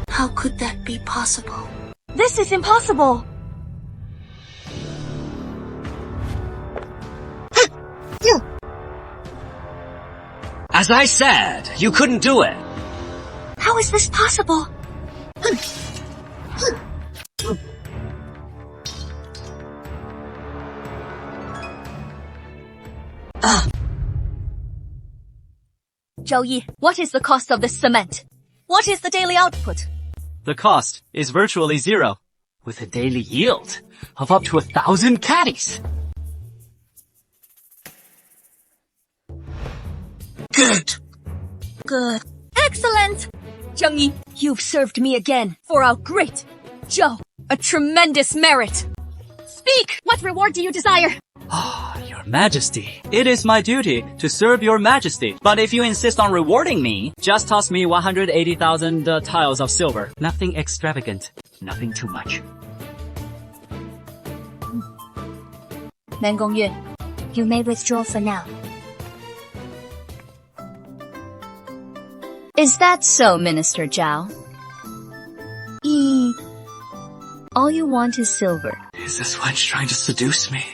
How could that be possible? This is impossible! As I said, you couldn't do it. How is this possible? Zhao Yi, what is the cost of this cement? What is the daily output? The cost is virtually zero, with a daily yield of up to 1,000 caddies. Good. Good. Excellent! Zhang Yi, you've served me again for our great Zhao. A tremendous merit. Speak! What reward do you desire? Your Majesty, it is my duty to serve your Majesty. But if you insist on rewarding me, just toss me 180,000 tiles of silver. Nothing extravagant, nothing too much. Men Gongyue, you may withdraw for now. Is that so, Minister Zhao? All you want is silver. Is this wench trying to seduce me?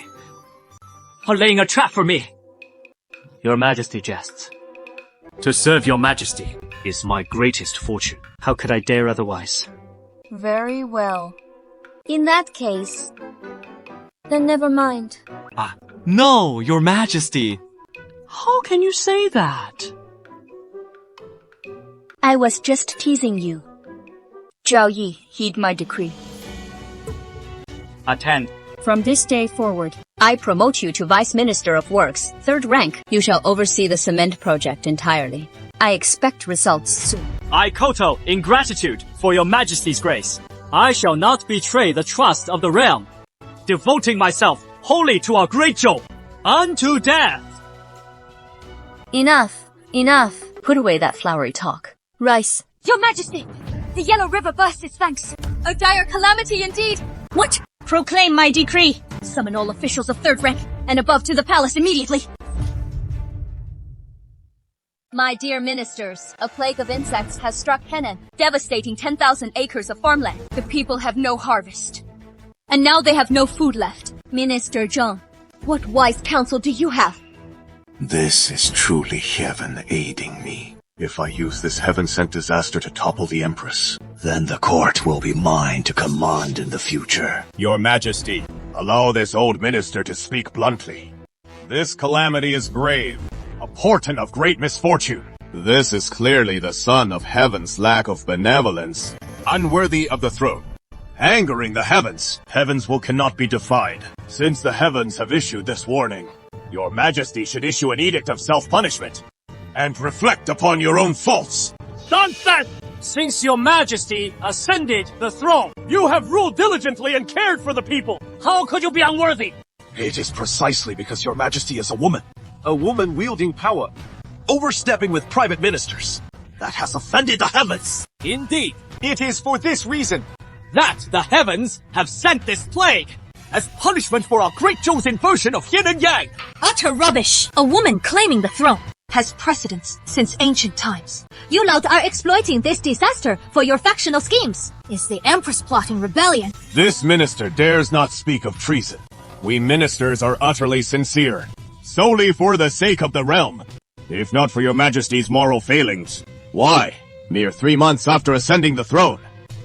Or laying a trap for me? Your Majesty jests. To serve your Majesty is my greatest fortune. How could I dare otherwise? Very well. In that case, then never mind. No, your Majesty. How can you say that? I was just teasing you. Zhao Yi, heed my decree. Attend. From this day forward, I promote you to Vice Minister of Works, 3rd rank. You shall oversee the cement project entirely. I expect results soon. I kowtow in gratitude for your Majesty's grace. I shall not betray the trust of the realm, devoting myself wholly to our great Zhou, unto death. Enough, enough. Put away that flowery talk. Rice. Your Majesty, the Yellow River burst its banks. A dire calamity indeed. What? Proclaim my decree. Summon all officials of 3rd rank and above to the palace immediately. My dear ministers, a plague of insects has struck Henan, devastating 10,000 acres of farmland. The people have no harvest. And now they have no food left. Minister Zhang, what wise counsel do you have? This is truly heaven aiding me. If I use this heaven-sent disaster to topple the Empress, then the court will be mine to command in the future. Your Majesty, allow this old minister to speak bluntly. This calamity is grave, a portent of great misfortune. This is clearly the son of heaven's lack of benevolence, unworthy of the throne. Angering the heavens, heaven's will cannot be defied. Since the heavens have issued this warning, your Majesty should issue an edict of self-punishment and reflect upon your own faults. Nonsense! Since your Majesty ascended the throne, you have ruled diligently and cared for the people. How could you be unworthy? It is precisely because your Majesty is a woman wielding power, overstepping with private ministers, that has offended the heavens. Indeed, it is for this reason that the heavens have sent this plague as punishment for our great Zhou's inversion of yin and yang. Utter rubbish. A woman claiming the throne has precedence since ancient times. You lot are exploiting this disaster for your factional schemes. Is the Empress plotting rebellion? This minister dares not speak of treason. We ministers are utterly sincere, solely for the sake of the realm. If not for your Majesty's moral failings, why, mere 3 months after ascending the throne,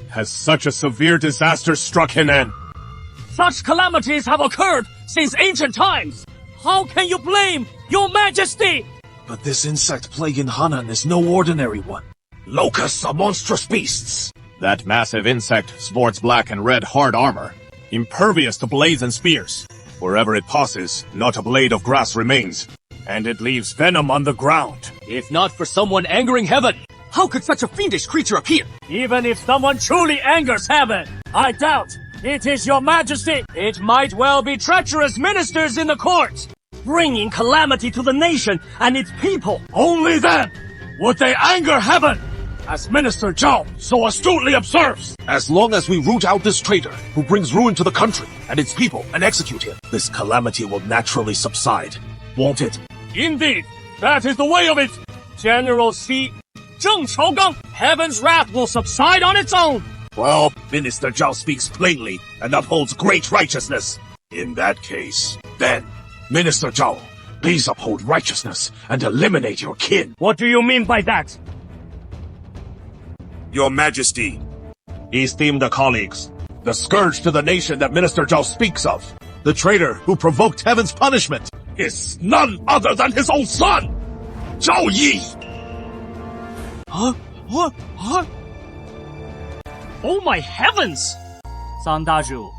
has such a severe disaster struck Henan? Such calamities have occurred since ancient times. How can you blame your Majesty? But this insect plague in Hanan is no ordinary one. Locusts are monstrous beasts. That massive insect sports black and red hard armor, impervious to blades and spears. Wherever it passes, not a blade of grass remains, and it leaves venom on the ground. If not for someone angering heaven, how could such a fiendish creature appear? Even if someone truly angers heaven, I doubt it is your Majesty. It might well be treacherous ministers in the court, bringing calamity to the nation and its people. Only then would they anger heaven, as Minister Zhao so astutely observes. As long as we root out this traitor who brings ruin to the country and its people and execute him, this calamity will naturally subside, won't it? Indeed, that is the way of it. General C. Zheng Chaogang, heaven's wrath will subside on its own. Well, Minister Zhao speaks plainly and upholds great righteousness. In that case, then, Minister Zhao, please uphold righteousness and eliminate your kin. What do you mean by that? Your Majesty, esteemed colleagues, the scourge to the nation that Minister Zhao speaks of, the traitor who provoked heaven's punishment, is none other than his own son, Zhao Yi. Huh? What? Huh? Oh my heavens! Sandaju,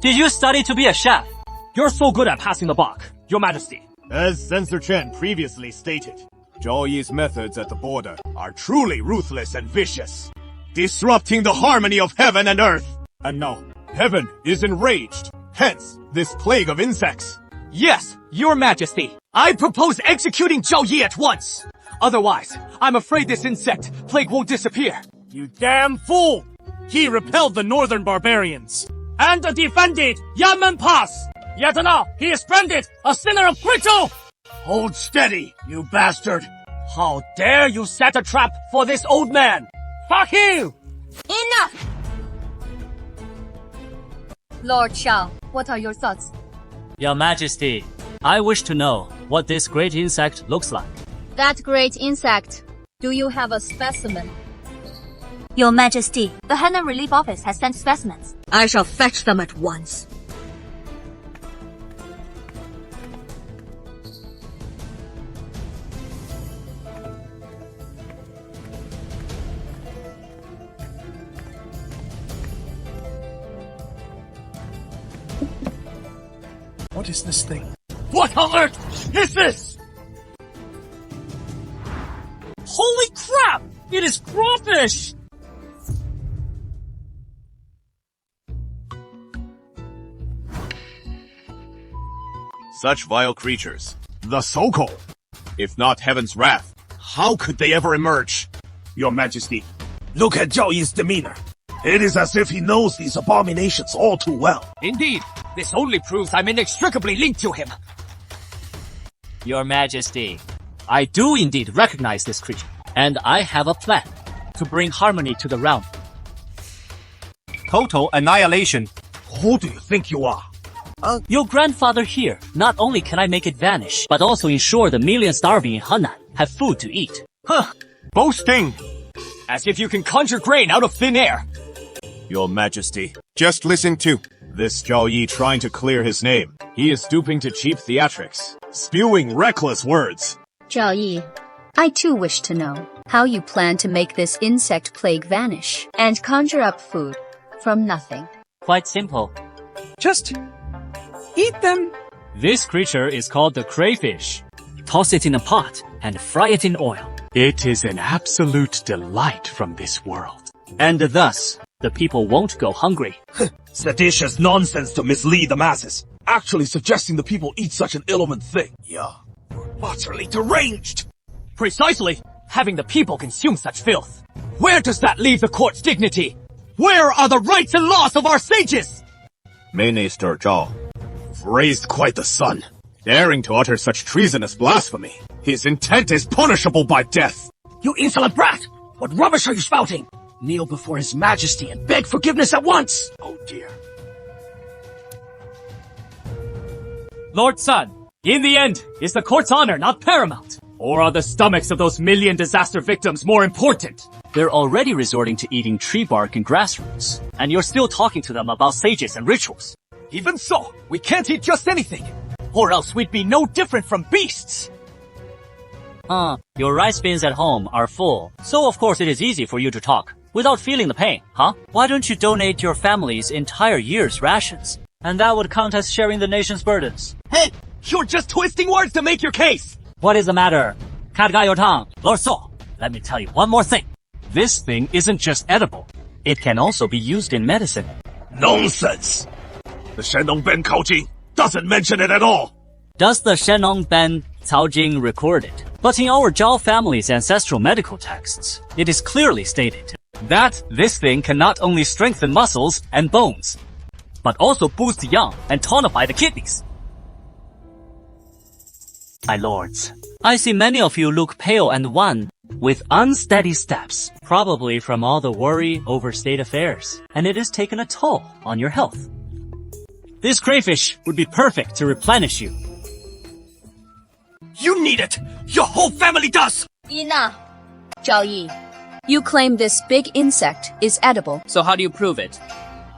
Did you study to be a chef? you're so good at passing the buck, Your Majesty. As Censor Chen previously stated, Zhao Yi's methods at the border are truly ruthless and vicious, disrupting the harmony of heaven and earth. And now, heaven is enraged, hence this plague of insects. Yes, Your Majesty. I propose executing Zhao Yi at once. Otherwise, I'm afraid this insect plague won't disappear. You damn fool! He repelled the northern barbarians and defended Yanmen Pass. Yet now he is branded a sinner of Courtroom. Hold steady, you bastard. How dare you set a trap for this old man? Fuck you! Enough! Lord Shao, what are your thoughts? Your Majesty, I wish to know what this great insect looks like. That great insect. Do you have a specimen? Your Majesty, The Henan Relief Office has sent specimens. I shall fetch them at once. What is this thing? What on earth is this? Holy crap! It is crawfish! Such vile creatures, the Soko. If not heaven's wrath, how could they ever emerge? Your Majesty, look at Zhao Yi's demeanor. It is as if he knows these abominations all too well. Indeed, this only proves I'm inextricably linked to him. Your Majesty, I do indeed recognize this creature, and I have a plan to bring harmony to the realm. Total annihilation. Who do you think you are? Your grandfather here, not only can I make it vanish, but also ensure the millions starving in Henan have food to eat. Huh. Boasting! As if you can conjure grain out of thin air. Your Majesty, just listen to this Zhao Yi trying to clear his name. He is stooping to cheap theatrics, spewing reckless words. Zhao Yi, I too wish to know how you plan to make this insect plague vanish and conjure up food from nothing. Quite simple. Just eat them. This creature is called the crayfish. Toss it in a pot and fry it in oil. It is an absolute delight from this world. And thus, the people won't go hungry. Seditious nonsense to mislead the masses. Actually suggesting the people eat such an ill-omened thing. Yeah, you're utterly deranged. Precisely. Having the people consume such filth. Where does that leave the court's dignity? Where are the rights and laws of our sages? Minister Zhao, raised quite the son, daring to utter such treasonous blasphemy. His intent is punishable by death. You insolent brat! What rubbish are you spouting? Kneel before His Majesty and beg forgiveness at once! Oh dear. Lord Sun, in the end, is the court's honor not paramount? Or are the stomachs of those million disaster victims more important? They're already resorting to eating tree bark and grass roots, and you're still talking to them about sages and rituals. Even so, we can't eat just anything, or else we'd be no different from beasts. Your rice bins at home are full, so of course it is easy for you to talk, without feeling the pain, huh? Why don't you donate your family's entire year's rations? And that would count as sharing the nation's burdens. Hey, you're just twisting words to make your case! What is the matter? Cat got your tongue. Lord So, let me tell you one more thing. This thing isn't just edible. It can also be used in medicine. Nonsense! The Shenong Ben Cao Jing doesn't mention it at all! Does the Shenong Ben Cao Jing record it? But in our Zhao family's ancestral medical texts, it is clearly stated that this thing can not only strengthen muscles and bones, but also boost yang and tonify the kidneys. My lords, I see many of you look pale and wan, with unsteady steps, probably from all the worry over state affairs, and it has taken a toll on your health. This crayfish would be perfect to replenish you. You need it! Your whole family does! Enough! Zhao Yi, you claim this big insect is edible. So how do you prove it?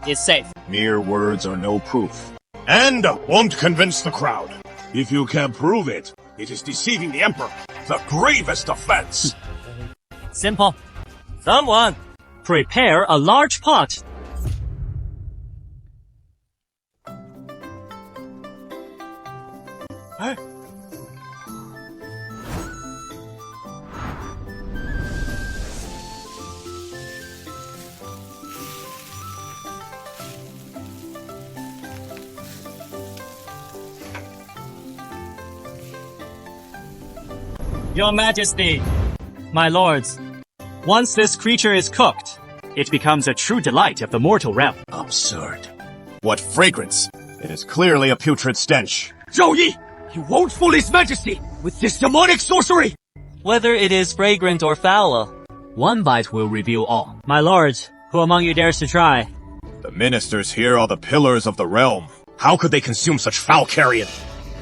It's safe. Mere words are no proof, and won't convince the crowd. If you can prove it, it is deceiving the Emperor. The gravest offense. Simple. Someone, prepare a large pot. Huh? Your Majesty, my lords, once this creature is cooked, it becomes a true delight of the mortal realm. Absurd. What fragrance! It is clearly a putrid stench. Zhou Yi, you won't fool His Majesty with this demonic sorcery! Whether it is fragrant or foul, one bite will reveal all. My lords, who among you dares to try? The ministers here are the pillars of the realm. How could they consume such foul carrion?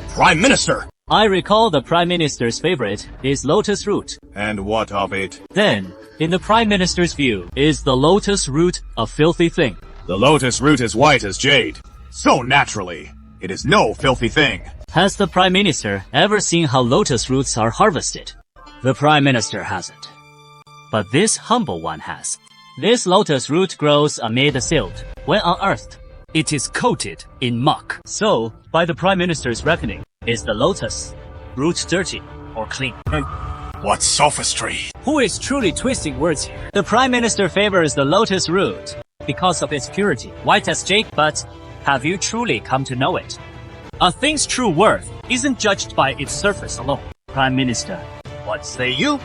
Prime Minister! I recall the Prime Minister's favorite is lotus root. And what of it? Then, in the Prime Minister's view, is the lotus root a filthy thing? The lotus root is white as jade. So naturally, it is no filthy thing. Has the Prime Minister ever seen how lotus roots are harvested? The Prime Minister hasn't. But this humble one has. This lotus root grows amid the silt. When unearthed, it is coated in muck. So, by the Prime Minister's reckoning, is the lotus root dirty or clean? What sophistry! Who is truly twisting words here? The Prime Minister favors the lotus root because of its purity, white as jade, but have you truly come to know it? A thing's true worth isn't judged by its surface alone. Prime Minister, what say you?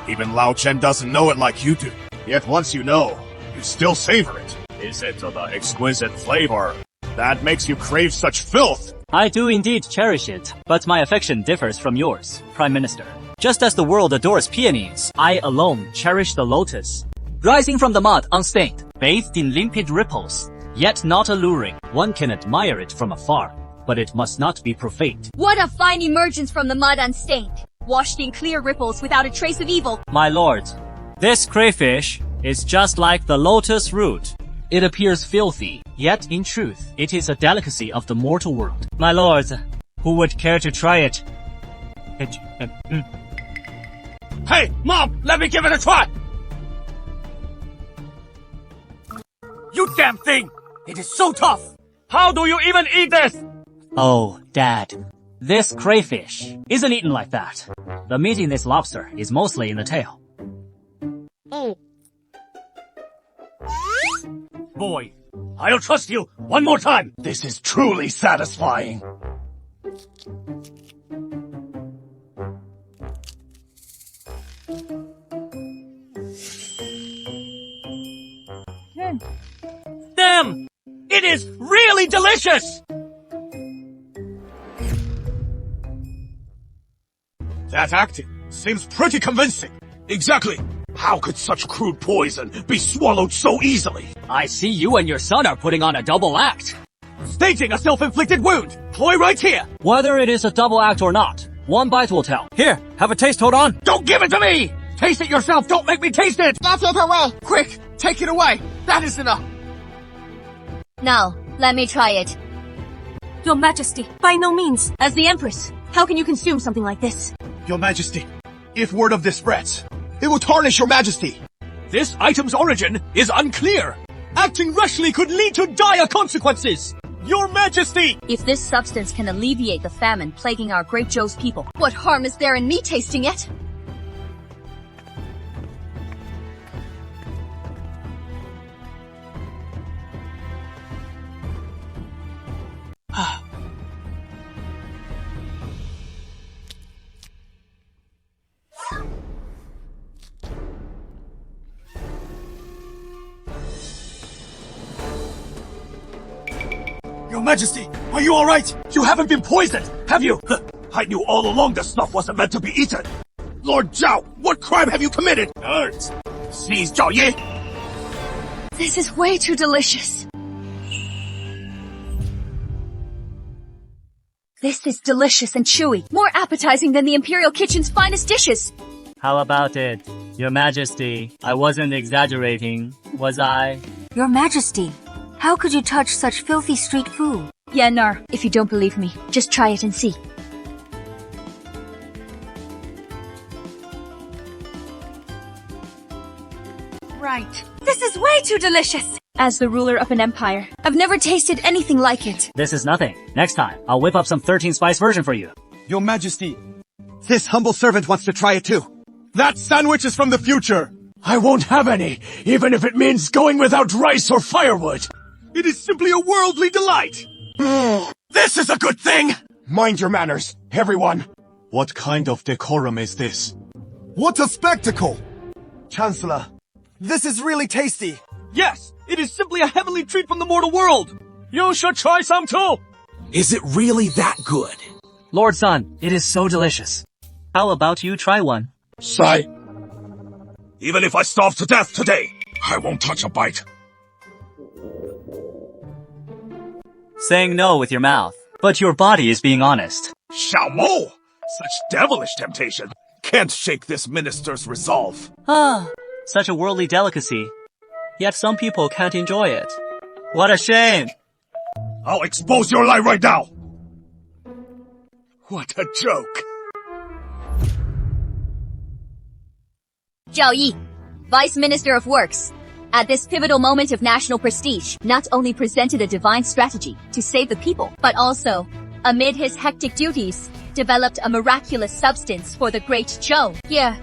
Even Lao Chen doesn't know it like you do. Yet once you know, you still savor it. Is it the exquisite flavor that makes you crave such filth? I do indeed cherish it, but my affection differs from yours, Prime Minister. Just as the world adores peonies, I alone cherish the lotus. Rising from the mud unstained, bathed in limpid ripples, yet not alluring. One can admire it from afar, but it must not be profaned. What a fine emergence from the mud unstained, washed in clear ripples without a trace of evil. My lord, this crayfish is just like the lotus root. It appears filthy, yet in truth, it is a delicacy of the mortal world. My lords, who would care to try it? Hey, Mom, let me give it a try! You damn thing! It is so tough! How do you even eat this? Oh, Dad, this crayfish isn't eaten like that. The meat in this lobster is mostly in the tail. Boy, I'll trust you one more time. This is truly satisfying. Damn! It is really delicious! That acting seems pretty convincing. Exactly. How could such crude poison be swallowed so easily? I see you and your son are putting on a double act. Staging a self-inflicted wound! Ploy right here! Whether it is a double act or not, one bite will tell. Here, have a taste, hold on! Don't give it to me! Taste it yourself, don't make me taste it! Get it away! Quick, take it away! That is enough! Now, let me try it. Your Majesty, by no means. As the Empress, how can you consume something like this? Your Majesty, if word of this spreads, it will tarnish your Majesty. This item's origin is unclear. Acting rashly could lead to dire consequences. Your Majesty! If this substance can alleviate the famine plaguing our great Zhou's people, what harm is there in me tasting it? Your Majesty, are you alright? You haven't been poisoned, have you? I knew all along the stuff wasn't meant to be eaten. Lord Zhao, what crime have you committed? Nerds! Seize Zhao Ye! This is way too delicious. This is delicious and chewy, more appetizing than the Imperial Kitchen's finest dishes. How about it, Your Majesty? I wasn't exaggerating, was I? Your Majesty, how could you touch such filthy street food? Yeah, Nar, if you don't believe me, just try it and see. right. This is way too delicious. As the ruler of an empire, I've never tasted anything like it. This is nothing. Next time, I'll whip up some 13-spice version for you. Your Majesty, this humble servant wants to try it too. That sandwich is from the future. I won't have any, even if it means going without rice or firewood. It is simply a worldly delight. This is a good thing! Mind your manners, everyone. What kind of decorum is this? What a spectacle! Chancellor, this is really tasty. Yes, it is simply a heavenly treat from the mortal world. You should try some too. Is it really that good? Lord Sun, it is so delicious. How about you try one? Sigh. Even if I starve to death today, I won't touch a bite. Saying no with your mouth, but your body is being honest. Xiaomo! Such devilish temptation. Can't shake this minister's resolve. Ah, such a worldly delicacy. Yet some people can't enjoy it. What a shame! I'll expose your lie right now! What a joke! Zhao Yi, Vice Minister of Works, at this pivotal moment of national prestige, not only presented a divine strategy to save the people, but also, amid his hectic duties, developed a miraculous substance for the great Zhou. Yeah.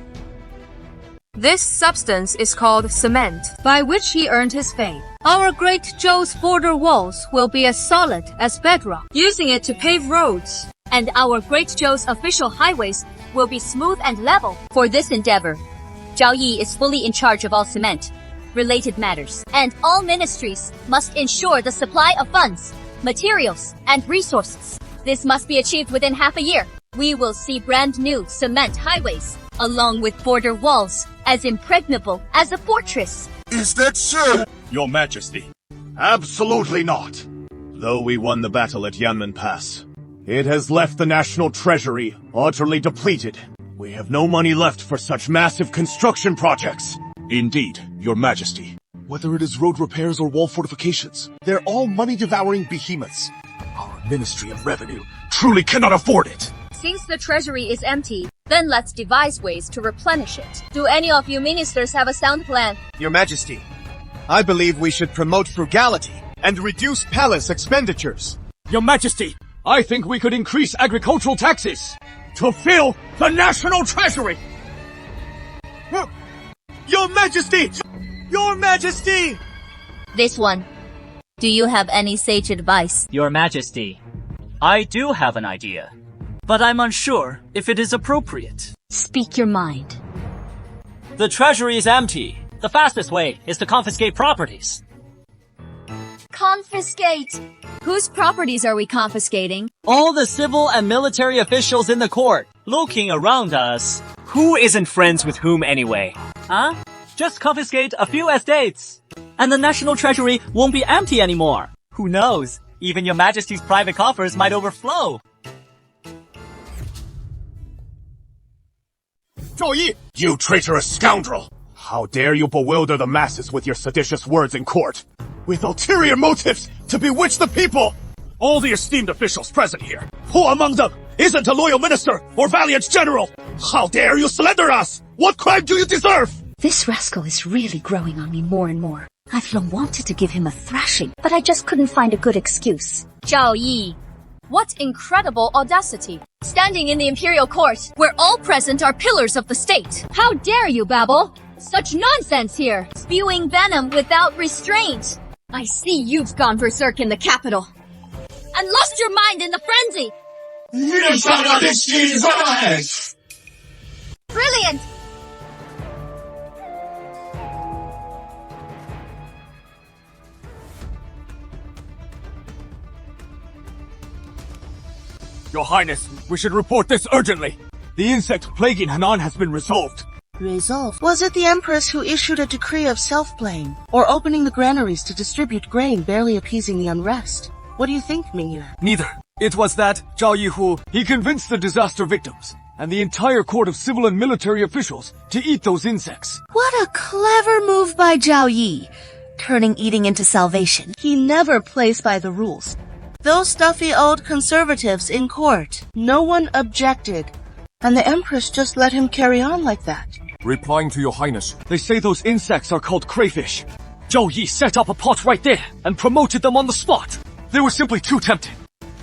This substance is called cement, by which he earned his fame. Our great Zhou's border walls will be as solid as bedrock, using it to pave roads. And our great Zhou's official highways will be smooth and level. For this endeavor, Zhao Yi is fully in charge of all cement related matters, and all ministries must ensure the supply of funds, materials, and resources. This must be achieved within half a year. We will see brand new cement highways, along with border walls, as impregnable as a fortress. Is that so? Your Majesty, absolutely not. Though we won the battle at Yanmen Pass, it has left the national treasury utterly depleted. We have no money left for such massive construction projects. Indeed, Your Majesty. Whether it is road repairs or wall fortifications, they're all money-devouring behemoths. Our Ministry of Revenue truly cannot afford it. Since the treasury is empty, then let's devise ways to replenish it. Do any of you ministers have a sound plan? Your Majesty, I believe we should promote frugality and reduce palace expenditures. Your Majesty, I think we could increase agricultural taxes to fill the national treasury. Your Majesty! Your Majesty! This one. Do you have any sage advice? Your Majesty, I do have an idea, but I'm unsure if it is appropriate. Speak your mind. The treasury is empty. The fastest way is to confiscate properties. Confiscate! Whose properties are we confiscating? All the civil and military officials in the court. Looking around us, who isn't friends with whom anyway? Huh? Just confiscate a few estates, and the national treasury won't be empty anymore. Who knows? Even Your Majesty's private coffers might overflow. Zhao Yi! You traitorous scoundrel! How dare you bewilder the masses with your seditious words in court? With ulterior motives to bewitch the people! All the esteemed officials present here, who among them isn't a loyal minister or valiant general? How dare you slander us? What crime do you deserve? This rascal is really growing on me more and more. I've long wanted to give him a thrashing, but I just couldn't find a good excuse. Zhao Yi. What incredible audacity. Standing in the imperial court, where all present are pillars of the state. How dare you babble? Such nonsense here. Spewing venom without restraint. I see you've gone berserk in the capital. And lost your mind in the frenzy. Brilliant! Your Highness, we should report this urgently. The insect plague in Henan has been resolved. Resolved? Was it the Empress who issued a decree of self-blame? Or opening the granaries to distribute grain, barely appeasing the unrest? What do you think, Mingyu? Neither. It was that Zhao Yi who he convinced the disaster victims and the entire court of civil and military officials to eat those insects. What a clever move by Zhao Yi, turning eating into salvation. He never plays by the rules. Those stuffy old conservatives in court, no one objected. And the Empress just let him carry on like that. Replying to your highness. They say those insects are called crayfish. Zhao Yi set up a pot right there and promoted them on the spot. They were simply too tempting.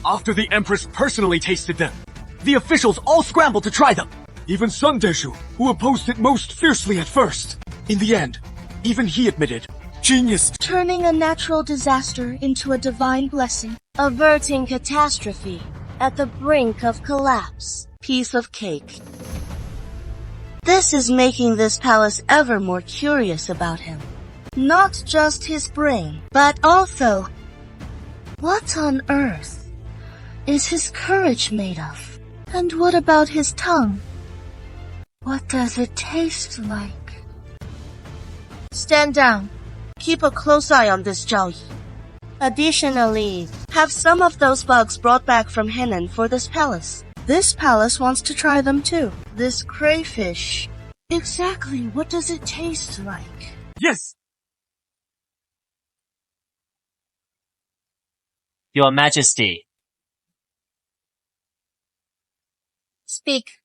After the Empress personally tasted them, the officials all scrambled to try them. Even Sun Deshu, who opposed it most fiercely at first. In the end, even he admitted, genius. Turning a natural disaster into a divine blessing. Averting catastrophe at the brink of collapse. Piece of cake. This is making this palace ever more curious about him. Not just his brain, but also, what on earth is his courage made of? And what about his tongue? What does it taste like? Stand down. Keep a close eye on this Zhao Yi. Additionally, have some of those bugs brought back from Henan for this palace. This palace wants to try them too. This crayfish. Exactly what does it taste like? Yes! Your Majesty. Speak.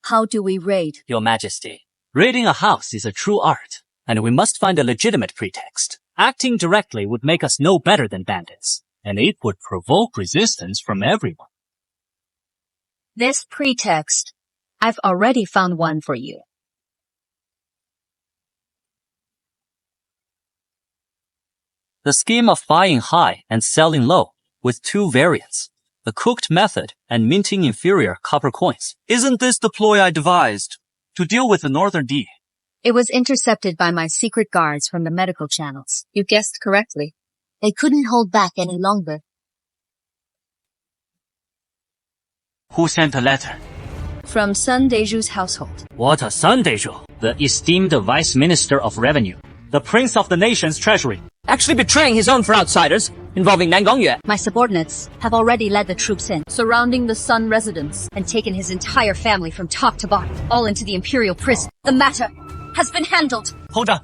How do we raid? Your Majesty. Raiding a house is a true art, and we must find a legitimate pretext. Acting directly would make us no better than bandits, and it would provoke resistance from everyone. This pretext, I've already found one for you. The scheme of buying high and selling low, with two variants, the cooked method and minting inferior copper coins. Isn't this the ploy I devised to deal with the Northern D? It was intercepted by my secret guards from the medical channels. You guessed correctly. They couldn't hold back any longer. Who sent a letter? From Sun Deju's household. What a Sun Deju! The esteemed Vice Minister of Revenue. The Prince of the Nation's Treasury. Actually betraying his own for outsiders, involving Nan Gongyue. My subordinates have already led the troops in, surrounding the Sun residence, and taken his entire family from top to bottom, all into the imperial prison. The matter has been handled. Hold on.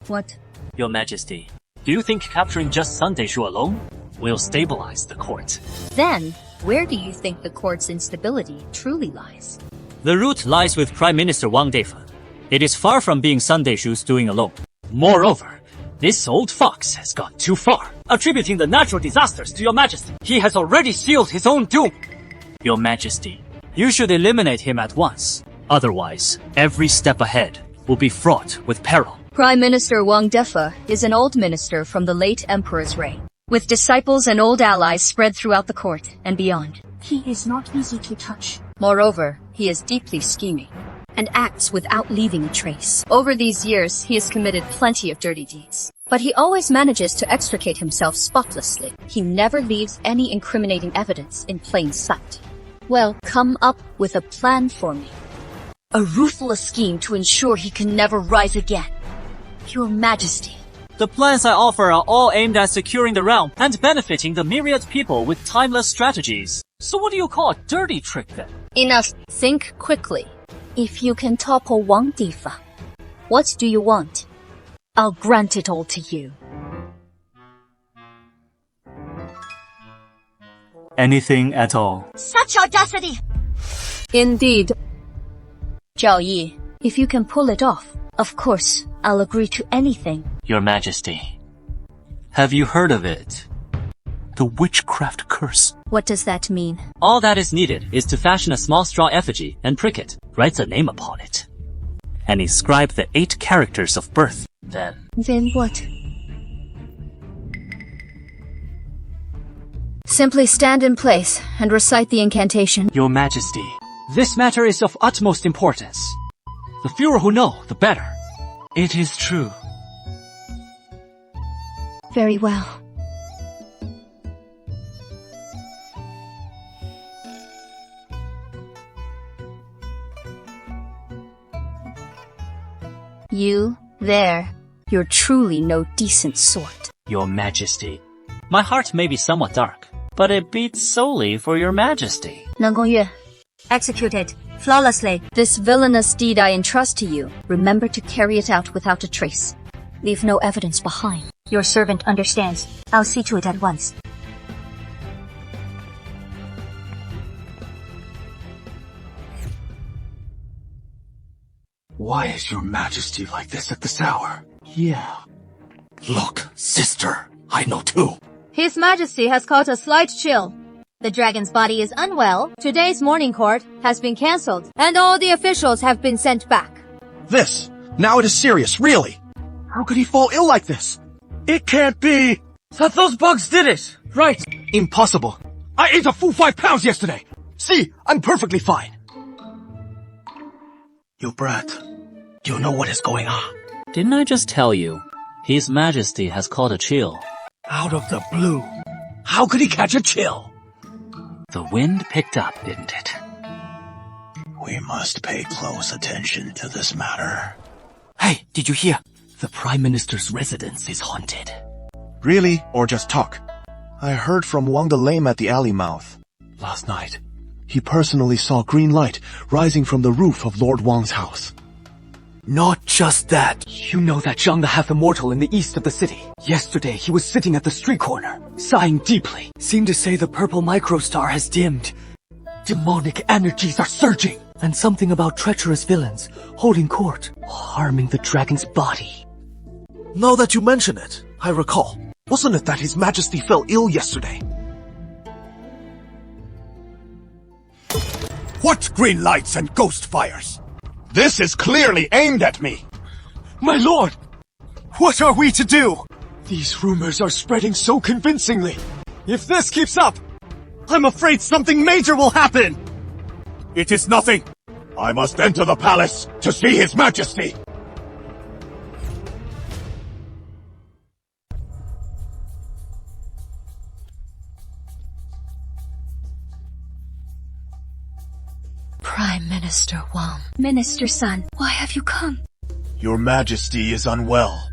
What? Your Majesty, do you think capturing just Sun Deshu alone will stabilize the court? Then, where do you think the court's instability truly lies? The root lies with Prime Minister Wang Defa. It is far from being Sun Deshu's doing alone. Moreover, this old fox has gone too far, attributing the natural disasters to Your Majesty. He has already sealed his own doom. Your Majesty, you should eliminate him at once. Otherwise, every step ahead will be fraught with peril. Prime Minister Wang Defa is an old minister from the late Emperor's reign, with disciples and old allies spread throughout the court and beyond. He is not easy to touch. Moreover, he is deeply scheming and acts without leaving a trace. Over these years, he has committed plenty of dirty deeds, but he always manages to extricate himself spotlessly. He never leaves any incriminating evidence in plain sight. Well, come up with a plan for me. A ruthless scheme to ensure he can never rise again. Your Majesty. The plans I offer are all aimed at securing the realm and benefiting the myriad people with timeless strategies. So what do you call a dirty trick then? Enough. Think quickly. If you can topple Wang Defa, what do you want? I'll grant it all to you. Anything at all. Such audacity! Indeed. Zhao Yi, if you can pull it off, of course, I'll agree to anything. Your Majesty, have you heard of it? The witchcraft curse. What does that mean? All that is needed is to fashion a small straw effigy and prick it, write a name upon it, and inscribe the 8 characters of birth. Then what? Simply stand in place and recite the incantation. Your Majesty, this matter is of utmost importance. The fewer who know, the better. It is true. Very well. You, there, you're truly no decent sort. Your Majesty, my heart may be somewhat dark, but it beats solely for Your Majesty. Nan Gongyue, execute it flawlessly. This villainous deed I entrust to you. Remember to carry it out without a trace. Leave no evidence behind. Your servant understands. I'll see to it at once. Why is your majesty like this at this hour? Yeah. Look, sister, I know too. His Majesty has caught a slight chill. The dragon's body is unwell, today's morning court has been cancelled, and all the officials have been sent back. Now it is serious, really. How could he fall ill like this? It can't be. That those bugs did it! Right. Impossible. I ate a full 5 pounds yesterday. See, I'm perfectly fine. You brat, you know what is going on. Didn't I just tell you? His Majesty has caught a chill. Out of the blue. How could he catch a chill? The wind picked up, didn't it? We must pay close attention to this matter. Hey, did you hear? The Prime Minister's residence is haunted. Really? Or just talk? I heard from Wang the Lame at the alley mouth. Last night, he personally saw green light rising from the roof of Lord Wang's house. Not just that. You know that Zhang the Half-Immortal in the east of the city. Yesterday, he was sitting at the street corner, sighing deeply. Seemed to say the purple microstar has dimmed. Demonic energies are surging. And something about treacherous villains holding court, harming the dragon's body. Now that you mention it, I recall. Wasn't it that His Majesty fell ill yesterday? What green lights and ghost fires? This is clearly aimed at me! My lord! What are we to do? These rumors are spreading so convincingly. If this keeps up, I'm afraid something major will happen! It is nothing. I must enter the palace to see His Majesty. Prime Minister Wang. Minister Sun, why have you come? Your Majesty is unwell.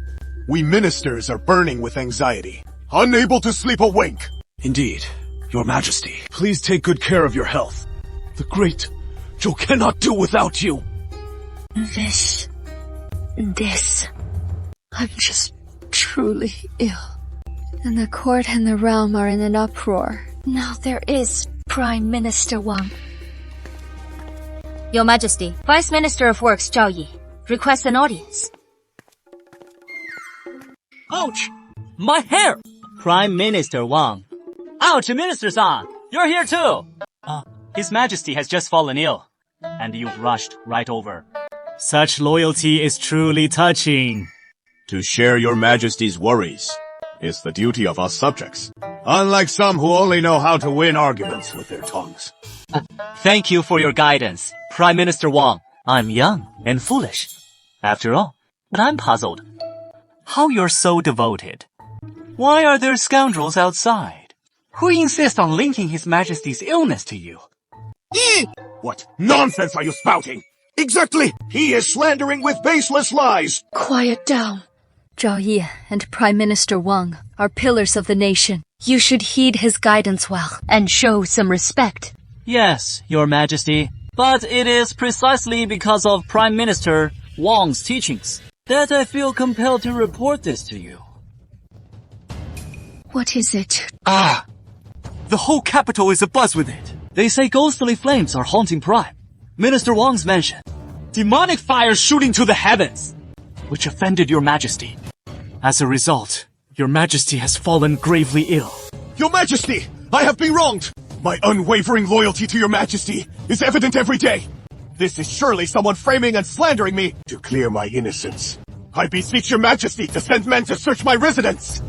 We ministers are burning with anxiety, unable to sleep a wink. Indeed, Your Majesty, please take good care of your health. The great Zhou cannot do without you. This. I'm just truly ill. And the court and the realm are in an uproar. Now there is Prime Minister Wang. Your Majesty, Vice Minister of Works Zhao Yi requests an audience. Ouch! My hair! Prime Minister Wang. Ouch, Minister-san! You're here too! His Majesty has just fallen ill, and you've rushed right over. Such loyalty is truly touching. To share your Majesty's worries is the duty of us subjects, unlike some who only know how to win arguments with their tongues. Thank you for your guidance, Prime Minister Wang. I'm young and foolish, after all, but I'm puzzled. How you're so devoted. Why are there scoundrels outside? Who insists on linking His Majesty's illness to you? What nonsense are you spouting? Exactly! He is slandering with baseless lies! Quiet down. Zhao Yi and Prime Minister Wang are pillars of the nation. You should heed his guidance well and show some respect. Yes, Your Majesty, but it is precisely because of Prime Minister Wang's teachings that I feel compelled to report this to you. What is it? The whole capital is abuzz with it. They say ghostly flames are haunting Prime Minister Wang's mansion. Demonic fires shooting to the heavens, which offended Your Majesty. As a result, Your Majesty has fallen gravely ill. Your Majesty! I have been wronged! My unwavering loyalty to Your Majesty is evident every day. This is surely someone framing and slandering me to clear my innocence. I beseech Your Majesty to send men to search my residence.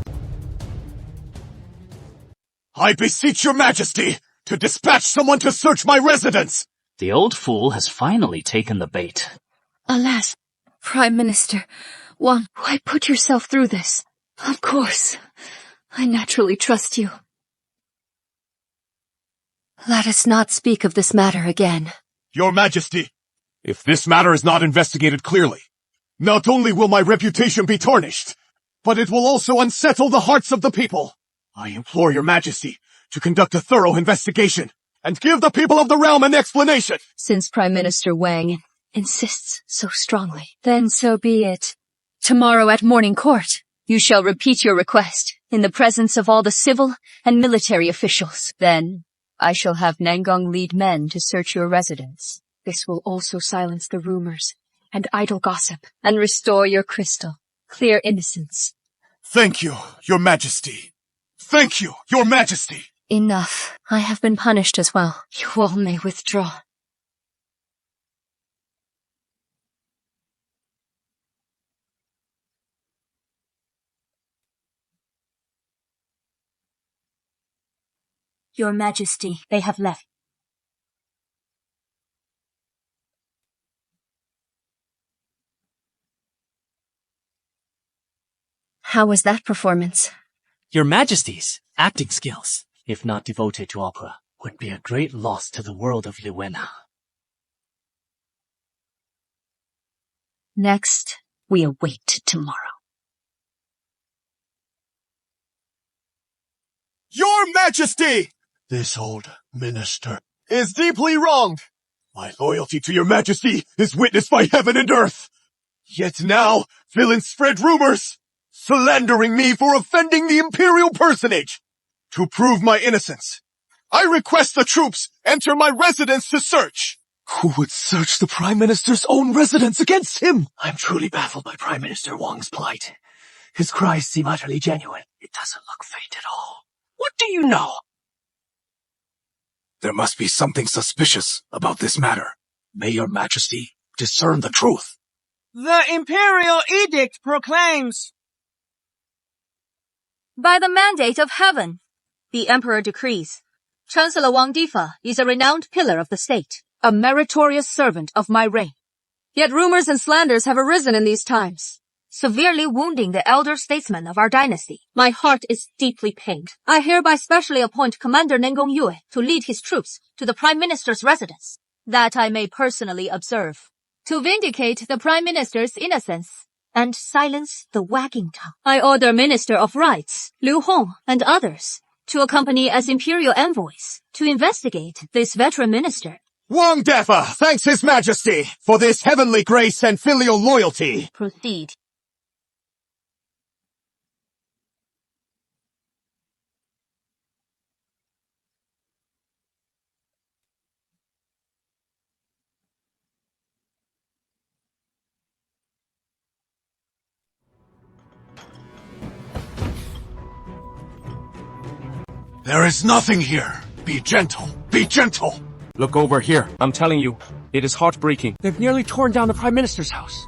I beseech Your Majesty to dispatch someone to search my residence. The old fool has finally taken the bait. Alas, Prime Minister Wang, why put yourself through this? Of course, I naturally trust you. Let us not speak of this matter again. Your Majesty, if this matter is not investigated clearly, not only will my reputation be tarnished, but it will also unsettle the hearts of the people. I implore Your Majesty to conduct a thorough investigation and give the people of the realm an explanation. Since Prime Minister Wang insists so strongly, then so be it. Tomorrow at morning court, you shall repeat your request in the presence of all the civil and military officials. Then, I shall have Nangong lead men to search your residence. This will also silence the rumors and idle gossip, and restore your crystal. Clear innocence. Thank you, Your Majesty. Thank you, Your Majesty. Enough. I have been punished as well. You all may withdraw. Your Majesty, they have left. How was that performance? Your Majesty's acting skills, if not devoted to opera, would be a great loss to the world of Liwena. Next, we await tomorrow. Your Majesty! This old minister Is deeply wronged. My loyalty to Your Majesty is witnessed by heaven and earth. Yet now, villains spread rumors, slandering me for offending the imperial personage. To prove my innocence, I request the troops enter my residence to search. Who would search the Prime Minister's own residence against him? I'm truly baffled by Prime Minister Wang's plight. His cries seem utterly genuine. It doesn't look fake at all. What do you know? There must be something suspicious about this matter. May Your Majesty discern the truth. The imperial edict proclaims, By the mandate of heaven, the Emperor decrees, Chancellor Wang Difa is a renowned pillar of the state, a meritorious servant of my reign. Yet rumors and slanders have arisen in these times, severely wounding the elder statesman of our dynasty. My heart is deeply pained. I hereby specially appoint Commander Nengong Yue to lead his troops to the Prime Minister's residence, that I may personally observe, to vindicate the Prime Minister's innocence and silence the wagging tongue. I order Minister of Rights, Liu Hong, and others to accompany as imperial envoys to investigate this veteran minister. Wang Difa thanks His Majesty for this heavenly grace and filial loyalty. Proceed. There is nothing here. Be gentle. Be gentle. Look over here. I'm telling you, it is heartbreaking. They've nearly torn down the Prime Minister's house.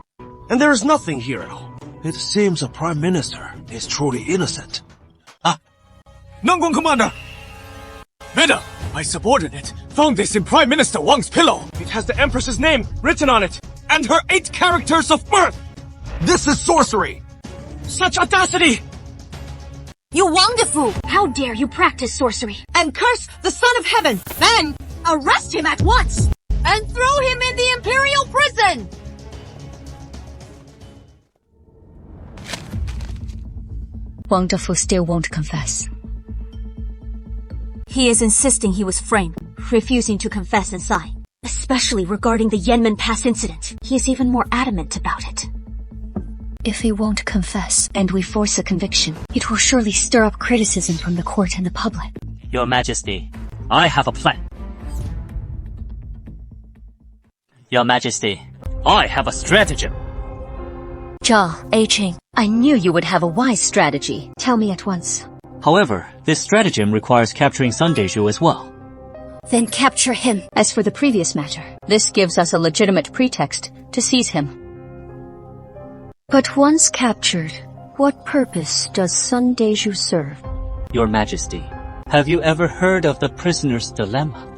And there is nothing here at all. It seems the Prime Minister is truly innocent. Nongguang Commander! Madam, my subordinate found this in Prime Minister Wang's pillow. It has the Empress's name written on it, and her 8 characters of birth. This is sorcery! Such audacity! You wonderful! How dare you practice sorcery and curse the Son of Heaven? Then arrest him at once and throw him in the imperial prison! Wang Defu still won't confess. He is insisting he was framed, refusing to confess and sign. Especially regarding the Yanmen Pass incident. He is even more adamant about it. If he won't confess, and we force a conviction, it will surely stir up criticism from the court and the public. Your Majesty, I have a plan. Your Majesty, I have a stratagem. Zhao, Eiqing, I knew you would have a wise strategy. Tell me at once. However, this stratagem requires capturing Sun Deju as well. Then capture him. As for the previous matter, this gives us a legitimate pretext to seize him. But once captured, what purpose does Sun Deju serve? Your Majesty, have you ever heard of the prisoner's dilemma?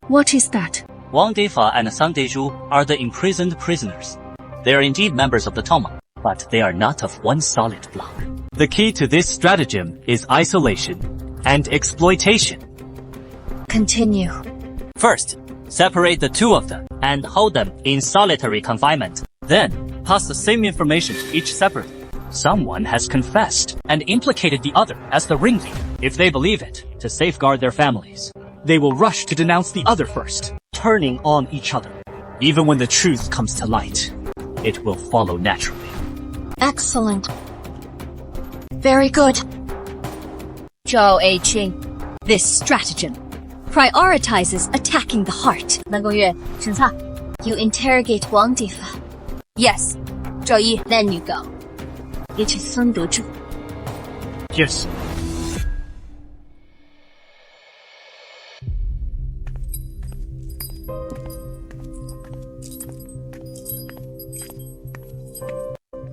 What is that? Wang Difa and Sun Deju are the imprisoned prisoners. They are indeed members of the Toma, but they are not of one solid block. The key to this stratagem is isolation and exploitation. Continue. First, separate the two of them and hold them in solitary confinement. Then, pass the same information to each separately. Someone has confessed and implicated the other as the ringleader. If they believe it, to safeguard their families, they will rush to denounce the other first, turning on each other. Even when the truth comes to light, it will follow naturally. Excellent. Very good. Zhao Eiqing, this stratagem prioritizes attacking the heart. 南宫月，请坐。You interrogate Wang Difa. Yes. 赵一, Then you go. It is Sun Dezhu. Yes.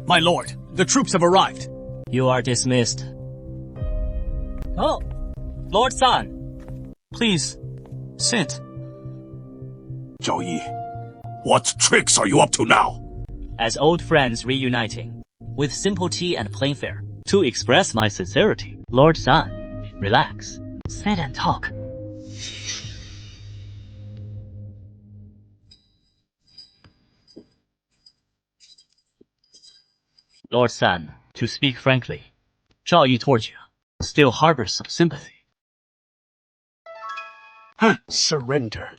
My lord, the troops have arrived. You are dismissed. Oh, Lord San. Please, sit. Zhao Yi, what tricks are you up to now? As old friends reuniting, with simple tea and plain fare, to express my sincerity. Lord San, relax. Sit and talk. Lord San, to speak frankly, Zhao Yi towards you still harbors some sympathy. Surrender.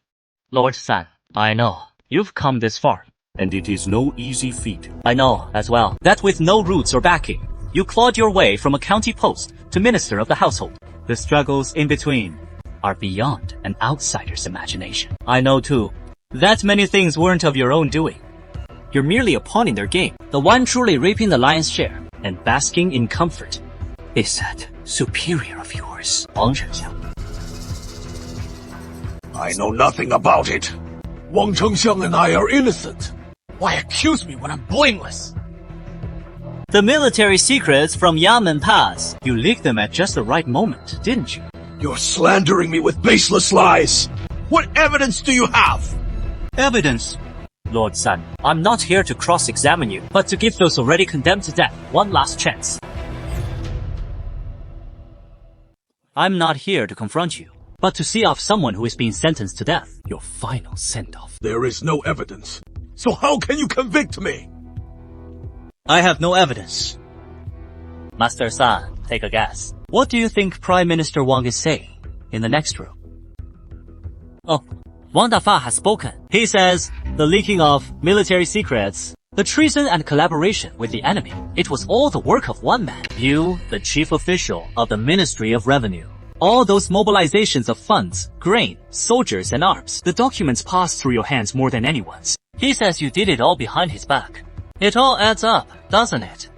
Lord San, I know, you've come this far. And it is no easy feat. I know, as well, that with no roots or backing, you clawed your way from a county post to minister of the household. The struggles in between are beyond an outsider's imagination. I know, too, that many things weren't of your own doing. You're merely a pawn in their game. The one truly reaping the lion's share and basking in comfort is that superior of yours, Wang Chengxiang. I know nothing about it. Wang Chengxiang and I are innocent. Why accuse me when I'm blameless? The military secrets from Yanmen Pass. You leaked them at just the right moment, didn't you? You're slandering me with baseless lies. What evidence do you have? Evidence? Lord San, I'm not here to cross-examine you, but to give those already condemned to death one last chance. I'm not here to confront you, but to see off someone who is being sentenced to death. Your final send-off. There is no evidence. So how can you convict me? I have no evidence. Master San, take a guess. What do you think Prime Minister Wang is saying in the next room? Oh, Wang Dafa has spoken. He says the leaking of military secrets, the treason and collaboration with the enemy, it was all the work of one man. You, the chief official of the Ministry of Revenue. All those mobilizations of funds, grain, soldiers and arms, the documents passed through your hands more than anyone's. He says you did it all behind his back. It all adds up, doesn't it?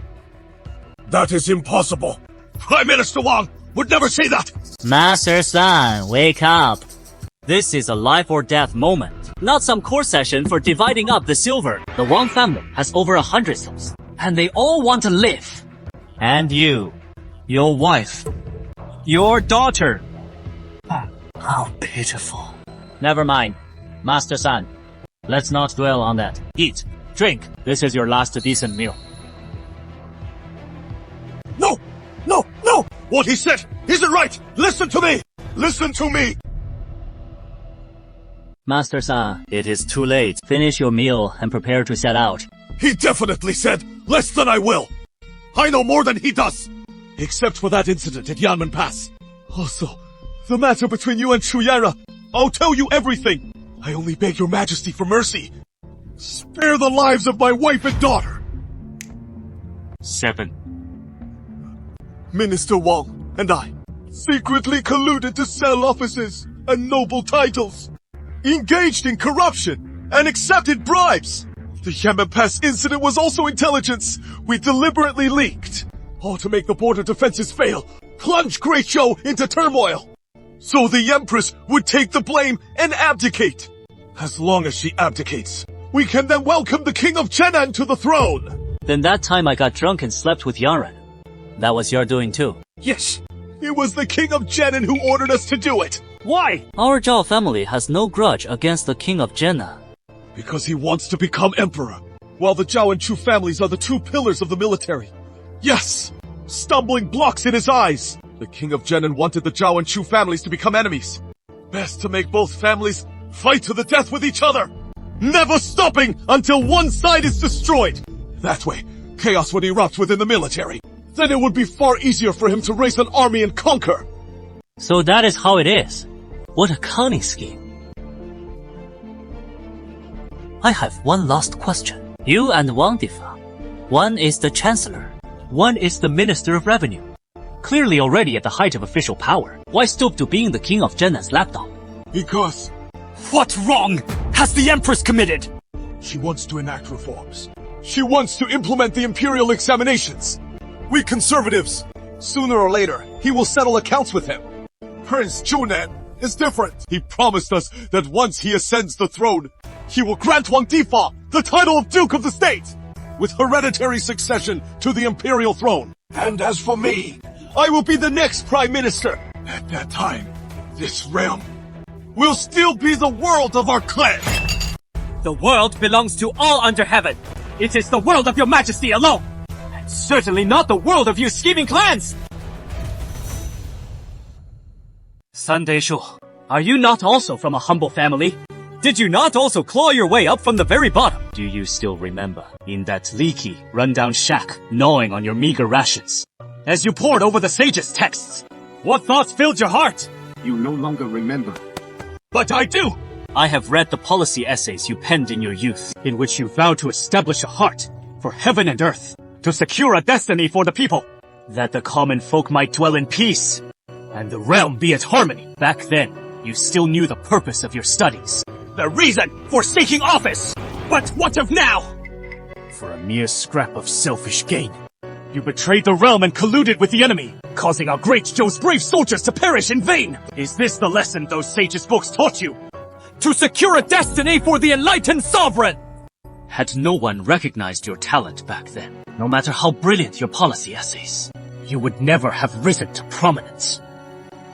That is impossible. Prime Minister Wang would never say that. Master San, wake up. This is a life or death moment, not some court session for dividing up the silver. The Wang family has over 100 souls, and they all want to live. And you, your wife, your daughter. How pitiful. Never mind, Master San. Let's not dwell on that. Eat, drink. This is your last decent meal. No! No! No! What he said isn't right! Listen to me! Listen to me! Master San, it is too late. Finish your meal and prepare to set out. He definitely said less than I will. I know more than he does. Except for that incident at Yanmen Pass. Also, the matter between you and Chuyera. I'll tell you everything. I only beg your majesty for mercy. Spare the lives of my wife and daughter. 7. Minister Wang and I secretly colluded to sell offices and noble titles, engaged in corruption, and accepted bribes. The Yanmen Pass incident was also intelligence we deliberately leaked, all to make the border defenses fail, plunge Great Zhou into turmoil, so the Empress would take the blame and abdicate. As long as she abdicates, we can then welcome the King of Chenan to the throne. Then that time I got drunk and slept with Yanren. That was your doing too. Yes, it was the King of Chenan who ordered us to do it. Why? Our Zhao family has no grudge against the King of Chenan. Because he wants to become emperor, while the Zhao and Chu families are the two pillars of the military. Yes, stumbling blocks in his eyes. The King of Chenan wanted the Zhao and Chu families to become enemies. Best to make both families fight to the death with each other, never stopping until one side is destroyed. That way, chaos would erupt within the military. Then it would be far easier for him to raise an army and conquer. So that is how it is. What a cunning scheme. I have one last question. You and Wang Difa. One is the Chancellor. One is the Minister of Revenue. Clearly already at the height of official power. Why stoop to being the King of Chenan's lapdog? Because... What wrong has the Empress committed? She wants to enact reforms. She wants to implement the imperial examinations. We conservatives, sooner or later, he will settle accounts with him. Prince Junan is different. He promised us that once he ascends the throne, he will grant Wang Difa the title of Duke of the State, with hereditary succession to the imperial throne. And as for me, I will be the next prime minister. At that time, this realm will still be the world of our clan. The world belongs to all under heaven. It is the world of your majesty alone. And certainly not the world of you scheming clans. Sunday Shu, are you not also from a humble family? Did you not also claw your way up from the very bottom? Do you still remember, in that leaky, rundown shack, gnawing on your meager rations, as you pored over the sage's texts, what thoughts filled your heart? You no longer remember. But I do! I have read the policy essays you penned in your youth, in which you vowed to establish a heart for heaven and earth, to secure a destiny for the people, that the common folk might dwell in peace, and the realm be at harmony. Back then, you still knew the purpose of your studies, the reason for seeking office. But what of now? For a mere scrap of selfish gain, you betrayed the realm and colluded with the enemy, causing our great Zhou's brave soldiers to perish in vain. Is this the lesson those sages' books taught you? To secure a destiny for the enlightened sovereign! Had no one recognized your talent back then, no matter how brilliant your policy essays, you would never have risen to prominence.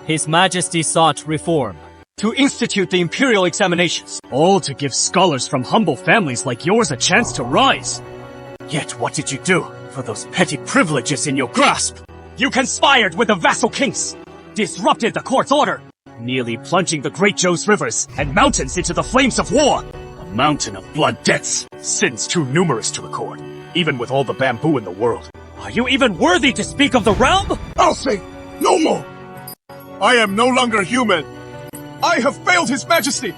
His Majesty sought reform, to institute the imperial examinations, all to give scholars from humble families like yours a chance to rise. Yet what did you do for those petty privileges in your grasp? You conspired with the vassal kings, disrupted the court's order, nearly plunging the great Zhou's rivers and mountains into the flames of war. A mountain of blood debts, sins too numerous to record, even with all the bamboo in the world. Are you even worthy to speak of the realm? I'll say no more! I am no longer human. I have failed His Majesty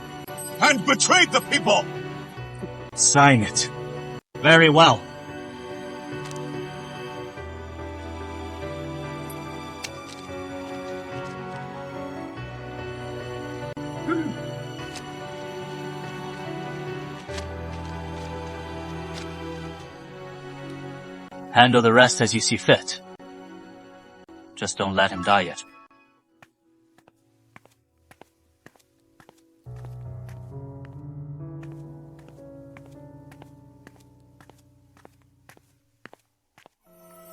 and betrayed the people. Sign it. Very well. Handle the rest as you see fit. Just don't let him die yet.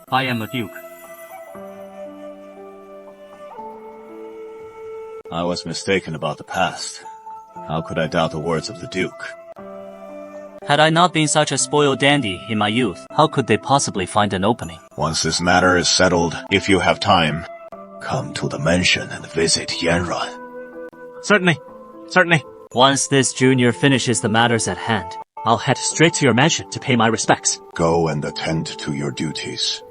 I am a duke. I was mistaken about the past. How could I doubt the words of the Duke? Had I not been such a spoiled dandy in my youth, how could they possibly find an opening? Once this matter is settled, if you have time, come to the mansion and visit Yanren. Certainly. Certainly. Once this junior finishes the matters at hand, I'll head straight to your mansion to pay my respects. Go and attend to your duties.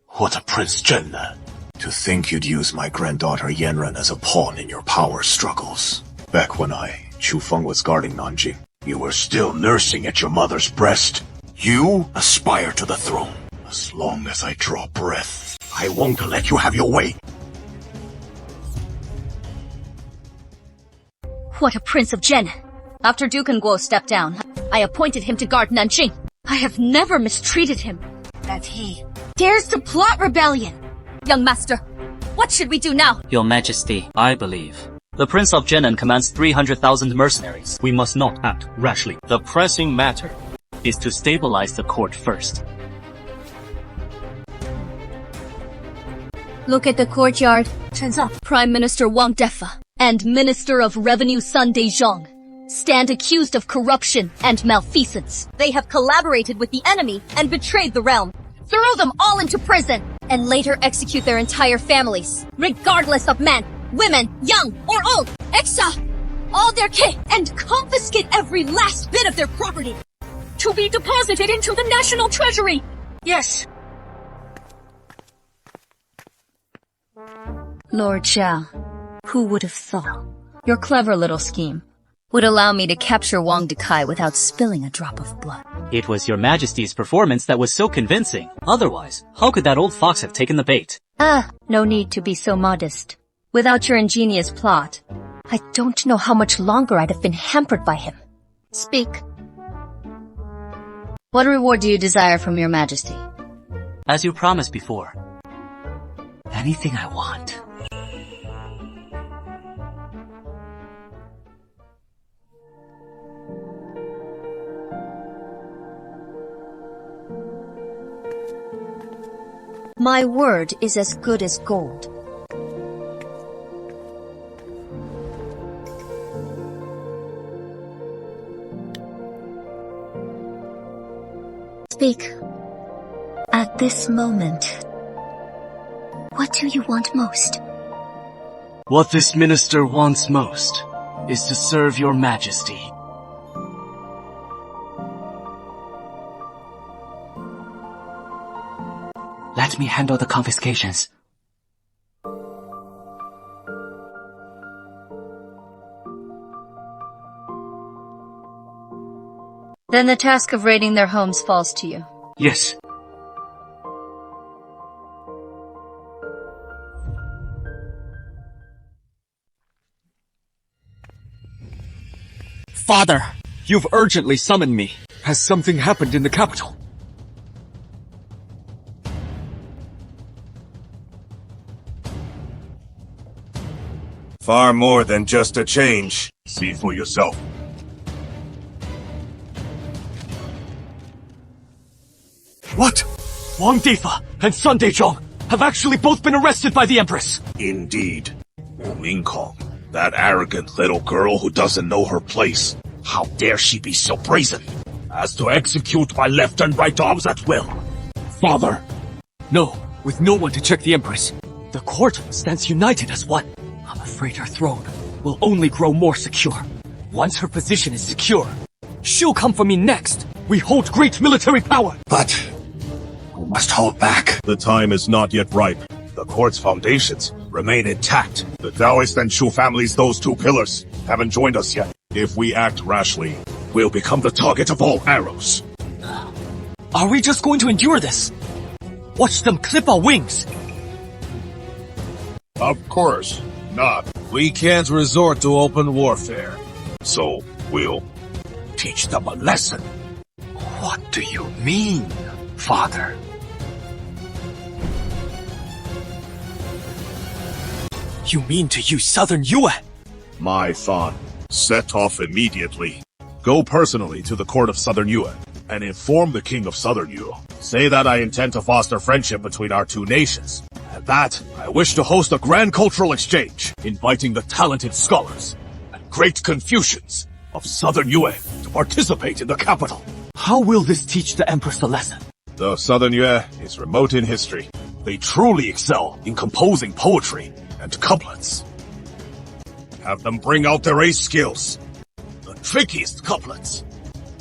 What a Prince Zhen! To think you'd use my granddaughter Yanren as a pawn in your power struggles. Back when Chu Feng was guarding Nanjing, you were still nursing at your mother's breast. You aspire to the throne. As long as I draw breath, I won't let you have your way. What a Prince of Zhen! After Duke Guo stepped down, I appointed him to guard Nanjing. I have never mistreated him. That he dares to plot rebellion. Young master, what should we do now? Your Majesty, I believe the Prince of Zhenan commands 300,000 mercenaries. We must not act rashly. The pressing matter is to stabilize the court first. Look at the courtyard. Prime Minister Wang Defa and Minister of Revenue Sun Dezhong stand accused of corruption and malfeasance. They have collaborated with the enemy and betrayed the realm. Throw them all into prison and later execute their entire families, regardless of men, women, young or old. Exile all their kin and confiscate every last bit of their property to be deposited into the national treasury. Yes. Lord Zhao, who would have thought your clever little scheme would allow me to capture Wang Dekai without spilling a drop of blood? It was your Majesty's performance that was so convincing. Otherwise, how could that old fox have taken the bait? No need to be so modest. Without your ingenious plot, I don't know how much longer I'd have been hampered by him. Speak. What reward do you desire from your majesty? As you promised before. Anything I want. My word is as good as gold. Speak. At this moment, what do you want most? What this minister wants most is to serve your majesty. Let me handle the confiscations. Then the task of raiding their homes falls to you. Yes. Father, you've urgently summoned me. Has something happened in the capital? Far more than just a change. See for yourself. What? Wang Difa and Sun Dezhong have actually both been arrested by the Empress. Indeed. Wu Kong, that arrogant little girl who doesn't know her place. How dare she be so brazen as to execute my left and right arms at will? Father! No, with no one to check the Empress. The court stands united as one. I'm afraid her throne will only grow more secure. Once her position is secure, she'll come for me next. We hold great military power. But we must hold back. The time is not yet ripe. The court's foundations remain intact. The Taoist and Shu families, those two pillars, haven't joined us yet. If we act rashly, we'll become the target of all arrows. Are we just going to endure this? Watch them clip our wings. Of course not. We can't resort to open warfare. So we'll teach them a lesson. What do you mean, Father? You mean to use Southern Yuan? My thought. Set off immediately. Go personally to the court of Southern Yuan and inform the king of Southern Yu. Say that I intend to foster friendship between our two nations, and that I wish to host a grand cultural exchange, inviting the talented scholars and great Confucians of Southern Yuan to participate in the capital. How will this teach the Empress a lesson? The Southern Yuan is remote in history. They truly excel in composing poetry and couplets. Have them bring out their ace skills, the trickiest couplets,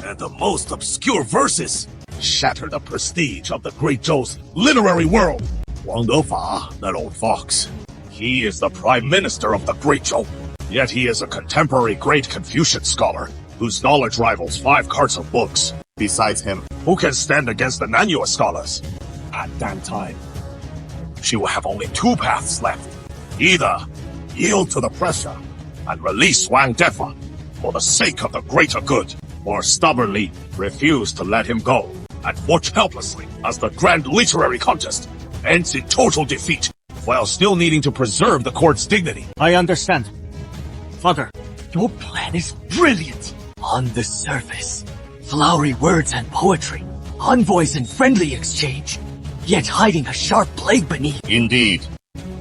and the most obscure verses. Shatter the prestige of the Great Zhou's literary world. Wang Defa, that old fox, he is the prime minister of the Great Zhou. Yet he is a contemporary great Confucian scholar whose knowledge rivals 5 carts of books. Besides him, who can stand against the Nanyue scholars? At that time, she will have only 2 paths left. Either yield to the pressure and release Wang Defa for the sake of the greater good, or stubbornly refuse to let him go and watch helplessly as the grand literary contest ends in total defeat, while still needing to preserve the court's dignity. I understand. Father, your plan is brilliant. On the surface, flowery words and poetry, envoys and friendly exchange, yet hiding a sharp blade beneath. Indeed.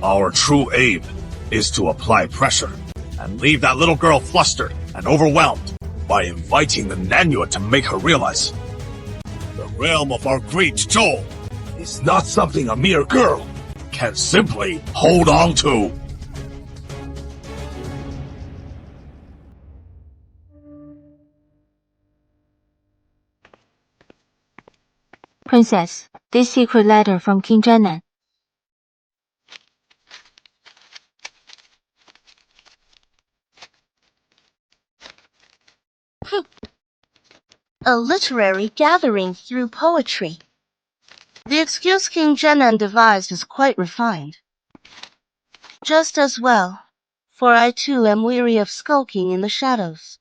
Our true aim is to apply pressure and leave that little girl flustered and overwhelmed by inviting the Nanyue to make her realize the realm of our great Zhou is not something a mere girl can simply hold on to. Princess, this secret letter from King Yanmen. A literary gathering through poetry. The excuse King Yanmen devised is quite refined. Just as well, for I too am weary of skulking in the shadows.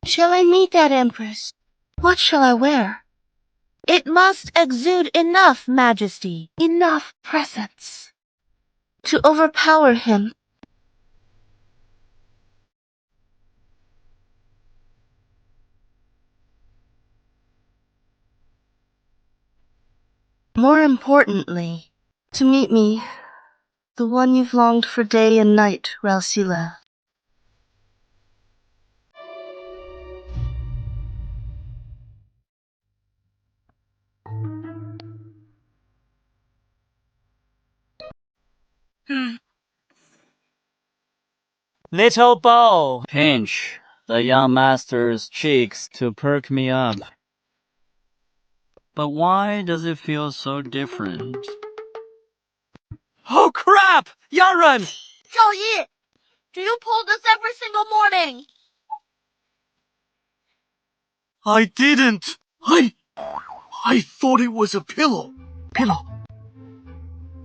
Shall I meet that Empress? What shall I wear? It must exude enough majesty, enough presence to overpower him. More importantly, to meet me, the one you've longed for day and night, Rausila. Little bow, pinch the young master's cheeks to perk me up. But why does it feel so different? Oh crap! Yanren! Zhao Yi! Do you pull this every single morning? I didn't! I thought it was a pillow.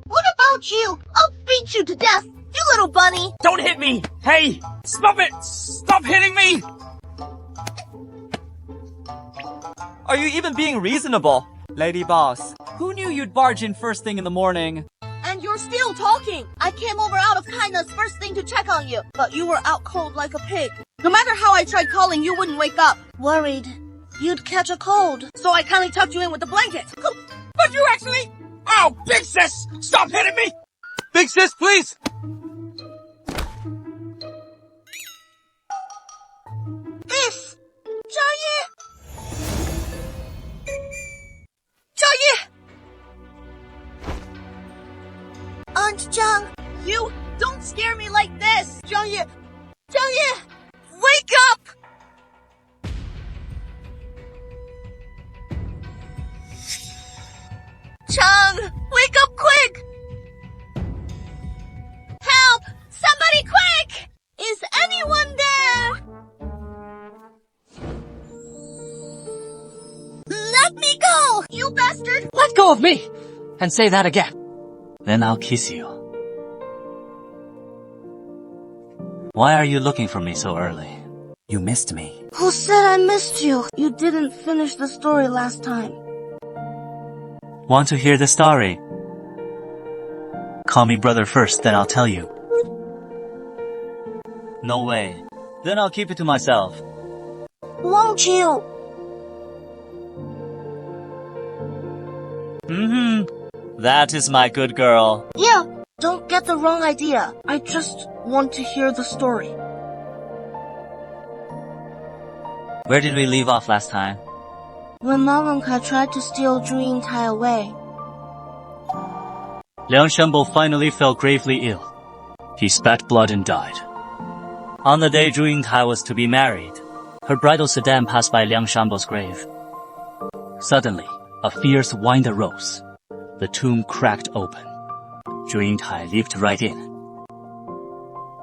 What about you? I'll beat you to death, you little bunny! Don't hit me! Hey! Stop it! Stop hitting me! Are you even being reasonable? Lady boss, who knew you'd barge in first thing in the morning? And you're still talking! I came over out of kindness first thing to check on you, but you were out cold like a pig. No matter how I tried calling, you wouldn't wake up. Worried you'd catch a cold, so I kindly tucked you in with a blanket. But you actually... Oh, big sis! Stop hitting me! Big sis, please! This! Zhao Yi! Zhao Yi! Aunt Zhang, you don't scare me like this! Zhao Yi! Zhao Yi! Wake up! Chang, wake up quick! Help! Somebody quick! Is anyone there? Let me go, you bastard! Let go of me! And say that again. Then I'll kiss you. Why are you looking for me so early? You missed me. Who said I missed you? You didn't finish the story last time. Want to hear the story? Call me brother first, then I'll tell you. No way. Then I'll keep it to myself. Won't you? That is my good girl. Yeah, don't get the wrong idea. I just want to hear the story. Where did we leave off last time? When Malenka tried to steal Zhu Yingtai away. Liang Shanbo finally fell gravely ill. He spat blood and died. On the day Zhu Yingtai was to be married, her bridal sedan passed by Liang Shanbo's grave. Suddenly, a fierce wind arose. The tomb cracked open. Zhu Yingtai leaped right in.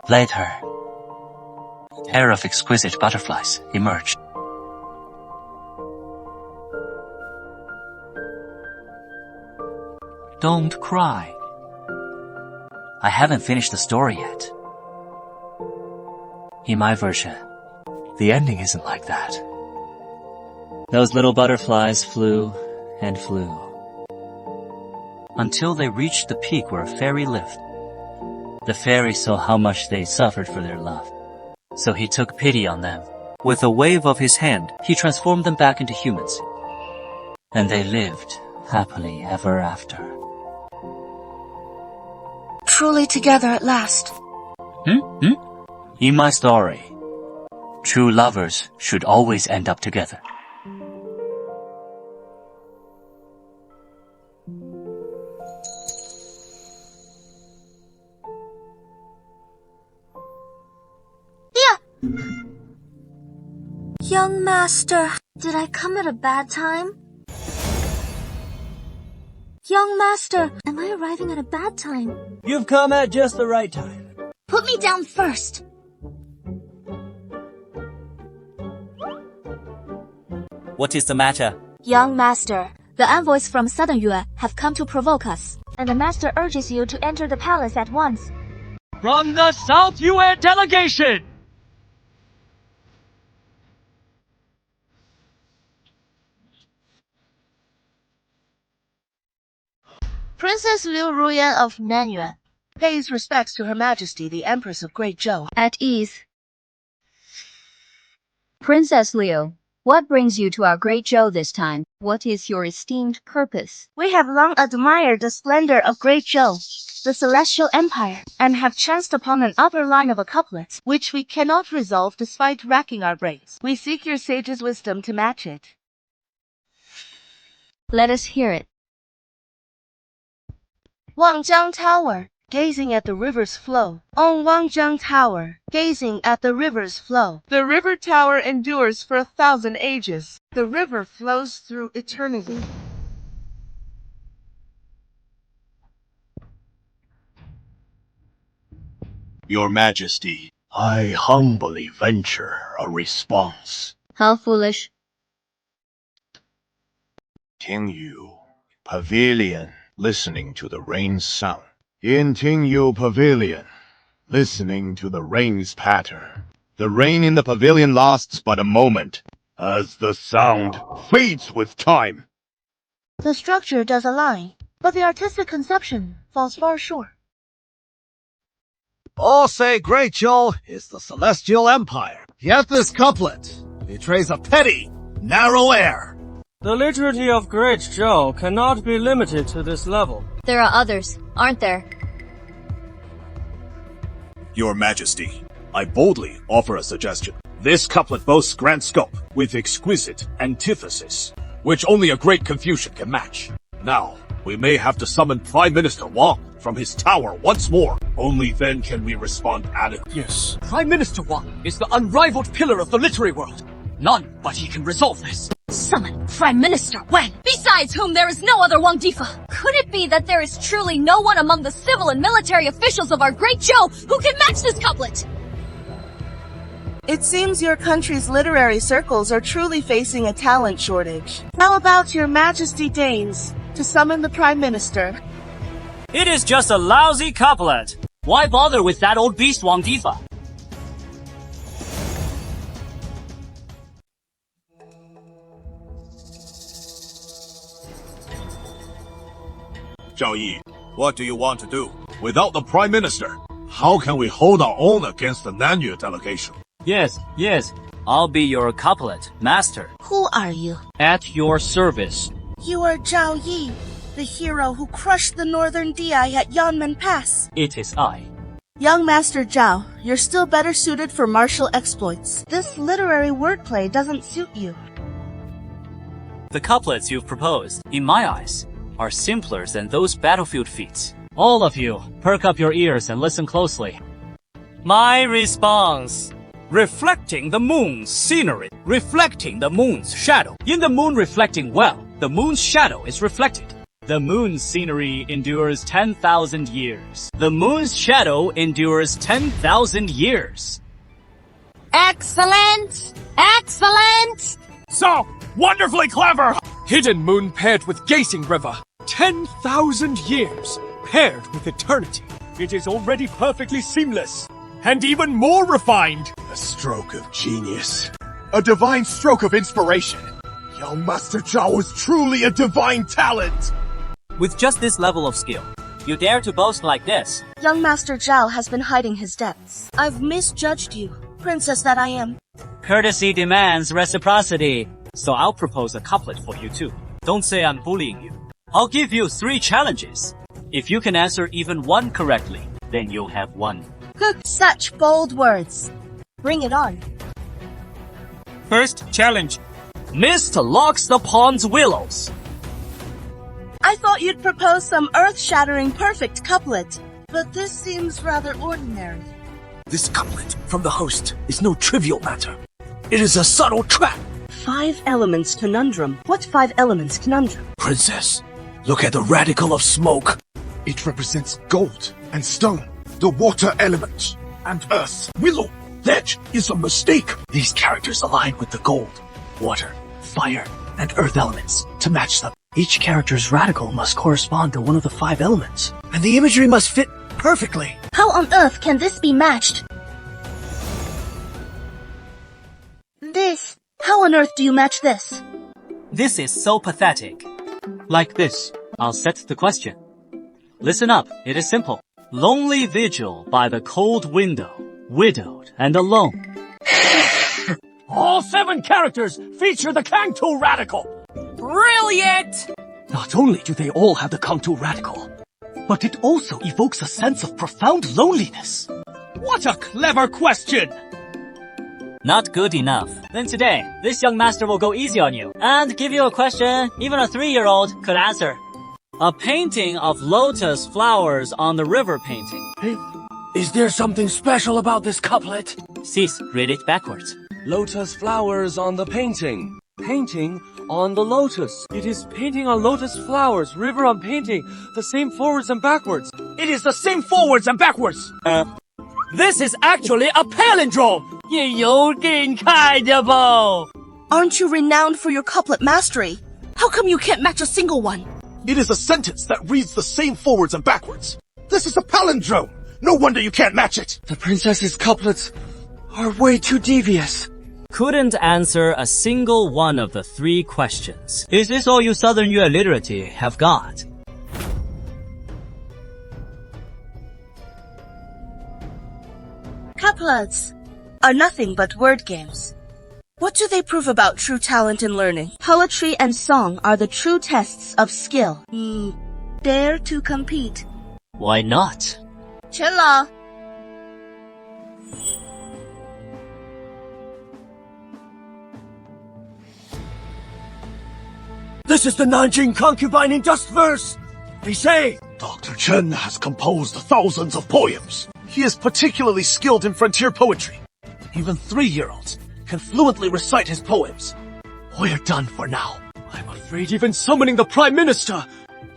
Later, a pair of exquisite butterflies emerged. Don't cry. I haven't finished the story yet. In my version, the ending isn't like that. Those little butterflies flew and flew until they reached the peak where a fairy lived. The fairy saw how much they suffered for their love, so he took pity on them. With a wave of his hand, he transformed them back into humans. And they lived happily ever after. Truly together at last. In my story, true lovers should always end up together. Yeah. Young master, did I come at a bad time? Young master, am I arriving at a bad time? You've come at just the right time. Put me down first. What is the matter? Young master, the envoys from Southern Yue have come to provoke us, and the master urges you to enter the palace at once. From the South Yue delegation! Princess Liu Ruyan of Nanyuan pays respects to Her Majesty the Empress of Great Zhou. At ease. Princess Liu, what brings you to our Great Zhou this time? What is your esteemed purpose? We have long admired the splendor of Great Zhou, the celestial empire, and have chanced upon an upper line of a couplet, which we cannot resolve despite racking our brains. We seek your sage's wisdom to match it. Let us hear it. Wangjiang Tower, gazing at the river's flow. On Wangjiang Tower, gazing at the river's flow. The river tower endures for 1,000 ages. The river flows through eternity. Your Majesty, I humbly venture a response. How foolish. Tingyu, pavilion, listening to the rain's sound. In Tingyu Pavilion, listening to the rain's patter. The rain in the pavilion lasts but a moment, as the sound fades with time. The structure does align, but the artistic conception falls far short. All say Great Zhou is the celestial empire. Yet this couplet betrays a petty, narrow air. The literature of Great Zhou cannot be limited to this level. There are others, aren't there? Your Majesty, I boldly offer a suggestion. This couplet boasts grand scope, with exquisite antithesis, which only a great Confucian can match. Now, we may have to summon Prime Minister Wang from his tower once more. Only then can we respond adequately. Yes, Prime Minister Wang is the unrivaled pillar of the literary world. None but he can resolve this. Summon Prime Minister Wang, besides whom there is no other Wang Difa. Could it be that there is truly no one among the civil and military officials of our Great Zhou who can match this couplet? It seems your country's literary circles are truly facing a talent shortage. How about Your Majesty deigns to summon the Prime Minister? It is just a lousy couplet. Why bother with that old beast Wang Difa? Zhao Yi, what do you want to do? Without the Prime Minister, how can we hold our own against the Nanyue delegation? Yes, I'll be your couplet master. Who are you? At your service. You are Zhao Yi, the hero who crushed the Northern DI at Yanmen Pass. It is I. Young Master Zhao, you're still better suited for martial exploits. This literary wordplay doesn't suit you. The couplets you've proposed, in my eyes, are simpler than those battlefield feats. All of you, perk up your ears and listen closely. My response. Reflecting the moon's scenery, reflecting the moon's shadow. In the moon reflecting well, the moon's shadow is reflected. The moon's scenery endures 10,000 years. The moon's shadow endures 10,000 years. Excellent! Excellent! So, wonderfully clever! Hidden moon paired with gazing river. 10,000 years paired with eternity. It is already perfectly seamless. And even more refined. A stroke of genius. A divine stroke of inspiration. Young Master Zhao is truly a divine talent. With just this level of skill, you dare to boast like this? Young Master Zhao has been hiding his depths. I've misjudged you, princess that I am. Courtesy demands reciprocity. So I'll propose a couplet for you too. Don't say I'm bullying you. I'll give you 3 challenges. If you can answer even one correctly, then you'll have one. Such bold words. Bring it on. First challenge. Mist locks the pond's willows. I thought you'd propose some earth-shattering perfect couplet, but this seems rather ordinary. This couplet from the host is no trivial matter. It is a subtle trap. 5 elements conundrum. What 5 elements conundrum? Princess, look at the radical of smoke. It represents gold and stone, the water element, and earth. Willow, that is a mistake. These characters align with the gold, water, fire, and earth elements to match them. Each character's radical must correspond to one of the 5 elements, and the imagery must fit perfectly. How on earth can this be matched? How on earth do you match this? This is so pathetic. Like this, I'll set the question. Listen up, it is simple. Lonely vigil by the cold window, widowed and alone. All 7 characters feature the Canto Radical. Brilliant! Not only do they all have the Canto Radical, but it also evokes a sense of profound loneliness. What a clever question! Not good enough. Then today, this young master will go easy on you and give you a question even a 3-year-old could answer. A painting of lotus flowers on the river painting. Is there something special about this couplet? Cease, read it backwards. Lotus flowers on the painting. Painting on the lotus. It is painting on lotus flowers, river on painting, the same forwards and backwards. It is the same forwards and backwards. This is actually a palindrome. 也有点看的吧。 Aren't you renowned for your couplet mastery? How come you can't match a single one? It is a sentence that reads the same forwards and backwards. This is a palindrome. No wonder you can't match it. The princess's couplets are way too devious. Couldn't answer a single one of the 3 questions. Is this all you Southern Yue literati have got? Couplets are nothing but word games. What do they prove about true talent in learning? Poetry and song are the true tests of skill. Dare to compete. Why not? 全了。 This is the Nanjing concubine in dust verse. They say Dr. Chen has composed thousands of poems. He is particularly skilled in frontier poetry. Even 3-year-olds can fluently recite his poems. we're done for now. I'm afraid even summoning the Prime Minister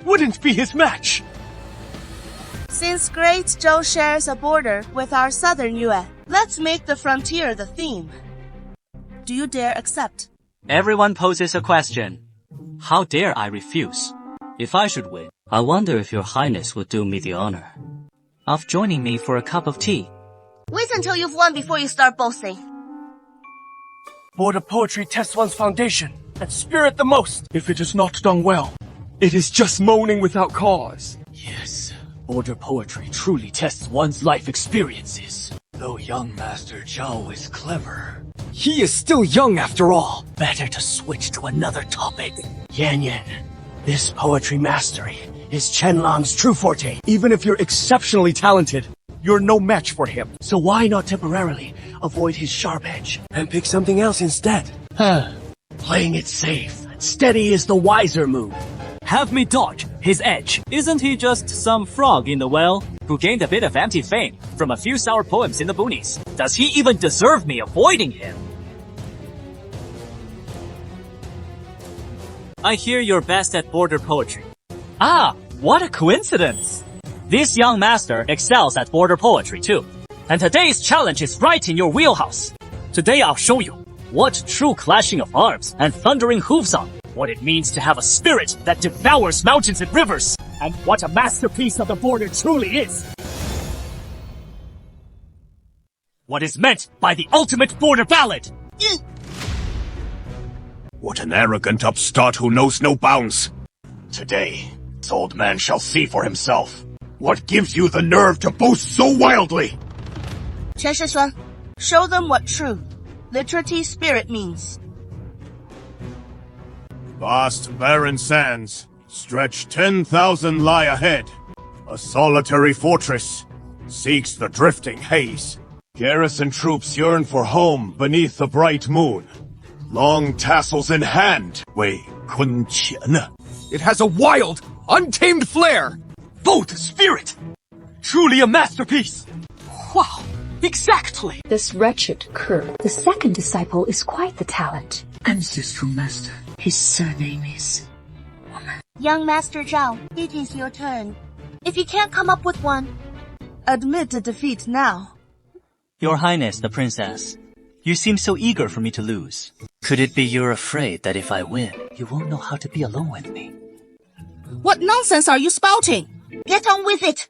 wouldn't be his match. Since Great Zhou shares a border with our southern Yue, let's make the frontier the theme. Do you dare accept? Everyone poses a question. How dare I refuse? If I should win, I wonder if your highness would do me the honor of joining me for a cup of tea. Wait until you've won before you start boasting. Border poetry tests one's foundation and spirit the most. If it is not done well, it is just moaning without cause. Yes, border poetry truly tests one's life experiences. Though young Master Zhao is clever, he is still young after all. Better to switch to another topic. Yanmen, this poetry mastery is Qianlong's true forte. Even if you're exceptionally talented, you're no match for him. So why not temporarily avoid his sharp edge and pick something else instead? Playing it safe and steady is the wiser move. Have me dodge his edge. Isn't he just some frog in the well who gained a bit of empty fame from a few sour poems in the boonies? Does he even deserve me avoiding him? I hear you're best at border poetry. Ah, what a coincidence! This young master excels at border poetry too. And today's challenge is right in your wheelhouse. Today I'll show you what true clashing of arms and thundering hooves are, what it means to have a spirit that devours mountains and rivers, and what a masterpiece of the border truly is. What is meant by the ultimate border ballad. What an arrogant upstart who knows no bounds. Today, this old man shall see for himself. What gives you the nerve to boast so wildly? Chen Shixuan, show them what true literati spirit means. Vast barren sands stretch 10,000 lie ahead. A solitary fortress seeks the drifting haze. Garrison troops yearn for home beneath the bright moon. Long tassels in hand, wei kun qian. It has a wild, untamed flair. Both spirit! Truly a masterpiece! Wow, exactly! This wretched cur, the second disciple, is quite the talent. Ancestral master. His surname is woman. Young Master Zhao, it is your turn. If you can't come up with one, admit the defeat now. Your Highness, the princess, you seem so eager for me to lose. Could it be you're afraid that if I win, you won't know how to be alone with me? What nonsense are you spouting? Get on with it!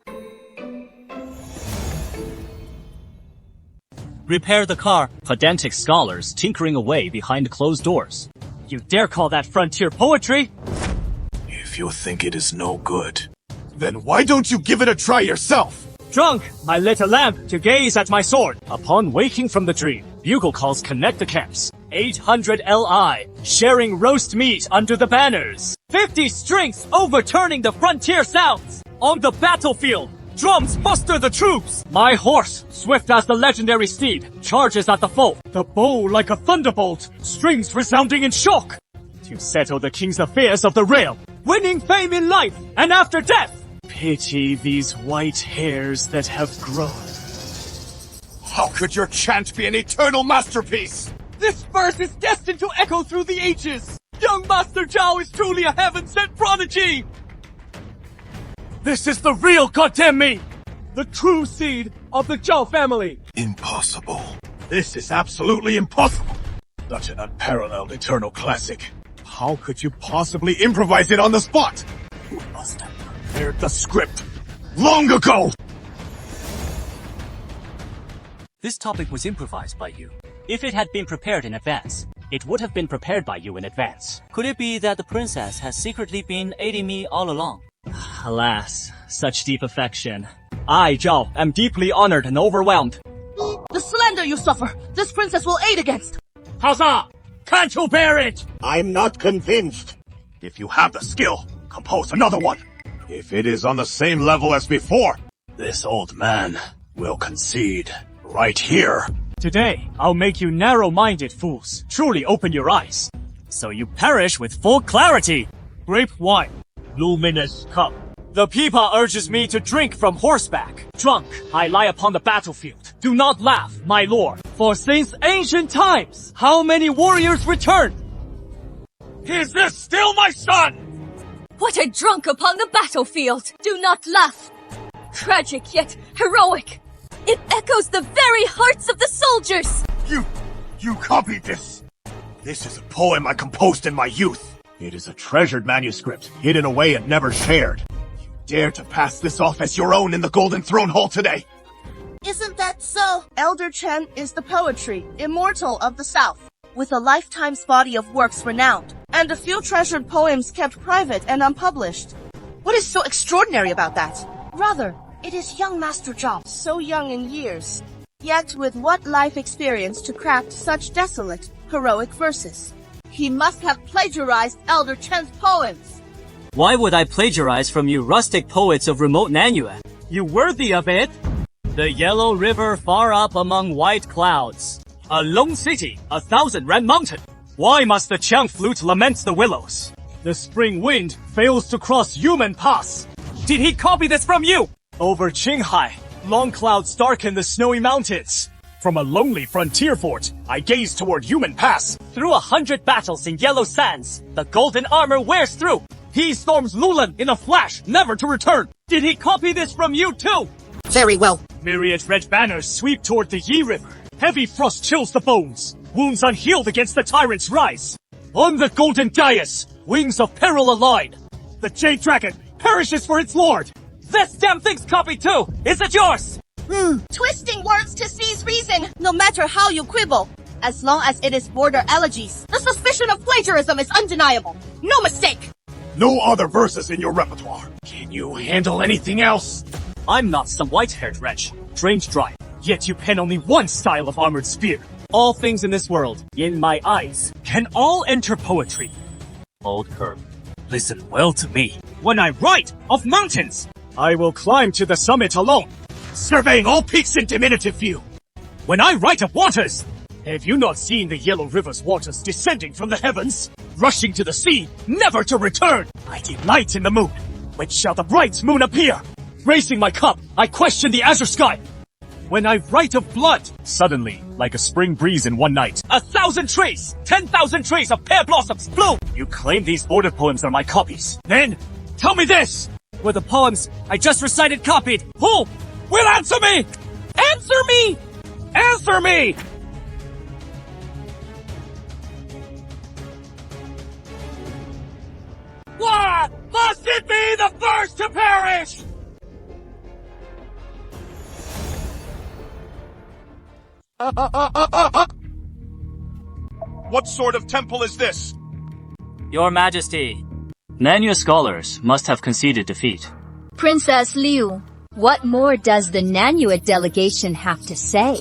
Repair the car. Pedantic scholars tinkering away behind closed doors. You dare call that frontier poetry? If you think it is no good, Then why don't you give it a try yourself? Drunk, I lit a lamp to gaze at my sword. Upon waking from the dream, bugle calls connect the camps. 800 LI, sharing roast meat under the banners. 50 strings overturning the frontier sounds. On the battlefield, drums muster the troops. My horse, swift as the legendary steed, charges at the foe. The bow like a thunderbolt, strings resounding in shock. To settle the king's affairs of the realm, winning fame in life and after death. Pity these white hairs that have grown. How could your chant be an eternal masterpiece? This verse is destined to echo through the ages. Young Master Zhao is truly a heaven-sent prodigy. This is the real goddamn me! The true seed of the Zhao family! Impossible. This is absolutely impossible. Such an unparalleled eternal classic. How could you possibly improvise it on the spot? You must have prepared the script long ago! This topic was improvised by you. If it had been prepared in advance, it would have been prepared by you in advance. Could it be that the princess has secretly been aiding me all along? Alas, such deep affection. I, Zhao, am deeply honored and overwhelmed. The slander you suffer, this princess will aid against. Huzzah! Can't you bear it? I'm not convinced. If you have the skill, compose another one. If it is on the same level as before, this old man will concede right here. Today, I'll make you narrow-minded fools truly open your eyes, so you perish with full clarity. Grape wine, luminous cup. The Pipa urges me to drink from horseback. Drunk, I lie upon the battlefield. Do not laugh, my lord, for since ancient times, how many warriors return? Is this still my son? What a drunk upon the battlefield! Do not laugh! Tragic yet heroic! It echoes the very hearts of the soldiers! You copied this! This is a poem I composed in my youth. It is a treasured manuscript, hidden away and never shared. You dare to pass this off as your own in the Golden Throne Hall today? Isn't that so? Elder Chen is the poetry, immortal of the South, with a lifetime's body of works renowned, and a few treasured poems kept private and unpublished. What is so extraordinary about that? Rather, it is young Master Zhao, so young in years, yet with what life experience to craft such desolate, heroic verses. He must have plagiarized Elder Chen's poems. Why would I plagiarize from you rustic poets of remote Nanyue? You worthy of it? The yellow river far up among white clouds. A lone city, 1,000 red mountain. Why must the Qiang flute lament the willows? The spring wind fails to cross Yanmen Pass. Did he copy this from you? Over Qinghai, long clouds darken the snowy mountains. From a lonely frontier fort, I gaze toward Yanmen Pass. Through 100 battles in yellow sands, the golden armor wears through. He storms Lulan in a flash, never to return. Did he copy this from you too? Very well. Myriad red banners sweep toward the Yi River. Heavy frost chills the bones. Wounds unhealed against the tyrant's rise. On the golden dais, wings of peril align. The Jade Dragon perishes for its lord. This damn thing's copied too! Is it yours? Twisting words to seize reason, no matter how you quibble. As long as it is border elegies, the suspicion of plagiarism is undeniable. No mistake! No other verses in your repertoire. Can you handle anything else? I'm not some white-haired wretch, drained dry. Yet you pen only one style of armored spear. All things in this world, in my eyes, can all enter poetry. Old Kerb, listen well to me. When I write of mountains, I will climb to the summit alone, surveying all peaks in diminutive view. When I write of waters, have you not seen the Yellow River's waters descending from the heavens, rushing to the sea, never to return? I delight in the moon. When shall the bright moon appear? Raising my cup, I question the azure sky. When I write of blood, suddenly, like a spring breeze in one night, 1,000 trees, 10,000 trees of pear blossoms bloom. You claim these border poems are my copies. Then, tell me this. Were the poems I just recited copied? Who will answer me? Answer me! Answer me! What? Must it be the first to perish? What sort of temple is this? Your Majesty, Nanyue scholars must have conceded defeat. Princess Liu, what more does the Nanuet delegation have to say?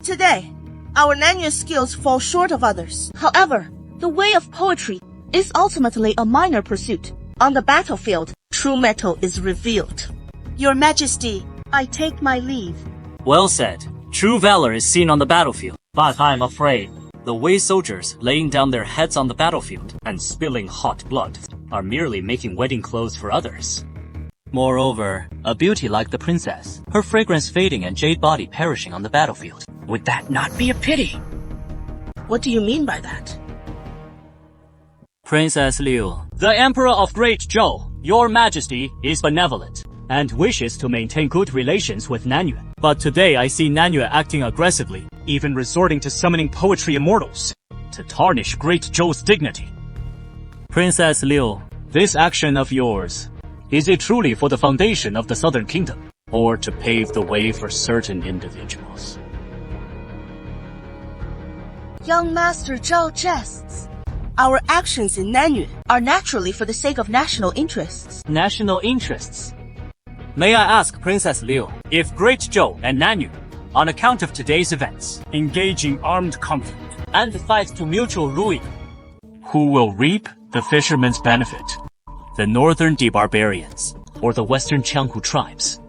Today, our Nanuet skills fall short of others. However, the way of poetry is ultimately a minor pursuit. On the battlefield, true metal is revealed. Your Majesty, I take my leave. Well said. True valor is seen on the battlefield, but I'm afraid the Wei soldiers laying down their heads on the battlefield and spilling hot blood are merely making wedding clothes for others. Moreover, a beauty like the princess, her fragrance fading and jade body perishing on the battlefield. Would that not be a pity? What do you mean by that? Princess Liu, the Emperor of Great Zhou, your Majesty, is benevolent and wishes to maintain good relations with Nanuet. But today I see Nanuet acting aggressively, even resorting to summoning poetry immortals to tarnish Great Zhou's dignity. Princess Liu, this action of yours, is it truly for the foundation of the Southern Kingdom, or to pave the way for certain individuals? Young Master Zhao jests. Our actions in Nanuet are naturally for the sake of national interests. National interests? May I ask Princess Liu, if Great Zhou and Nanuet, on account of today's events, engage in armed conflict and fight to mutual ruin, who will reap the fishermen's benefit? The Northern De Barbarians, or the Western Qianghu tribes?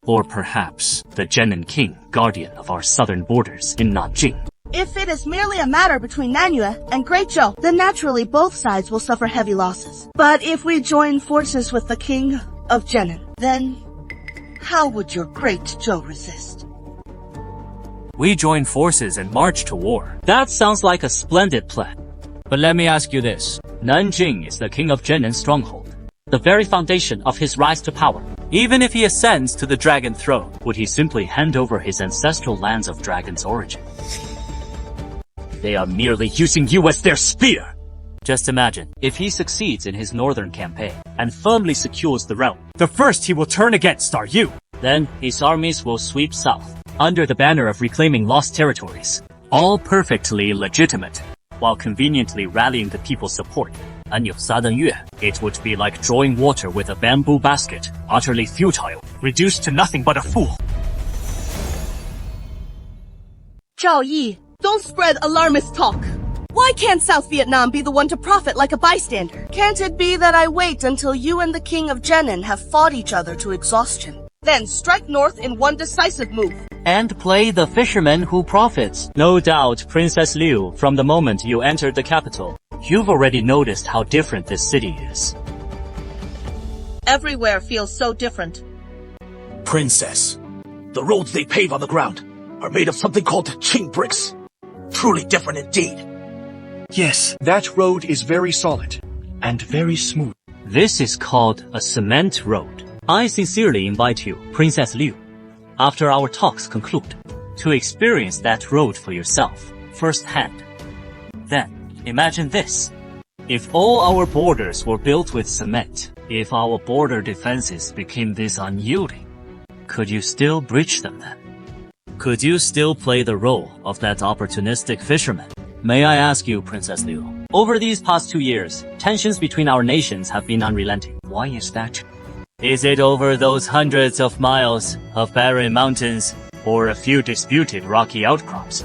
Or perhaps the Yanmen King, guardian of our southern borders in Nanjing? If it is merely a matter between Nanuet and Great Zhou, then naturally both sides will suffer heavy losses. But if we join forces with the King of Yanmen, then how would your Great Zhou resist? We join forces and march to war. That sounds like a splendid plan. But let me ask you this. Nanjing is the King of Yanmen's stronghold, the very foundation of his rise to power. Even if he ascends to the dragon throne, would he simply hand over his ancestral lands of dragon's origin? They are merely using you as their spear. Just imagine, if he succeeds in his northern campaign and firmly secures the realm, the first he will turn against are you. Then his armies will sweep south, under the banner of reclaiming lost territories, all perfectly legitimate, while conveniently rallying the people's support. It would be like drawing water with a bamboo basket, utterly futile, reduced to nothing but a fool. Zhao Yi, don't spread alarmist talk. Why can't South Vietnam be the one to profit like a bystander? Can't it be that I wait until you and the King of Yanmen have fought each other to exhaustion, then strike north in one decisive move? And play the fisherman who profits. No doubt, Princess Liu, from the moment you entered the capital, you've already noticed how different this city is. Everywhere feels so different. Princess, the roads they pave on the ground are made of something called Qing bricks. Truly different indeed. Yes, that road is very solid and very smooth. This is called a cement road. I sincerely invite you, Princess Liu, after our talks conclude, to experience that road for yourself, firsthand. Then, imagine this. If all our borders were built with cement, if our border defenses became this unyielding, could you still breach them then? Could you still play the role of that opportunistic fisherman? May I ask you, Princess Liu, over these past 2 years, tensions between our nations have been unrelenting. Why is that? Is it over those hundreds of miles of barren mountains, or a few disputed rocky outcrops?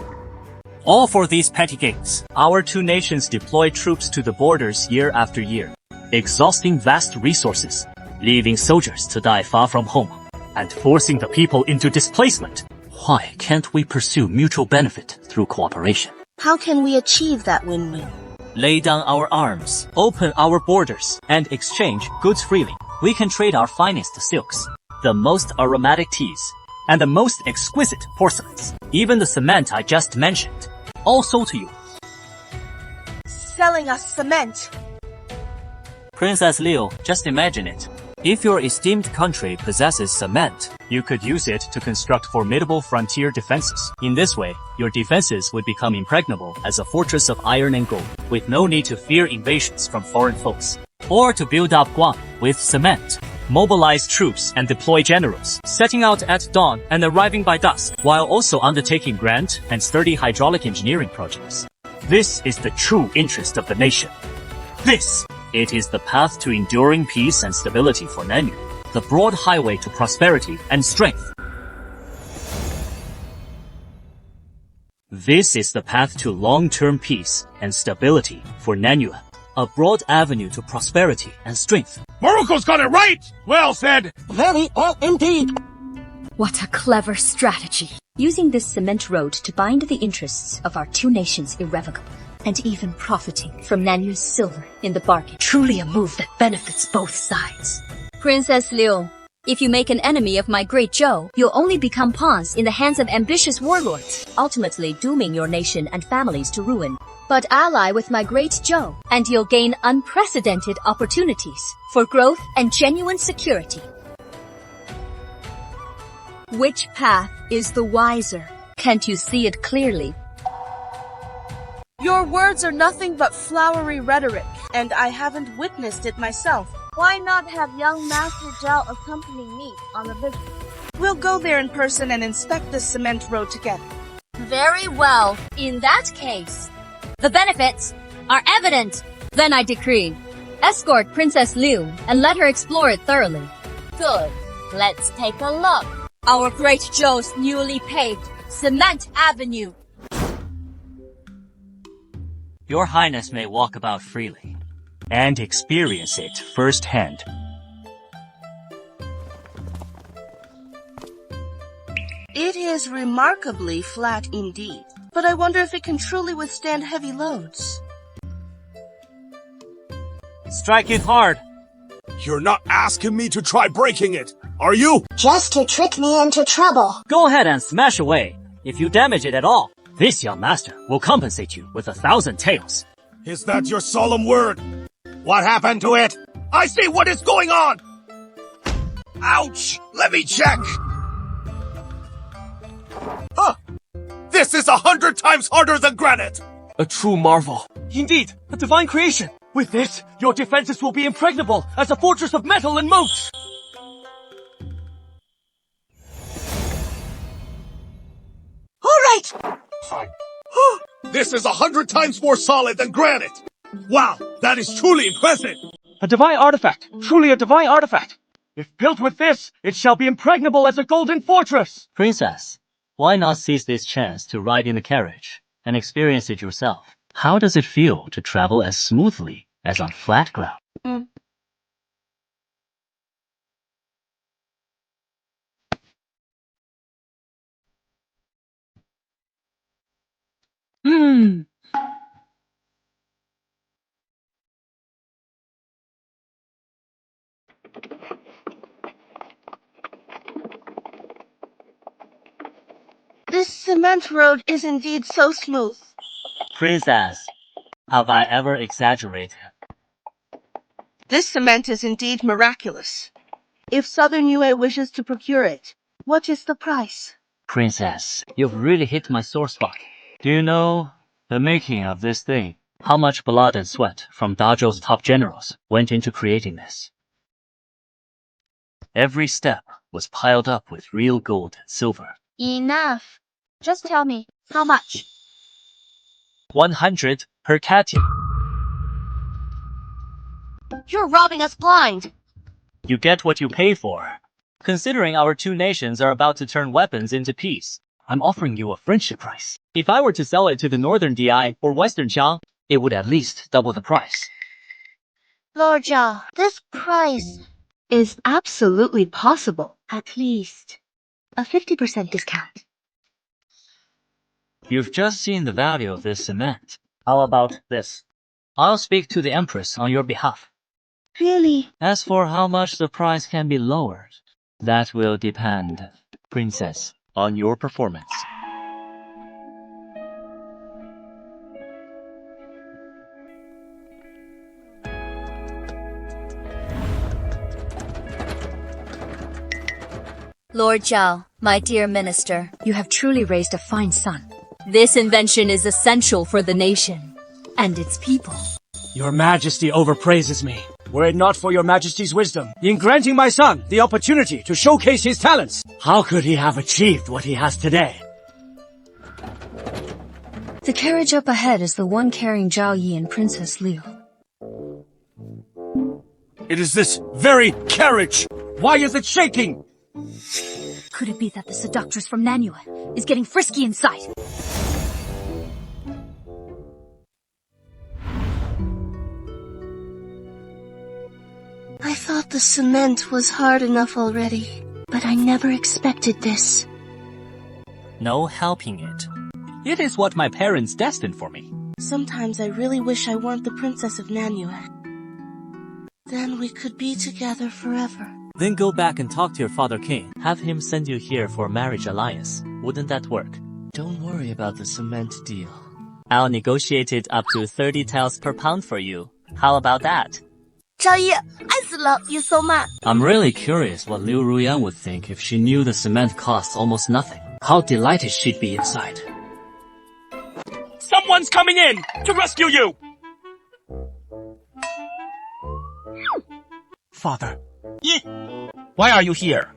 All for these petty gains, our two nations deploy troops to the borders year after year, exhausting vast resources, leaving soldiers to die far from home, and forcing the people into displacement. Why can't we pursue mutual benefit through cooperation? How can we achieve that win-win? Lay down our arms, open our borders, and exchange goods freely. We can trade our finest silks, the most aromatic teas, and the most exquisite porcelains. Even the cement I just mentioned, all sold to you. Selling us cement. Princess Liu, just imagine it. If your esteemed country possesses cement, you could use it to construct formidable frontier defenses. In this way, your defenses would become impregnable as a fortress of iron and gold, with no need to fear invasions from foreign foes. Or to build up Guam with cement, mobilize troops and deploy generals, setting out at dawn and arriving by dusk, while also undertaking grand and sturdy hydraulic engineering projects. This is the true interest of the nation. This It is the path to enduring peace and stability for Nanyue, the broad highway to prosperity and strength. This is the path to long-term peace and stability for Nanyue, a broad avenue to prosperity and strength. Moruko's got it right! Well said! Very well indeed. What a clever strategy. Using this cement road to bind the interests of our two nations irrevocably, and even profiting from Nanyue's silver in the bargain. Truly a move that benefits both sides. Princess Liu, if you make an enemy of my great Zhou, you'll only become pawns in the hands of ambitious warlords, ultimately dooming your nation and families to ruin. But ally with my great Zhou, and you'll gain unprecedented opportunities for growth and genuine security. Which path is the wiser? Can't you see it clearly? Your words are nothing but flowery rhetoric, and I haven't witnessed it myself. Why not have young Master Zhao accompany me on the visit? We'll go there in person and inspect the cement road together. Very well. In that case, the benefits are evident. Then I decree, escort Princess Liu and let her explore it thoroughly. Good. Let's take a look. Our great Zhou's newly paved Cement Avenue. Your Highness may walk about freely and experience it firsthand. It is remarkably flat indeed, but I wonder if it can truly withstand heavy loads. Strike it hard. You're not asking me to try breaking it, are you? Just to trick me into trouble. Go ahead and smash away. If you damage it at all, this young master will compensate you with 1,000 taels. Is that your solemn word? What happened to it? I see what is going on! Ouch! Let me check! Huh! This is 100 times harder than granite! A true marvel. Indeed, a divine creation. With this, your defenses will be impregnable as a fortress of metal and moat. All right! This is 100 times more solid than granite! Wow, that is truly impressive! A divine artifact. Truly a divine artifact. If built with this, it shall be impregnable as a golden fortress. Princess, why not seize this chance to ride in the carriage and experience it yourself? How does it feel to travel as smoothly as on flat ground? This cement road is indeed so smooth. Princess, have I ever exaggerated? This cement is indeed miraculous. If Southern Yue wishes to procure it, what is the price? Princess, you've really hit my sore spot. Do you know the making of this thing? How much blood and sweat from Dazhou's top generals went into creating this? Every step was piled up with real gold and silver. Enough. Just tell me, how much? 100 per katia. You're robbing us blind. You get what you pay for. Considering our two nations are about to turn weapons into peace, I'm offering you a friendship price. If I were to sell it to the Northern DI or Western Jiang, it would at least double the price. Lord Zhao, this price is absolutely possible. At least a 50% discount. You've just seen the value of this cement. How about this? I'll speak to the Empress on your behalf. Really? As for how much the price can be lowered, that will depend, Princess, on your performance. Lord Zhao, my dear minister, You have truly raised a fine son. this invention is essential for the nation and its people. Your Majesty overpraises me. Were it not for your Majesty's wisdom in granting my son the opportunity to showcase his talents, how could he have achieved what he has today? The carriage up ahead is the one carrying Zhao Yi and Princess Liu. It is this very carriage! Why is it shaking? Could it be that the seductress from Nanyue is getting frisky inside? I thought the cement was hard enough already, but I never expected this. No helping it. It is what my parents destined for me. Sometimes I really wish I weren't the princess of Nanyue. Then we could be together forever. Then go back and talk to your father king. Have him send you here for a marriage alliance. Wouldn't that work? Don't worry about the cement deal. I'll negotiate it up to 30 taels per pound for you. How about that? 赵毅，爱死了 ，You so mad. I'm really curious what Liu Ruyan would think if she knew the cement costs almost nothing. How delighted she'd be inside. Someone's coming in to rescue you! Father. Why are you here?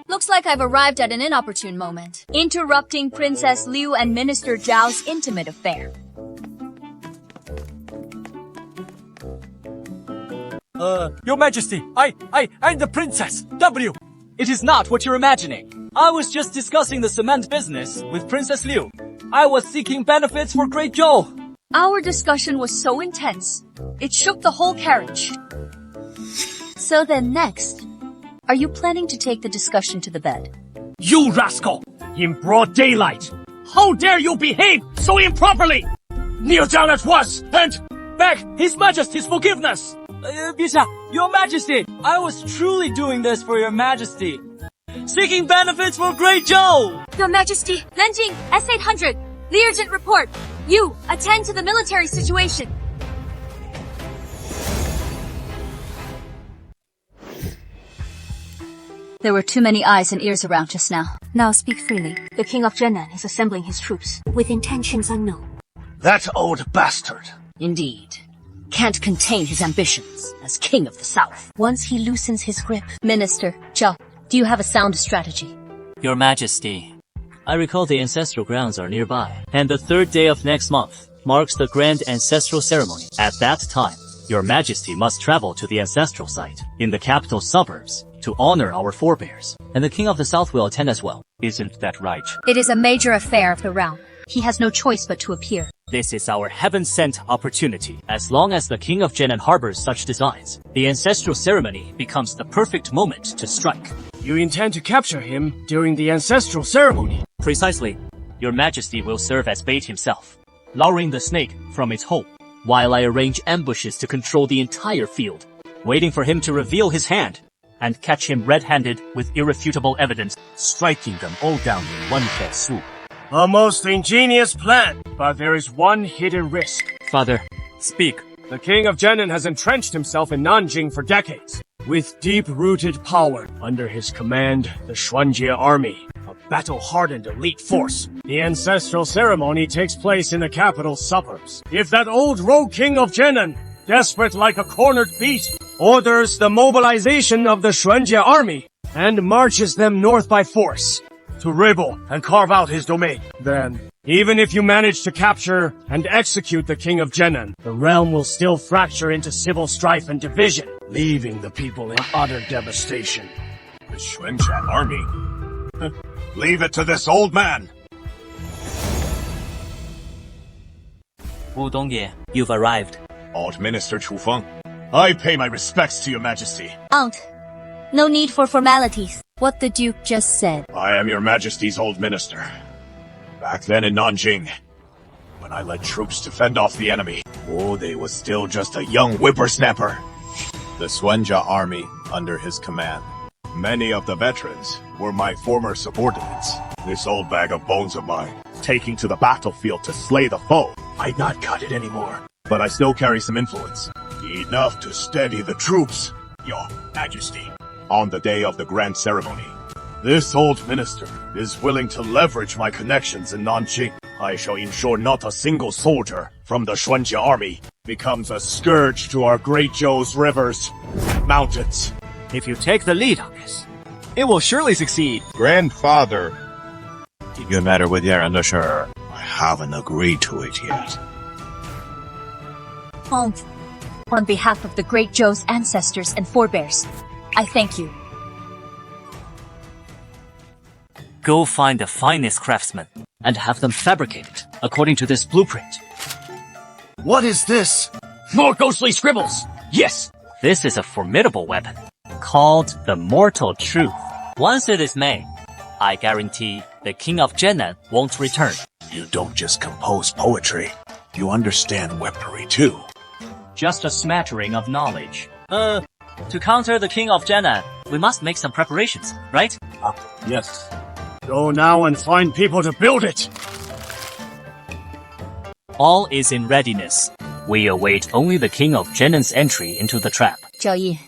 Looks like I've arrived at an inopportune moment, interrupting Princess Liu and Minister Zhao's intimate affair. Your Majesty, I'm the Princess, W. It is not what you're imagining. I was just discussing the cement business with Princess Liu. I was seeking benefits for Great Zhou. Our discussion was so intense, it shook the whole carriage. So then next, are you planning to take the discussion to the bed? You rascal! In broad daylight! How dare you behave so improperly! Kneel down at once and beg His Majesty's forgiveness! Your Majesty, I was truly doing this for Your Majesty. Seeking benefits for Great Zhou! Your Majesty, Nanjing, S-800, the urgent report. You, attend to the military situation. There were too many eyes and ears around just now. Now speak freely. The King of Yanmen is assembling his troops, with intentions unknown. That old bastard! Indeed. Can't contain his ambitions as King of the South. Once he loosens his grip. Minister, Zhao, do you have a sound strategy? Your Majesty, I recall the ancestral grounds are nearby, and the 3rd day of next month marks the grand ancestral ceremony. At that time, Your Majesty must travel to the ancestral site in the capital suburbs to honor our forebears, and the King of the South will attend as well. Isn't that right? It is a major affair of the realm. He has no choice but to appear. This is our heaven-sent opportunity. As long as the King of Yanmen harbors such designs, the ancestral ceremony becomes the perfect moment to strike. You intend to capture him during the ancestral ceremony? Precisely. Your Majesty will serve as bait himself, luring the snake from its hole, while I arrange ambushes to control the entire field, waiting for him to reveal his hand, and catch him red-handed with irrefutable evidence, striking them all down in one fell swoop. A most ingenious plan, but there is one hidden risk. Father, speak. The King of Yanmen has entrenched himself in Nanjing for decades. With deep-rooted power, under his command, the Xuanjie army, a battle-hardened elite force. The ancestral ceremony takes place in the capital suburbs. If that old rogue King of Yanmen, desperate like a cornered beast, orders the mobilization of the Xuanjie army and marches them north by force, to rebel and carve out his domain. Then, even if you manage to capture and execute the King of Yanmen, the realm will still fracture into civil strife and division, leaving the people in utter devastation. The Xuanjie army? Leave it to this old man! Wu Dongye, you've arrived. Alt Minister Chu Feng, I pay my respects to Your Majesty. Aunt, no need for formalities. What the Duke just said. I am Your Majesty's old minister. Back then in Nanjing, when I led troops to fend off the enemy, they was still just a young whippersnapper. The Xuanjie army under his command. Many of the veterans were my former subordinates. This old bag of bones of mine, taking to the battlefield to slay the foe, I'd not cut it anymore. But I still carry some influence. Enough to steady the troops, Your Majesty. On the day of the grand ceremony, this old minister is willing to leverage my connections in Nanjing. I shall ensure not a single soldier from the Xuanjie army becomes a scourge to our Great Zhou's rivers, mountains. If you take the lead on this, it will surely succeed. Grandfather, your matter with Yaran, I haven't agreed to it yet. Aunt, On behalf of the Great Zhou's ancestors and forebears, I thank you. Go find the finest craftsmen and have them fabricate it according to this blueprint. What is this? More ghostly scribbles! Yes! This is a formidable weapon, called the Mortal Truth. Once it is made, I guarantee the King of Yanmen won't return. You don't just compose poetry. You understand weaponry too. Just a smattering of knowledge. To counter the King of Yanmen, we must make some preparations, right? Yes. Go now and find people to build it! All is in readiness. We await only the King of Yanmen's entry into the trap. Zhao Yi,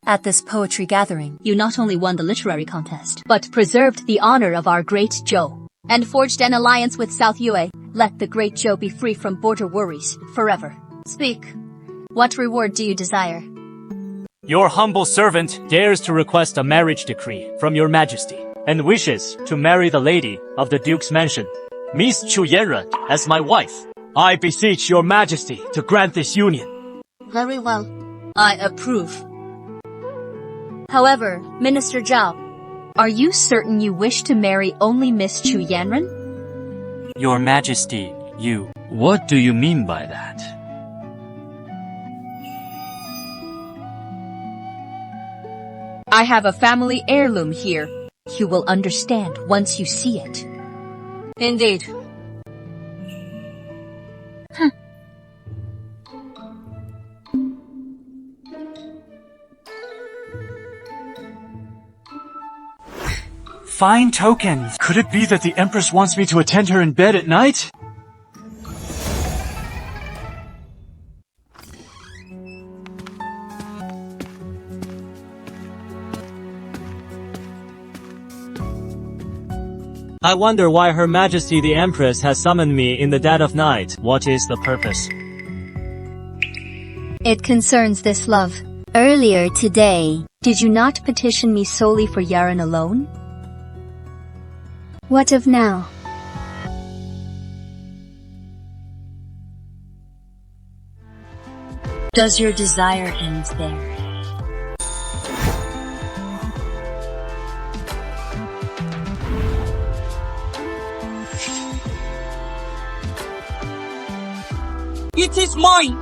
at this poetry gathering, you not only won the literary contest, but preserved the honor of our great Zhou, and forged an alliance with South Yue. Let the great Zhou be free from border worries forever. Speak. What reward do you desire? Your humble servant dares to request a marriage decree from your majesty, and wishes to marry the lady of the Duke's mansion, Miss Chu Yanren, as my wife. I beseech your majesty to grant this union. Very well. I approve. However, Minister Zhao, are you certain you wish to marry only Miss Chu Yanren? Your majesty, you... What do you mean by that? I have a family heirloom here. You will understand once you see it. Indeed. Fine token. Could it be that the Empress wants me to attend her in bed at night? I wonder why Her Majesty the Empress has summoned me in the dead of night. What is the purpose? It concerns this love. Earlier today, did you not petition me solely for Yaren alone? What of now? Does your desire end there? It is mine!